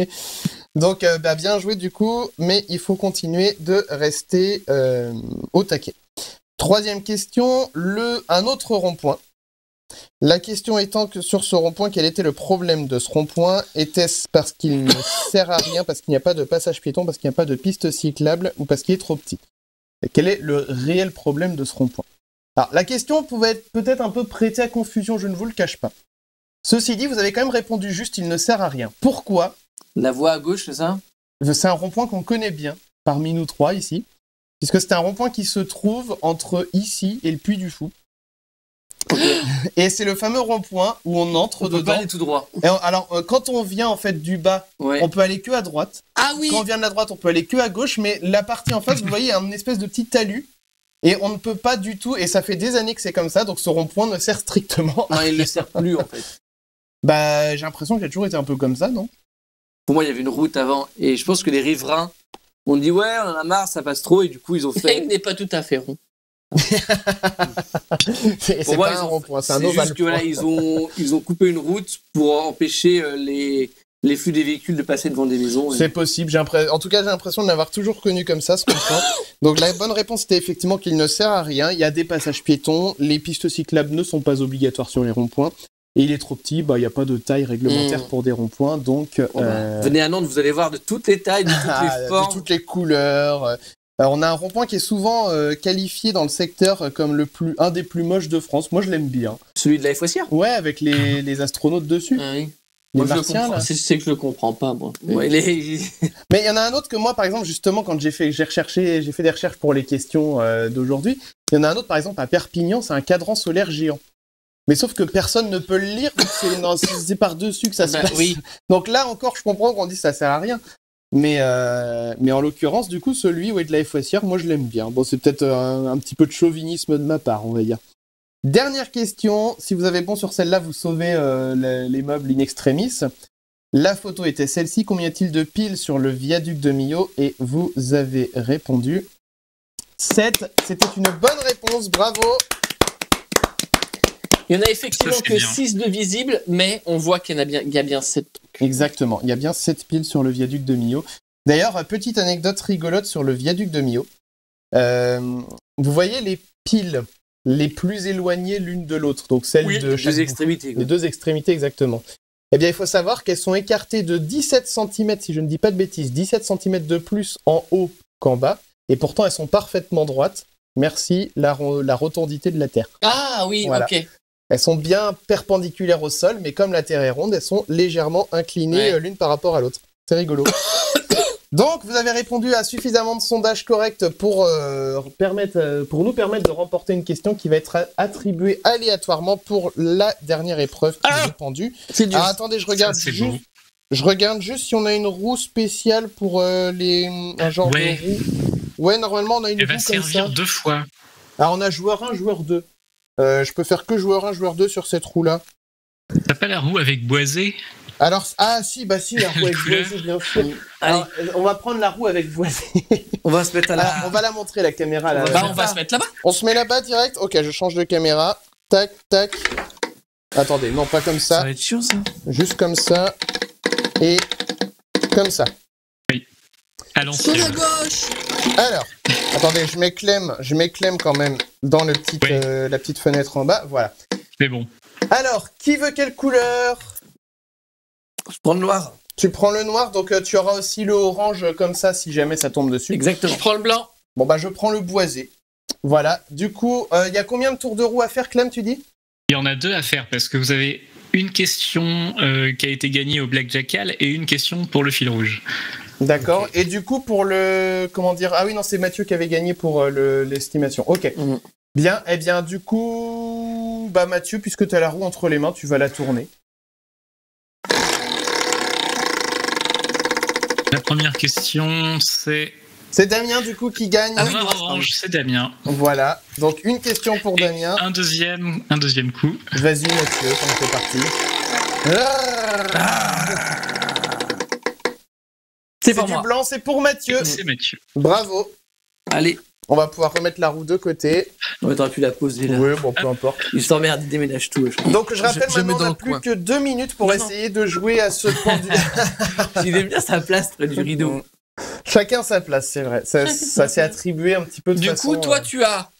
Donc, bien joué du coup, mais il faut continuer de rester au taquet. 3e question, un autre rond-point. La question étant que sur ce rond-point, quel était le problème de ce rond-point? Était-ce parce qu'il ne sert à rien, parce qu'il n'y a pas de passage piéton, parce qu'il n'y a pas de piste cyclable ou parce qu'il est trop petit? Et quel est le réel problème de ce rond-point? Alors, la question pouvait être peut-être un peu prêtée à confusion, je ne vous le cache pas. Ceci dit, vous avez quand même répondu juste, il ne sert à rien. Pourquoi? La voie à gauche, c'est ça? C'est un rond-point qu'on connaît bien, parmi nous 3 ici, puisque c'est un rond-point qui se trouve entre ici et le Puy du Fou. Et c'est le fameux rond-point où on entre On peut dedans. pas aller tout droit. Et alors, quand on vient en fait du bas, Ouais. on peut aller que à droite. Ah oui. Quand on vient de la droite, on peut aller que à gauche, mais la partie en face, vous voyez, il y a une espèce de petit talus. Et on ne peut pas du tout, et ça fait des années que c'est comme ça, donc ce rond-point ne sert strictement à... Non, il ne le sert plus en fait. Bah, j'ai l'impression qu'il a toujours été un peu comme ça, non? Pour moi, il y avait une route avant. Et je pense que les riverains ont dit ouais, on en a marre, ça passe trop. Et du coup, ils ont Il fait. n'est pas tout à fait rond. C'est Pour moi, pas ils un ont- rond-point, c'est un C'est ovale. juste que voilà, ils ont coupé une route pour empêcher les flux des véhicules de passer devant des maisons. C'est possible. En tout cas, j'ai l'impression de l'avoir toujours connu comme ça, ce rond-point. Donc la bonne réponse était effectivement qu'il ne sert à rien. Il y a des passages piétons, les pistes cyclables ne sont pas obligatoires sur les ronds-points. Et il est trop petit, il n'y a pas de taille réglementaire pour des ronds-points, donc... Venez à Nantes, vous allez voir de toutes les tailles, de toutes les de formes. toutes les couleurs. On a un rond-point qui est souvent qualifié dans le secteur comme un des plus moches de France. Moi, je l'aime bien. Celui de la Foissière. Ouais, avec les astronautes dessus. Ah oui. Les Moi, je le martiens, comprends. là. C'est que je le comprends pas, moi. Ouais, Mais il y en a un autre que moi, par exemple, justement, quand j'ai fait des recherches pour les questions d'aujourd'hui, il y en a un autre, par exemple, à Perpignan, c'est un cadran solaire géant. Mais sauf que personne ne peut le lire, vu que c'est par-dessus que ça se Bah passe. oui. Donc là encore, je comprends qu'on dit ça sert à rien. Mais en l'occurrence, du coup, celui de la Foissière, moi je l'aime bien. Bon, c'est peut-être un petit peu de chauvinisme de ma part, on va dire. Dernière question, si vous avez bon sur celle-là, vous sauvez les meubles in extremis. La photo était celle-ci. Combien y a-t-il de piles sur le viaduc de Millau? Et vous avez répondu 7. C'était une bonne réponse, bravo. Il y en a effectivement Ça, c'est que bien. 6 de visibles, mais on voit qu'il y a bien 7. Exactement, il y a bien 7 piles sur le viaduc de Millau. D'ailleurs, petite anecdote rigolote sur le viaduc de Millau. Vous voyez les piles les plus éloignées l'une de l'autre, donc celles de chaque deux extrémités. les 2 extrémités exactement. Eh bien, il faut savoir qu'elles sont écartées de 17 cm, si je ne dis pas de bêtises, 17 cm de plus en haut qu'en bas, et pourtant elles sont parfaitement droites. Merci la rotondité de la Terre. Ah oui, Voilà. ok. Elles sont bien perpendiculaires au sol, mais comme la Terre est ronde, elles sont légèrement inclinées l'une par rapport à l'autre. C'est rigolo. Donc, vous avez répondu à suffisamment de sondages corrects pour nous permettre de remporter une question qui va être attribuée aléatoirement pour la dernière épreuve qui est répandue. Ah, attendez, je regarde juste si on a une roue spéciale pour un genre de roue. Ouais, normalement, on a une roue comme ça. Elle va servir 2 fois. Alors, on a joueur 1, joueur 2. Je peux faire que joueur 1, joueur 2 sur cette roue-là. T'as pas la roue avec boisé? Alors, si, la roue avec boisé, bien sûr. Alors, on va prendre la roue avec boisé. On va se mettre à la... On va la montrer, la caméra. Là. On va se mettre là-bas. On se met là-bas direct. Ok, je change de caméra. Tac, tac. Attendez, non, pas comme ça. Ça va être chiant, ça. Juste comme ça. Et comme ça. Oui. À l'ancienne. Sur la gauche. Alors, attendez, je mets Clem quand même dans la petite fenêtre en bas. Voilà. C'est bon. Alors, qui veut quelle couleur? Je prends le noir. Tu prends le noir, donc tu auras aussi le orange comme ça si jamais ça tombe dessus. Exactement. Je prends le blanc. Bon, bah, je prends le boisé. Voilà. Du coup, il y a combien de tours de roue à faire, Clem, tu dis? Il y en a 2 à faire parce que vous avez une question qui a été gagnée au Blackjackal et une question pour le fil rouge. D'accord. Okay. Et du coup, pour le... Comment dire? Ah oui, non, c'est Mathieu qui avait gagné pour l'estimation. Ok. Bien. Eh bien, du coup... Bah, Mathieu, puisque tu as la roue entre les mains, tu vas la tourner. La première question, c'est... C'est Damien, du coup, qui gagne. Ah oui, orange, c'est Damien. Voilà. Donc, une question pour et Damien. Un deuxième coup. Vas-y, Mathieu, quand c'est parti. C'est du moi. Blanc, c'est pour Mathieu. C'est Mathieu. Bravo. Allez. On va pouvoir remettre la roue de côté. On aurait pu la poser là. Oui, bon, peu importe. Il s'emmerde, il déménage tout. Donc, je rappelle maintenant, on n'a plus que 2 minutes pour essayer de jouer à ce pendule. Il aime bien sa place près du rideau. Chacun sa place, c'est vrai. Ça s'est attribué un petit peu de façon... Du coup, toi, tu as...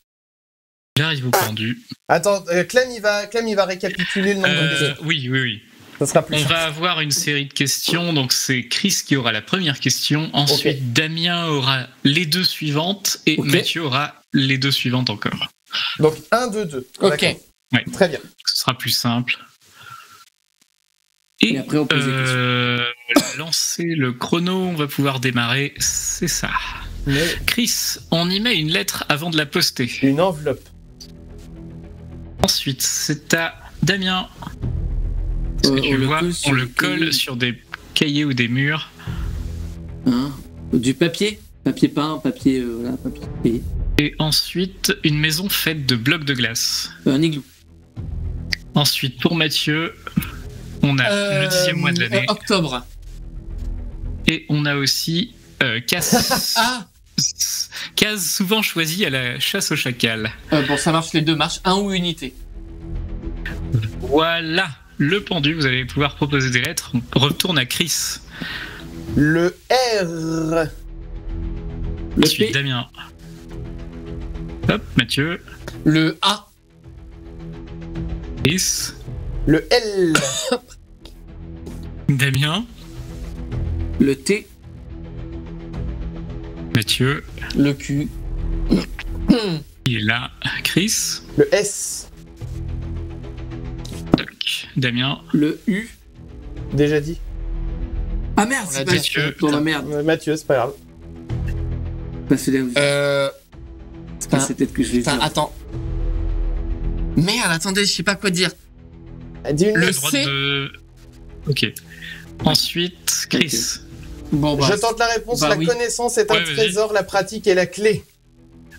J'arrive au pendu. Attends, Clem, il va récapituler le nombre de questions. Oui. Ça sera plus On simple. va avoir une série de questions, donc c'est Chris qui aura la première question, ensuite Damien aura les 2 suivantes, et Mathieu aura les 2 suivantes encore. Donc 1, 2, 2. Ok. Ouais. Très bien. Ce sera plus simple. Et après, on pose des questions. Lancer le chrono, on va pouvoir démarrer, c'est ça. Chris, on y met une lettre avant de la poster. Une enveloppe. Ensuite, c'est à Damien. Ce que tu vois, on le colle sur des cahiers ou des murs. Du papier. Papier peint, papier... voilà, papier. Et ensuite, une maison faite de blocs de glace. Un igloo. Ensuite, pour Mathieu, on a le 10e mois de l'année. Octobre. Et on a aussi case souvent choisie à la chasse au chacal. Bon, ça marche, les 2 marchent. 1 ou unité. Voilà, le pendu, vous allez pouvoir proposer des lettres. On retourne à Chris. Le R. Le P. Damien. Hop, Mathieu. Le A. Chris. Le L. Damien. Le T. Mathieu. Le Q. Il est là. Chris. Le S. Damien. Le U. Déjà dit. Ah merde, c'est Mathieu. Dans la merde. Mathieu, c'est pas grave. C'est peut-être que je vais dire. Attends. Merde, attendez, je sais pas quoi dire. Dis une Le droit C. Ok. Ensuite, Chris. Okay. Bon, bah, je tente la réponse. La connaissance est un trésor, la pratique est la clé.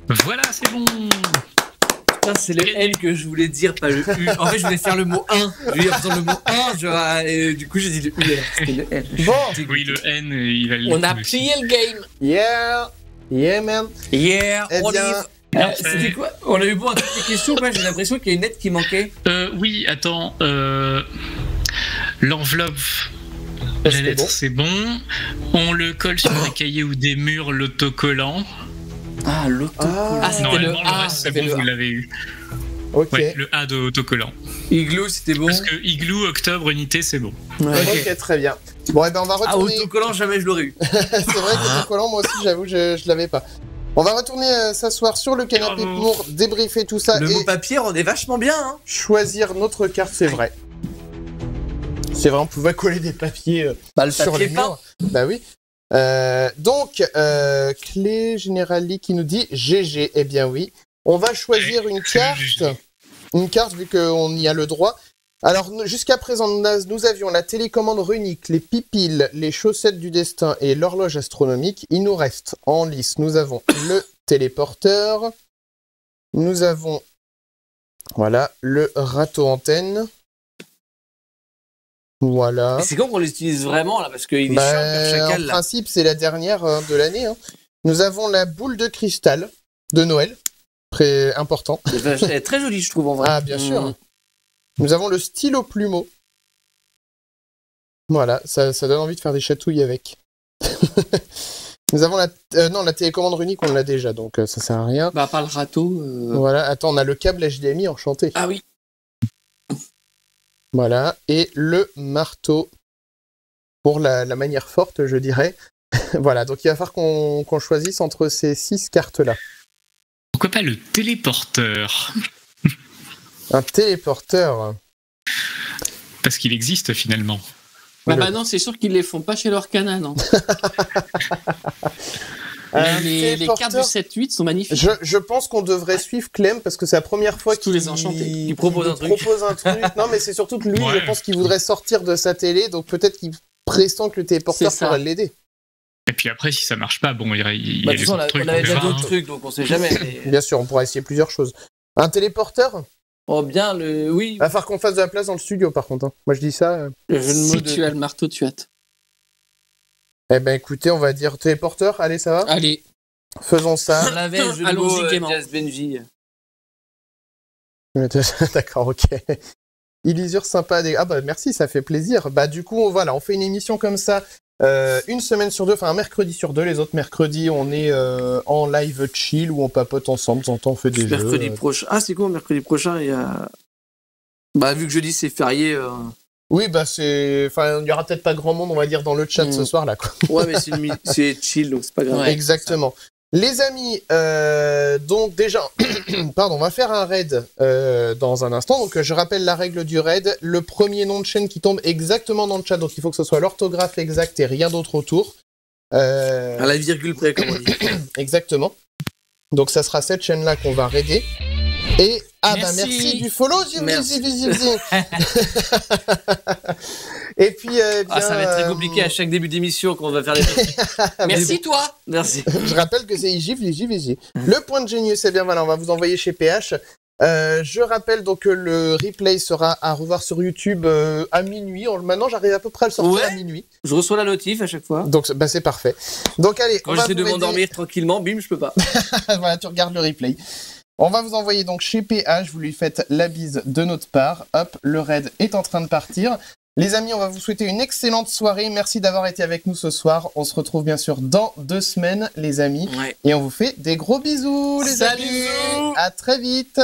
Voilà, c'est bon. Putain, c'est le N que je voulais dire, pas le U. En fait, je voulais faire le mot 1. Je voulais dire le mot 1, et du coup, j'ai dit le U. C'était le N. Bon. Oui, le N, il va le on a plié le game. Yeah, man. Yeah, eh bien, c'était quoi? On a eu bon à toutes les questions, moi j'ai l'impression qu'il y a une lettre qui manquait. Oui, attends. L'enveloppe. La lettre, c'est bon. On le colle sur des cahiers ou des murs, l'autocollant. Ah, l'autocollant. Ah, c'était normalement, le A. Le reste, c'est bon, vous l'avez eu. Ok. Ouais, le A de autocollant. Igloo, c'était bon. Parce que Igloo, Octobre, Unité, c'est bon. Ok, très bien. Bon, et ben on va Ah, retourner. autocollant, jamais je l'aurais eu. C'est vrai que l'autocollant, moi aussi, j'avoue, je l'avais pas. On va retourner s'asseoir sur le canapé Bravo. pour débriefer tout ça Le et mot papier, on est vachement bien. Hein. choisir notre carte, c'est vrai. C'est vrai, on pouvait coller des papiers Bah, le sur papier les peint. murs. Bah oui. Donc, Clé Generali qui nous dit GG. Eh bien oui. On va choisir une carte. GG. Une carte vu qu'on y a le droit. Alors, jusqu'à présent, nous avions la télécommande runique, les pipiles, les chaussettes du destin et l'horloge astronomique. Il nous reste en lice, nous avons le téléporteur. Nous avons, voilà, le râteau antenne. Voilà. Mais c'est con qu'on les utilise vraiment là, parce qu'il est chiant, Père Chacal En là. principe, c'est la dernière de l'année. Hein. Nous avons la boule de cristal de Noël. Très important. Elle est très jolie, je trouve en vrai. Ah, bien sûr. Nous avons le stylo plumeau. Voilà, ça donne envie de faire des chatouilles avec. Nous avons la télécommande unique, on l'a déjà, donc ça sert à rien. Bah, pas le râteau. Voilà, attends, on a le câble HDMI enchanté. Ah oui. Voilà, et le marteau pour la manière forte, je dirais. Voilà, donc il va falloir qu'on choisisse entre ces 6 cartes-là. Pourquoi pas le téléporteur? Un téléporteur. Parce qu'il existe finalement. Bah non, c'est sûr qu'ils les font pas chez leur cana, non. Les cartes du 7-8 sont magnifiques. Je pense qu'on devrait suivre Clem parce que c'est la première fois Tous les enchantés. Il propose un truc. propose un truc. Non, mais c'est surtout que lui, Ouais. je pense qu'il voudrait sortir de sa télé, donc peut-être qu'il pressent que le téléporteur C'est ça. pourrait l'aider. Et puis après, si ça marche pas, bon, il y a Bah, de les toute façon, autres trucs. on avait déjà verra, d'autres hein. trucs, donc on sait jamais. Mais... Bien sûr, on pourra essayer plusieurs choses. Un téléporteur? Oh, bien, oui. Il va falloir qu'on fasse de la place dans le studio, par contre. Hein. Moi, je dis ça. Le jeu de mots Si tu as le marteau, tu as. Eh ben, écoutez, on va dire téléporteur. Allez, ça va? Allez. Faisons ça. On avait le jeu de Allons-y mots gaiement. Jazz Benji. D'accord, ok. Illusure sympa. Ah bah merci, ça fait plaisir. Bah du coup, voilà, on fait une émission comme ça, une semaine sur deux, enfin un mercredi sur deux. Les autres mercredis, on est en live chill où on papote ensemble. De temps en temps, on fait des Mercredi jeux. prochain. Ah, c'est quoi, mercredi prochain, il y a... Bah, vu que jeudi, c'est férié... Oui, bah c'est... Enfin, il y aura peut-être pas grand monde, on va dire, dans le chat ce soir, là, quoi. Ouais, mais c'est chill, donc c'est pas grave. Ouais. Exactement. Les amis, donc déjà, pardon, on va faire un raid dans un instant. Donc je rappelle la règle du raid. Le premier nom de chaîne qui tombe exactement dans le chat, donc il faut que ce soit l'orthographe exact et rien d'autre autour. À la virgule près, comme on dit. Exactement. Donc ça sera cette chaîne-là qu'on va raider. Et bah merci du follow, Merci. Et puis bien, Ah, ça va être très compliqué à chaque début d'émission quand on va faire les trucs. Merci, toi. Merci. Je rappelle que c'est IGIF. Le point de génieux, c'est bien, voilà, on va vous envoyer chez PH. Je rappelle donc que le replay sera à revoir sur YouTube à minuit. Maintenant, j'arrive à peu près à le sortir Ouais. à minuit. Je reçois la notif à chaque fois. Donc, bah, c'est parfait. Donc, allez, Quand on va j'essaie de vous aider. m'endormir tranquillement, bim, je peux pas. Voilà, tu regardes le replay. On va vous envoyer donc chez PH. Vous lui faites la bise de notre part. Hop, le raid est en train de partir. Les amis, on va vous souhaiter une excellente soirée. Merci d'avoir été avec nous ce soir. On se retrouve bien sûr dans 2 semaines, les amis. Ouais. Et on vous fait des gros bisous, les Salut. amis. À très vite.